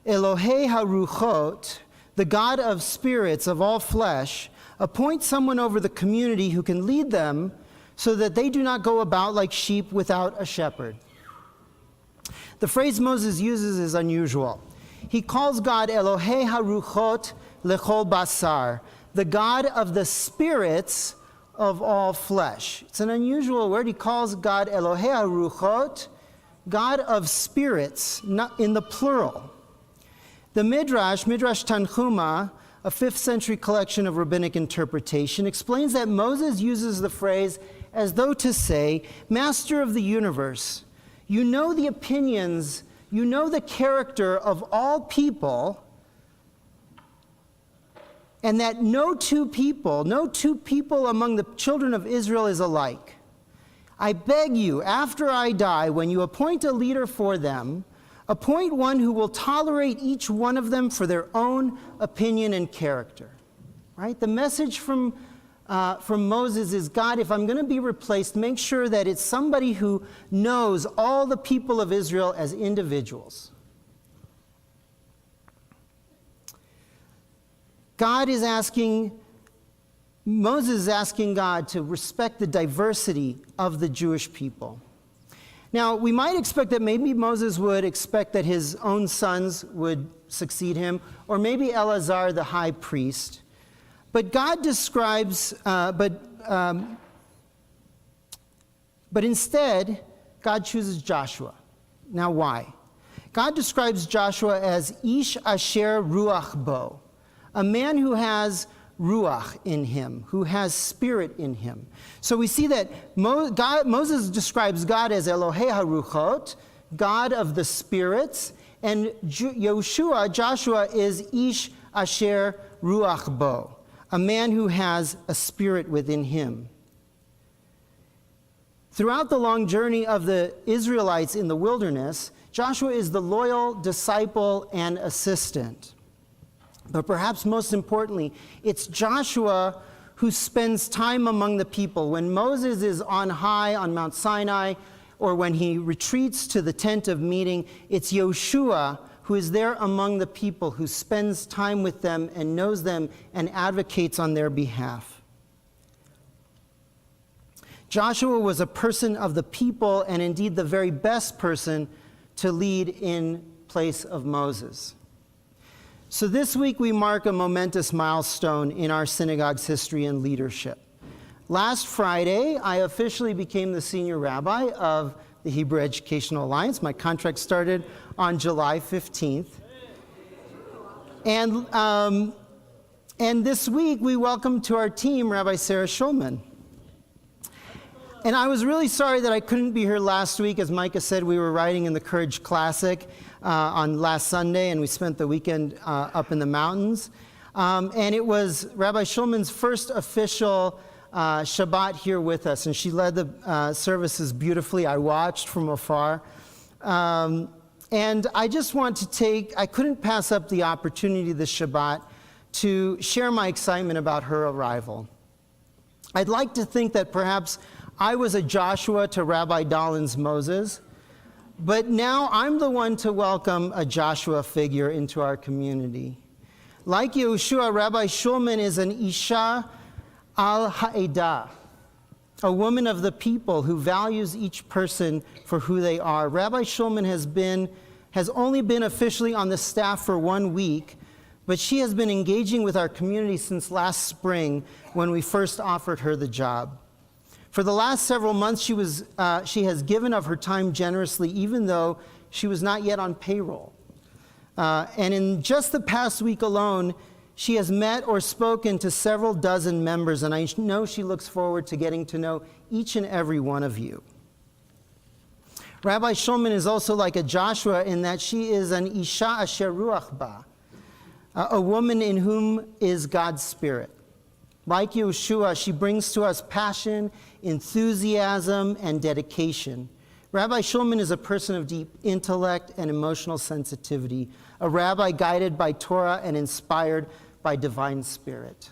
E: Elohei haruchot, the God of spirits of all flesh, appoint someone over the community who can lead them so that they do not go about like sheep without a shepherd." The phrase Moses uses is unusual. He calls God Elohei haruchot lechol basar, the God of the spirits of all flesh. It's an unusual word. He calls God Elohei haruchot, God of spirits, not in the plural. The Midrash Tanchuma, a 5th century collection of rabbinic interpretation, explains that Moses uses the phrase as though to say, "Master of the universe, you know the opinions, you know the character of all people, and that no two people among the children of Israel is alike. I beg you, after I die, when you appoint a leader for them, appoint one who will tolerate each one of them for their own opinion and character." Right? The message from Moses is, God, if I'm going to be replaced, make sure that it's somebody who knows all the people of Israel as individuals. Moses is asking God to respect the diversity of the Jewish people. Now, we might expect that maybe Moses would expect that his own sons would succeed him, or maybe Eleazar, the high priest. But God describes, but instead, God chooses Joshua. Now, why? God describes Joshua as Ish Asher Ruach Bo, a man who has ruach in him, who has spirit in him. So we see that Moses describes God as Elohei haruchot, God of the spirits, and Joshua is Ish Asher Ruach Bo, a man who has a spirit within him. Throughout the long journey of the Israelites in the wilderness, Joshua is the loyal disciple and assistant. But perhaps most importantly, it's Joshua who spends time among the people. When Moses is on high on Mount Sinai, or when he retreats to the tent of meeting, it's Yoshua who is there among the people, who spends time with them and knows them and advocates on their behalf. Joshua was a person of the people, and indeed the very best person to lead in place of Moses. So this week we mark a momentous milestone in our synagogue's history and leadership. Last Friday, I officially became the senior rabbi of the Hebrew Educational Alliance. My contract started on July 15th. And this week we welcomed to our team Rabbi Sarah Shulman. And I was really sorry that I couldn't be here last week. As Micah said, we were riding in the Courage Classic on last Sunday, and we spent the weekend up in the mountains. And it was Rabbi Shulman's first official Shabbat here with us, and she led the services beautifully. I watched from afar. And I just want to I couldn't pass up the opportunity this Shabbat to share my excitement about her arrival. I'd like to think that perhaps I was a Joshua to Rabbi Dahlin's Moses, but now I'm the one to welcome a Joshua figure into our community. Like Yehoshua, Rabbi Shulman is an Isha al-Ha'edah, a woman of the people who values each person for who they are. Rabbi Shulman has only been officially on the staff for 1 week, but she has been engaging with our community since last spring when we first offered her the job. For the last several months, she has given of her time generously, even though she was not yet on payroll. And in just the past week alone, she has met or spoken to several dozen members, and I know she looks forward to getting to know each and every one of you. Rabbi Shulman is also like a Joshua in that she is an Isha asher ruach ba, a woman in whom is God's Spirit. Like Yehoshua, she brings to us passion, enthusiasm, and dedication. Rabbi Shulman is a person of deep intellect and emotional sensitivity, a rabbi guided by Torah and inspired by divine spirit.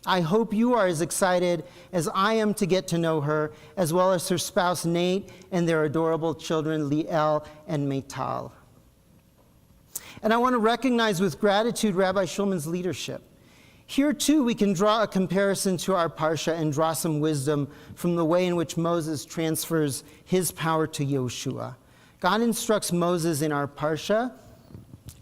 E: I hope you are as excited as I am to get to know her, as well as her spouse Nate and their adorable children Liel and Meital. And I want to recognize with gratitude Rabbi Shulman's leadership. Here too we can draw a comparison to our Parsha and draw some wisdom from the way in which Moses transfers his power to Yehoshua. God instructs Moses in our Parsha,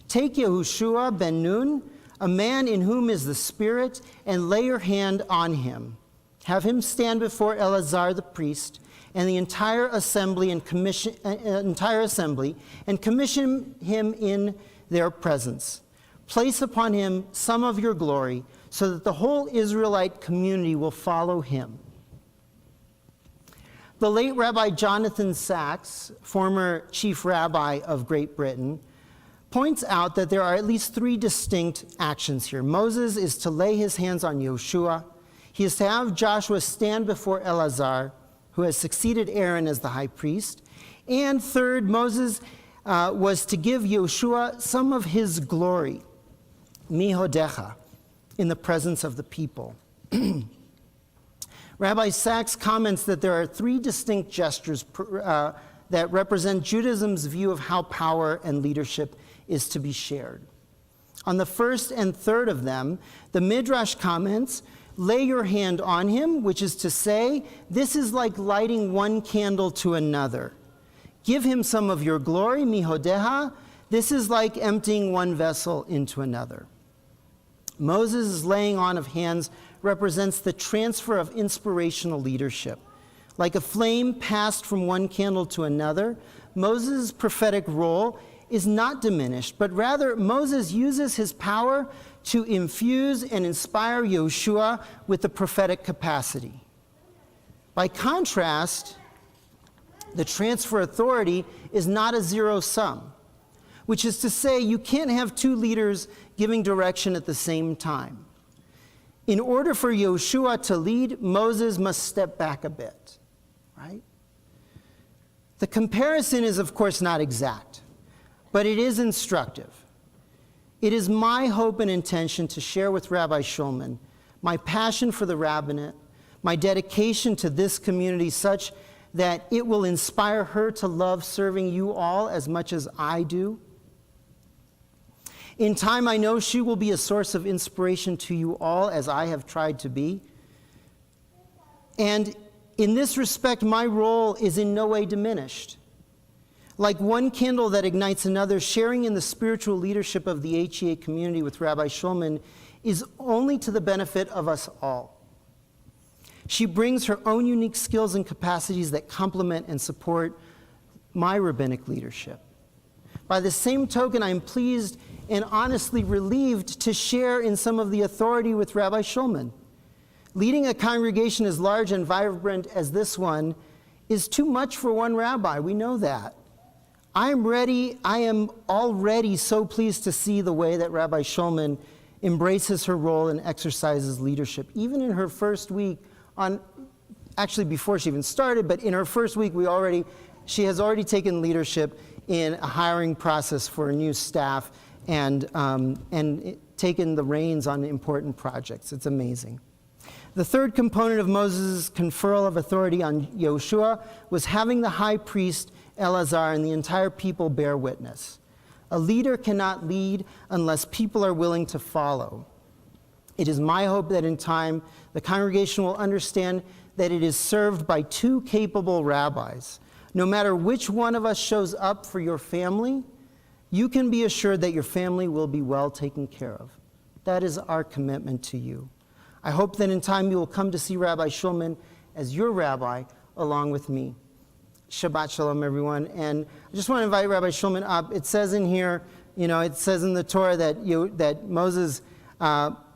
E: "Take Yehoshua ben Nun, a man in whom is the Spirit, and lay your hand on him. Have him stand before Eleazar the priest and the entire assembly and commission him in their presence. Place upon him some of your glory, so that the whole Israelite community will follow him." The late Rabbi Jonathan Sacks, former chief rabbi of Great Britain, points out that there are at least 3 distinct actions here. Moses is to lay his hands on Yehoshua. He is to have Joshua stand before Eleazar, who has succeeded Aaron as the high priest. And third, Moses was to give Yehoshua some of his glory, mihodecha, in the presence of the people. Rabbi Sacks comments that there are 3 distinct gestures that represent Judaism's view of how power and leadership is to be shared. On the first and third of them, the Midrash comments, "Lay your hand on him," which is to say, this is like lighting one candle to another. "Give him some of your glory, mihodeha," this is like emptying one vessel into another. Moses' laying on of hands represents the transfer of inspirational leadership. Like a flame passed from one candle to another, Moses' prophetic role is not diminished, but rather Moses uses his power to infuse and inspire Yehoshua with the prophetic capacity. By contrast, the transfer authority is not a zero sum, which is to say you can't have 2 leaders giving direction at the same time. In order for Yehoshua to lead, Moses must step back a bit, right? The comparison is, of course, not exact, but it is instructive. It is my hope and intention to share with Rabbi Shulman my passion for the rabbinate, my dedication to this community such that it will inspire her to love serving you all as much as I do. In time, I know she will be a source of inspiration to you all, as I have tried to be. And in this respect, my role is in no way diminished. Like one candle that ignites another, sharing in the spiritual leadership of the HEA community with Rabbi Shulman is only to the benefit of us all. She brings her own unique skills and capacities that complement and support my rabbinic leadership. By the same token, I am pleased and honestly relieved to share in some of the authority with Rabbi Shulman. Leading a congregation as large and vibrant as this one is too much for one rabbi. We know that. I am already so pleased to see the way that Rabbi Shulman embraces her role and exercises leadership, even in her first week actually before she even started, but in her first week, she has already taken leadership in a hiring process for new staff and taken the reins on important projects. It's amazing. The third component of Moses' conferral of authority on Yehoshua was having the high priest Eleazar and the entire people bear witness. A leader cannot lead unless people are willing to follow. It is my hope that in time, the congregation will understand that it is served by two capable rabbis. No matter which one of us shows up for your family, you can be assured that your family will be well taken care of. That is our commitment to you. I hope that in time you will come to see Rabbi Shulman as your rabbi along with me. Shabbat Shalom, everyone. And I just want to invite Rabbi Shulman up. It says in here, it says in the Torah that Moses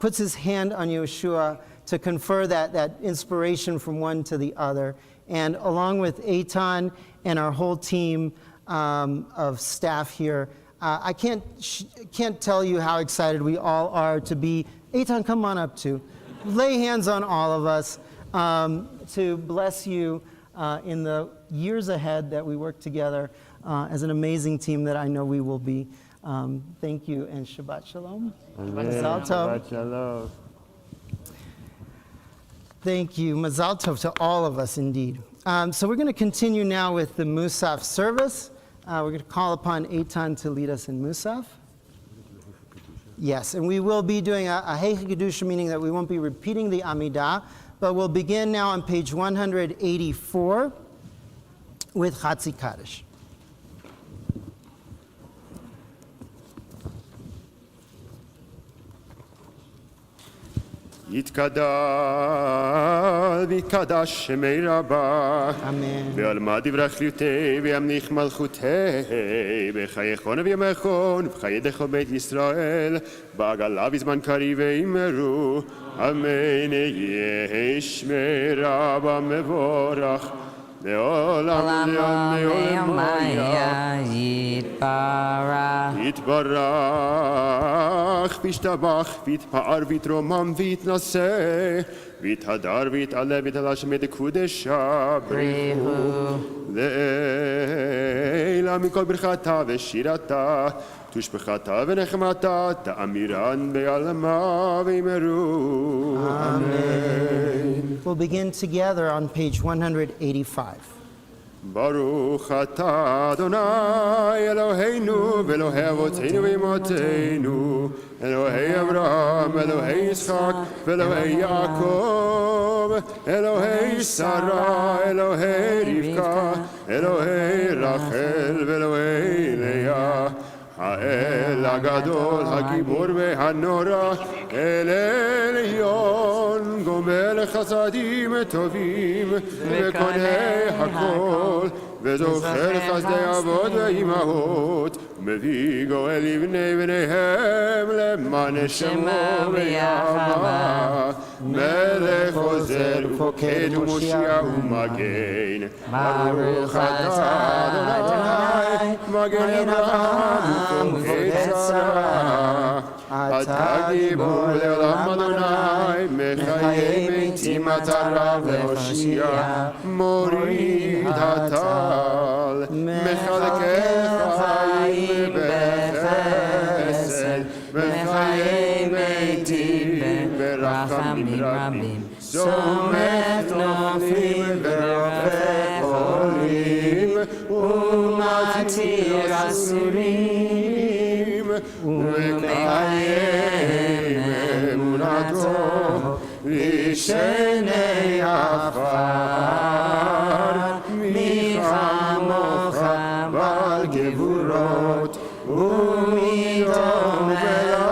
E: puts his hand on Yehoshua to confer that inspiration from one to the other. And along with Eitan and our whole team of staff here, I can't tell you how excited we all are to be. Eitan, come on up too. Lay hands on all of us to bless you in the years ahead that we work together as an amazing team that I know we will be. Thank you, and Shabbat Shalom. Mazal Tov.
C: Shabbat Shalom.
E: Thank you. Mazal Tov to all of us, indeed. So we're going to continue now with the Musaf service. We're going to call upon Eitan to lead us in Musaf. Yes, and we will be doing a Heicha Kedusha, meaning that we won't be repeating the Amidah, but we'll begin now on page 184 with Chatzi Kaddish.
C: יתקדל ויקדש שמי רבה ועלמא דברי חיותי וימליך מלכותי בחייכון וימיכון ובחייך בית ישראל בעגלה בזמן קריב ואמרו אמן יהי שמי רבה מבורך לעולם לעולם יתברך וישתבח ויתפאר ויתרומם ויתנשא ויתהדר ויתעלה ויתעלה שמי דקודשה בריחו לעילה מכל ברכתה ושירתה תושבחתה ונחמתה תאמירן בעלמה ואמרו אמן.
E: We'll begin together on page 185.
C: ברוך אתה אדוני אלוהינו ואלוהי אבותינו ואמותינו אלוהי אברהם אלוהי יצחק ואלוהי יעקב אלוהי שרה אלוהי רבקה אלוהי רחל ואלוהי לאה האל הגדול הגיבור והנורא אל עליון גומל חסדים טובים וקונה הכל וזוכר חסדי אבות ואימהות מביא גואל לבני בניהם למען שמו ויעמה מלך עוזר ופוקד ומושיע ומגן ברוך אתה אדוני מגן אברהם ופוקד שרה אתה גיבור לעולם אדוני מחיי מתים אתה רב להושיע מוריד הטל מחלקי חיים בחסד בחיי מתים ברחמים רבים סומך נופלים ורופא חולים ומתיר אסורים ומקיים אמונתו וישני עפר מי כמוך בעל גבורות ומידו מלך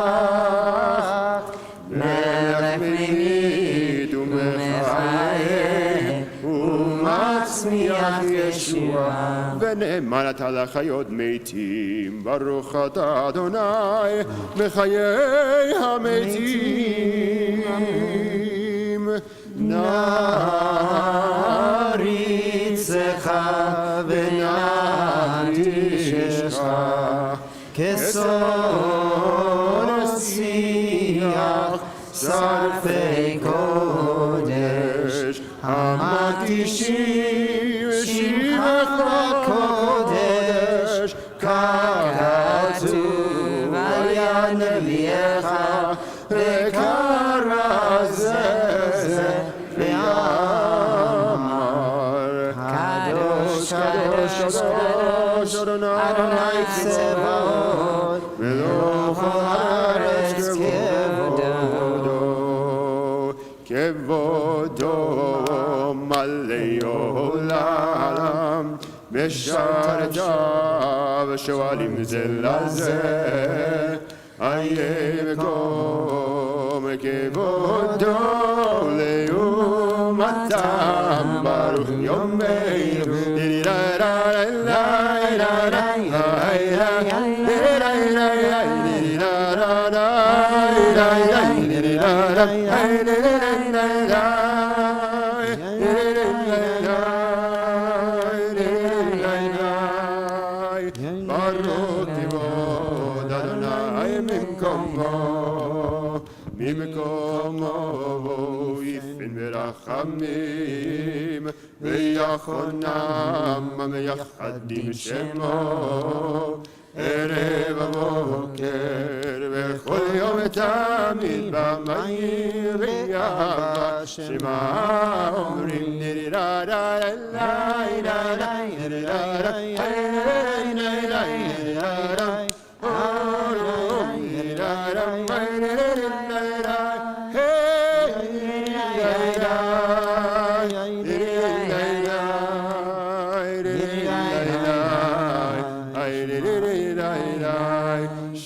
C: מלך ממית ומחיה ומצמיח ישוע ונאמן אתה לחיות מתים ברוך אתה אדוני מחיי המתים נעריצך ונעדישך כשון השיח שרפי קודש kadosh kadosh Adonai Tzevot Melech haaretz kevodo kevodo malei olam משרתיו שואלים זה לזה איה מקום כבודו לעומתם ברוך יומנו ממקומו יפן ברחמים ויחונם המייחדים שמו ערב הבוקר וכל יום תמיד במאיר ויבא שמה אומרים נרירה רי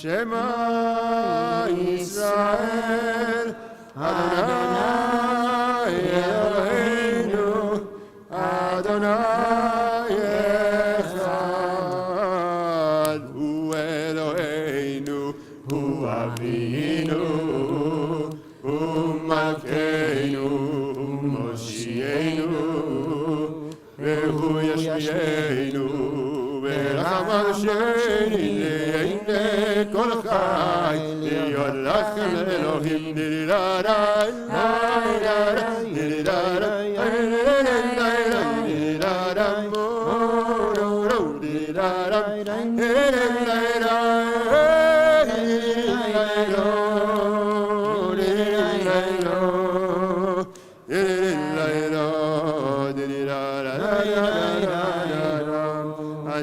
C: Shema Yisrael Adonai Eloheinu Adonai Echad Hu Eloheinu Hu Avinu Hu Malkeinu Hu Moshienu Vehu Yashmienu Veracham Sheni כל חי להיות לכם אלוהים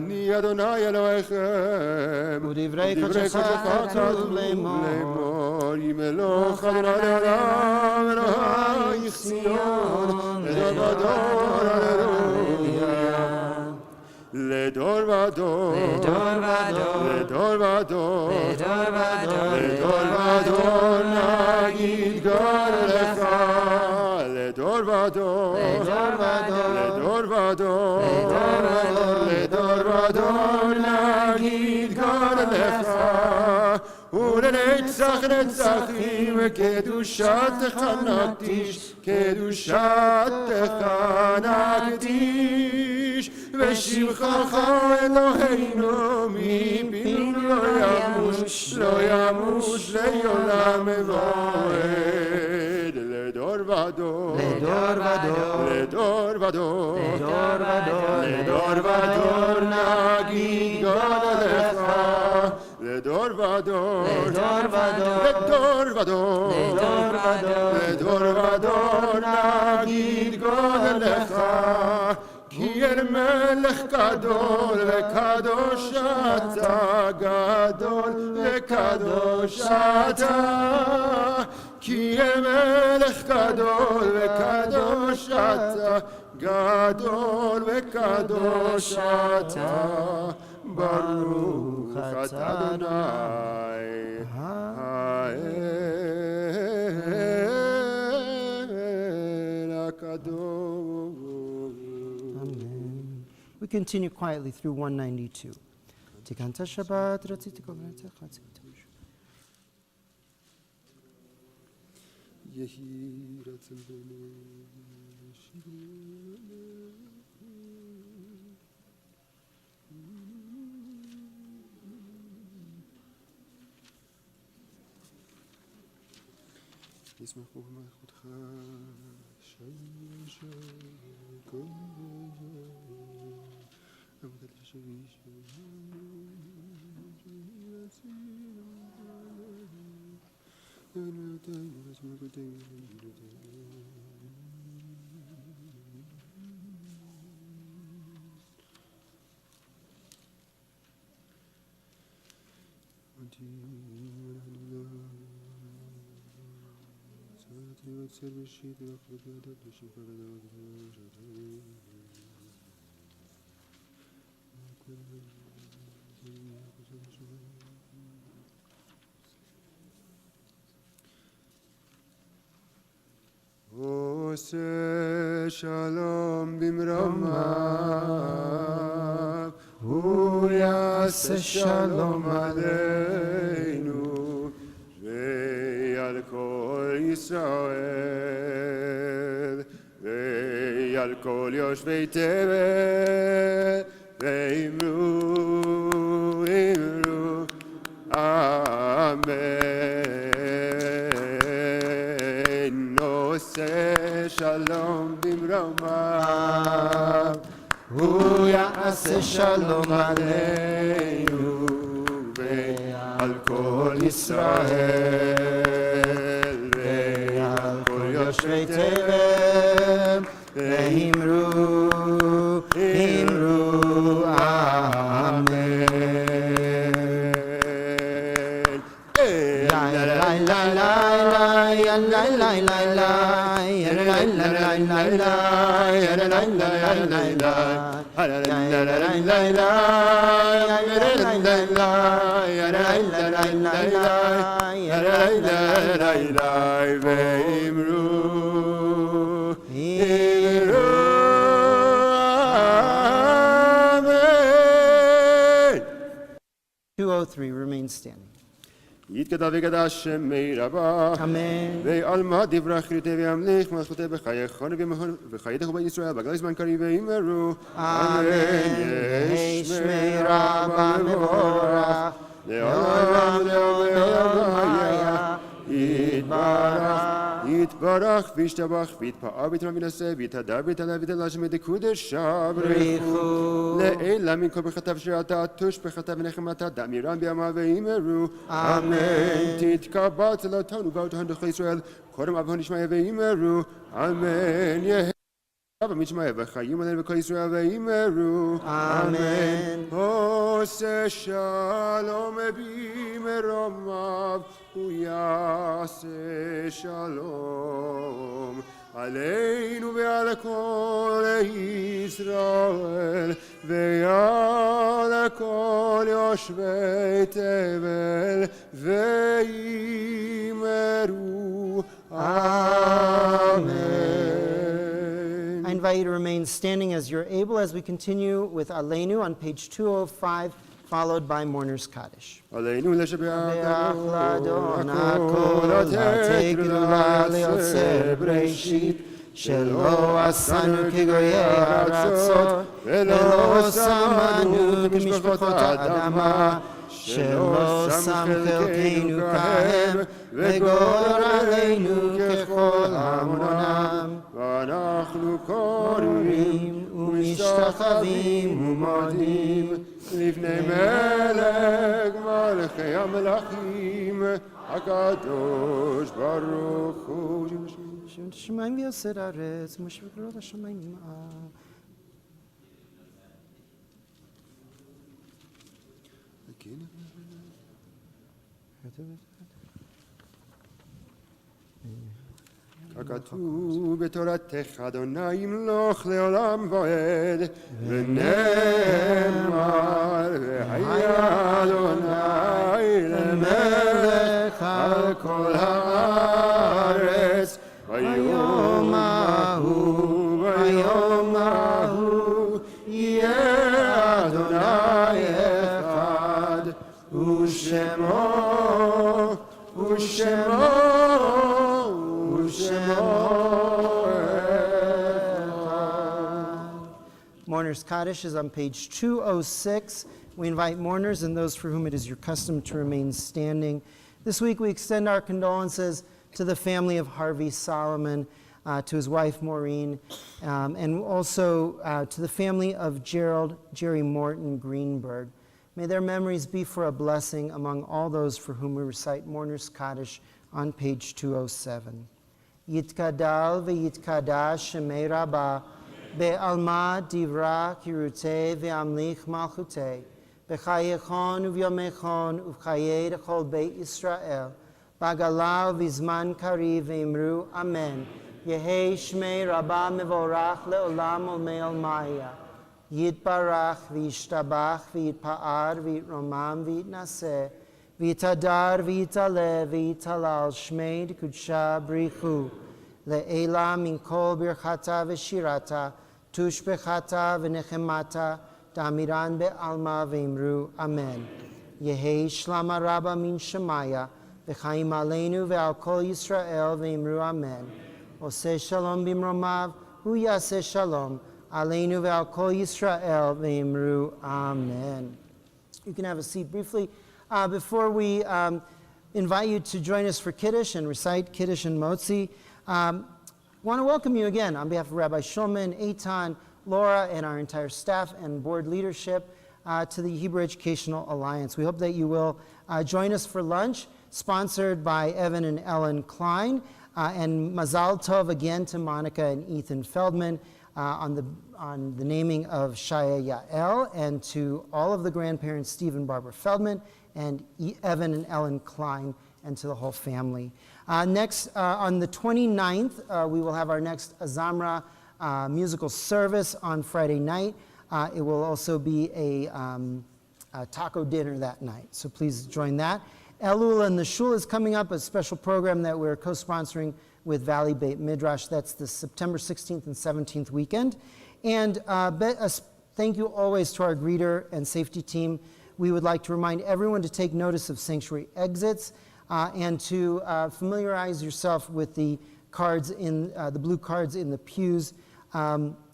C: אני אדוני אלוהיכם
E: ודברי קודשך כתוב לאמור
C: ימלוך אדוני לעולם אלוהי ציון לדור ודור הללויה לדור ודור לדור ודור לדור ודור נגיד גדולך לדור ודור לדור ודור לדור ודור נגיד גדולך ולנצח נצחים קדושתך נקדיש קדושתך נקדיש ושבחך אלוהינו מפינו לא ימוש לעולם ועד לדור ודור לדור ודור לדור ודור נגיד גדולך לדור ודור לדור ודור לדור ודור נגיד גדולך כי אל מלך גדול וקדוש אתה גדול וקדוש אתה כי אל מלך גדול וקדוש אתה גדול וקדוש אתה ברוך אתה אדוני האל הקדוש.
E: We continue quietly through 192. תיקנת שבת, רציתי כל מיני צחצי.
C: יהי רצון ישמחו במלכותך עושה שלום במרומיו, הוא יעשה שלום עלינו ועל כל ישראל ועל כל יושבי תבל, ואמרו אמן. עושה שלום במרומיו, הוא יעשה שלום עלינו ועל כל ישראל ועל כל יושבי תבל, ואמרו אמן.
E: Remain standing.
C: יתגדל וגדל שמי רבה,
E: אמן.
C: ועלמא דברה חירותי וימליך מלכותי בחייכון וחייתך ובית ישראל בגלל זמן קריב ואמרו
E: אמן. יהי שמי רבה מבורך לעולם לעולם
C: יתברך וישתבח ויתפאר ויתרום וינשא ויתהדר ויתעלה ויתעלה שמי דקודשה בריחו לעילה מכל ברכתה ושירתה תושבחתה ונחמתה דמירן בימה ואמרו אמן. תתקבל צלתנו ובאותנו דרכי ישראל קודם אבו נשמע ואמרו אמן. יהי רבה משמע וחיים עלינו וכל ישראל ואמרו
E: אמן.
C: עושה שלום במרומיו, הוא יעשה שלום עלינו ועל כל ישראל ועל כל יושבי תבל, ואמרו אמן.
E: I invite you to remain standing as you're able as we continue with Aleinu on page 205, followed by Mourner's Kaddish.
C: עלינו לשבח
E: לאדון הכל, לתת גדולה ליוצא בראשית, שלא עשנו כגויי הארצות, ולא שמנו כמשפחות האדמה, שלא שם חלקנו כהם, וגורר עלינו ככל המונם.
C: ואנחנו קוראים
E: ומשתחווים
C: ומודים לפני מלך מלכי המלכים הקדוש ברוך הוא.
E: שמיים ויוסד הארץ, משה וקרוב השמיים ימעל.
C: ככתוב בתורתך אדוני ימלוך לעולם ועד, ונאמר והיה אדוני למלך על כל הארץ, ביום ההוא יהיה אדוני אחד, ושמו
E: Mourner's Kaddish is on page 206. We invite mourners and those for whom it is your custom to remain standing. This week we extend our condolences to the family of Harvey Solomon, to his wife Maureen, and also to the family of Jerry Morton Greenberg. May their memories be for a blessing among all those for whom we recite Mourner's Kaddish on page 207. Yitkadal v'yitkadash shemei Rabbah, be'alma divra kirutei ve'amlich malchutei, בחייכון וביומכון ובחיי כל בית ישראל, בגלה ובזמן קריב ואמרו אמן. יהי שמי רבה מבורך לעולם ולעולמיה. יתברך וישתבח ויתפאר ויתרומם ויתנשא, ויתהדר ויתעלה ויתהלל שמי דקודשה בריחו. לעילה מן כל ברכתה ושירתה, תושבחתה ונחמתה, דאמירן בעלמא ואמרו אמן. יהי שלמה רבה מן שמיה, וחיים עלינו ועל כל ישראל ואמרו אמן. עושה שלום במרומיו, הוא יעשה שלום עלינו ועל כל ישראל ואמרו amen. You can have a seat briefly. Before we invite you to join us for Kiddush and recite Kiddush and Motzi, I want to welcome you again on behalf of Rabbi Shulman, Eitan, Laura, and our entire staff and board leadership to the Hebrew Educational Alliance. We hope that you will join us for lunch, sponsored by Evan and Ellen Klein, and Mazal Tov again to Monica and Ethan Feldman on the naming of Shaya Yael, and to all of the grandparents, Steve and Barbara Feldman, and Evan and Ellen Klein, and to the whole family. Next, on the 29th, we will have our next Azamra musical service on Friday night. It will also be a taco dinner that night, so please join that. Elul and the Shul is coming up, a special program that we're co-sponsoring with Valley Beit Midrash. That's the September 16th and 17th weekend. And thank you always to our greeter and safety team. We would like to remind everyone to take notice of sanctuary exits and to familiarize yourself with the cards in the blue cards in the pews.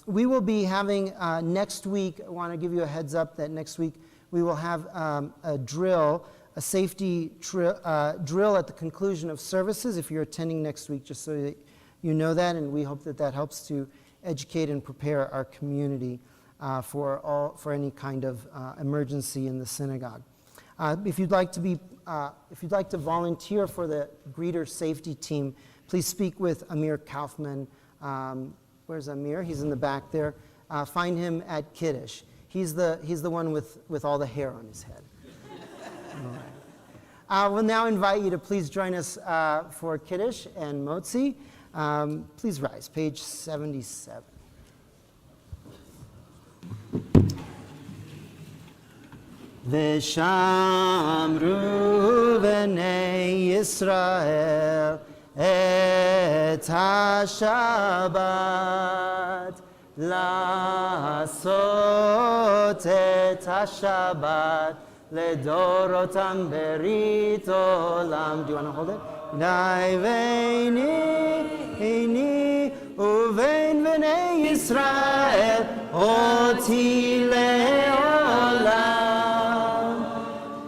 E: We will be having next week, I want to give you a heads up that next week we will have a drill, a safety drill at the conclusion of services if you're attending next week, just so that you know that, and we hope that that helps to educate and prepare our community for any kind of emergency in the synagogue. If you'd like to volunteer for the greeter safety team, please speak with Amir Kaufman. Where's Amir? He's in the back there. Find him at Kiddush. He's the one with all the hair on his head. All right. We'll now invite you to please join us for Kiddush and Motzi. Please rise, page 77. V'shamru b'nei Yisrael et ha-Shabbat la'asot et ha-Shabbat ledorotam berit olam. Do you want to hold it? Nai veini uvein b'nei Yisrael oti le'olam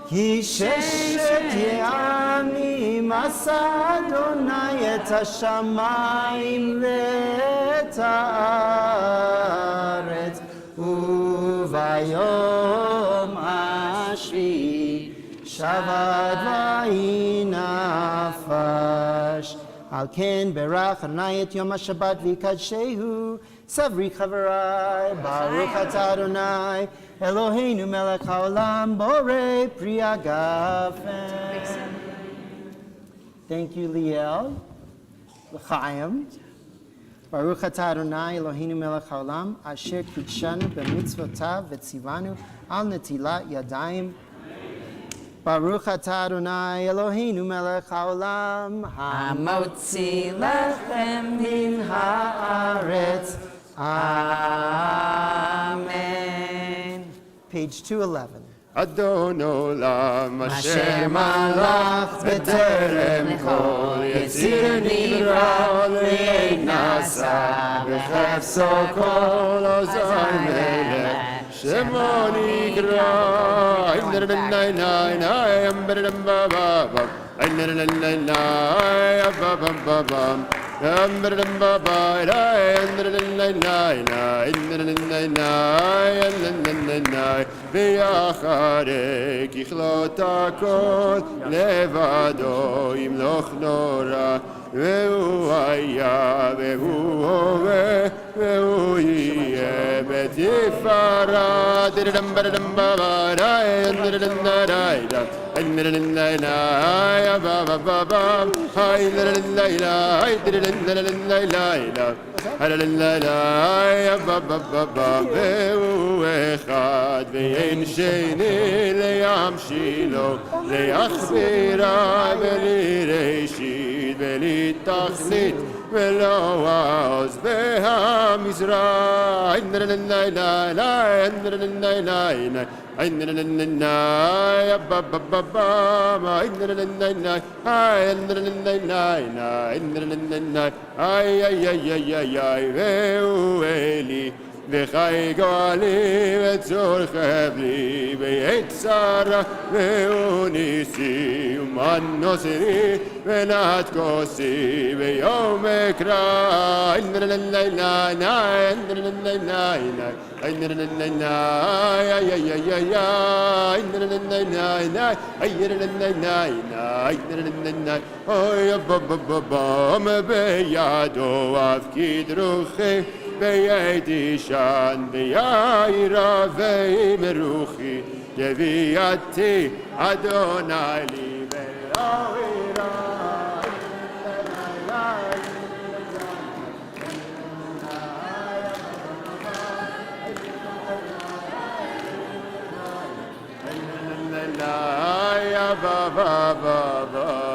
E: ki sheshet yamim asa Adonai et hashamayim ve'et haaretz uvayom hashvi Shabbat v'inafash. Al ken berach Adonai et yom HaShabbat v'ikadshehu savri chavarai baruch atah Adonai Eloheinu melech haolam borei pri hagafen. Thank you, Liel, L'chaim. Baruch atah Adonai Eloheinu melech haolam asher kitshanu b'mitzvotav v'tzivanu al netilat yadayim. Baruch atah Adonai Eloheinu melech haolam
D: Hamotzi lechem min haaretz. Amen.
E: Page 211.
C: Adon olam
D: Asher malach b'terem kol Yetzir nivra le'ein nasa
C: B'chefso kol ozay melech Shemo nikra Ein nai nai nai Am b'redem ba-ba-bam Ein nai nai ba-bam-ba-bam Am b'redem ba-ba-nai Ein nai nai nai Ein nai nai V'yacharek yichlot hakol Levado yimloch nora והוא היה והוא הווה והוא יהיה בתפארת. והוא אחד ואין שני לימשילו, להכבירה בלי ראשית בלי תכלית ולא עוז והמזרח. והוא אלי וחי גואלי וצור חבלי בעת צרה, והוא ניסי ומנוסרי ונעת כוסי ביום אקרא. אוי בבבבם בידו אבקיד רוחי בידי שן ביעירה ומרוחי, יביאתי אדוני לי ולאווירה. ba ba ba ba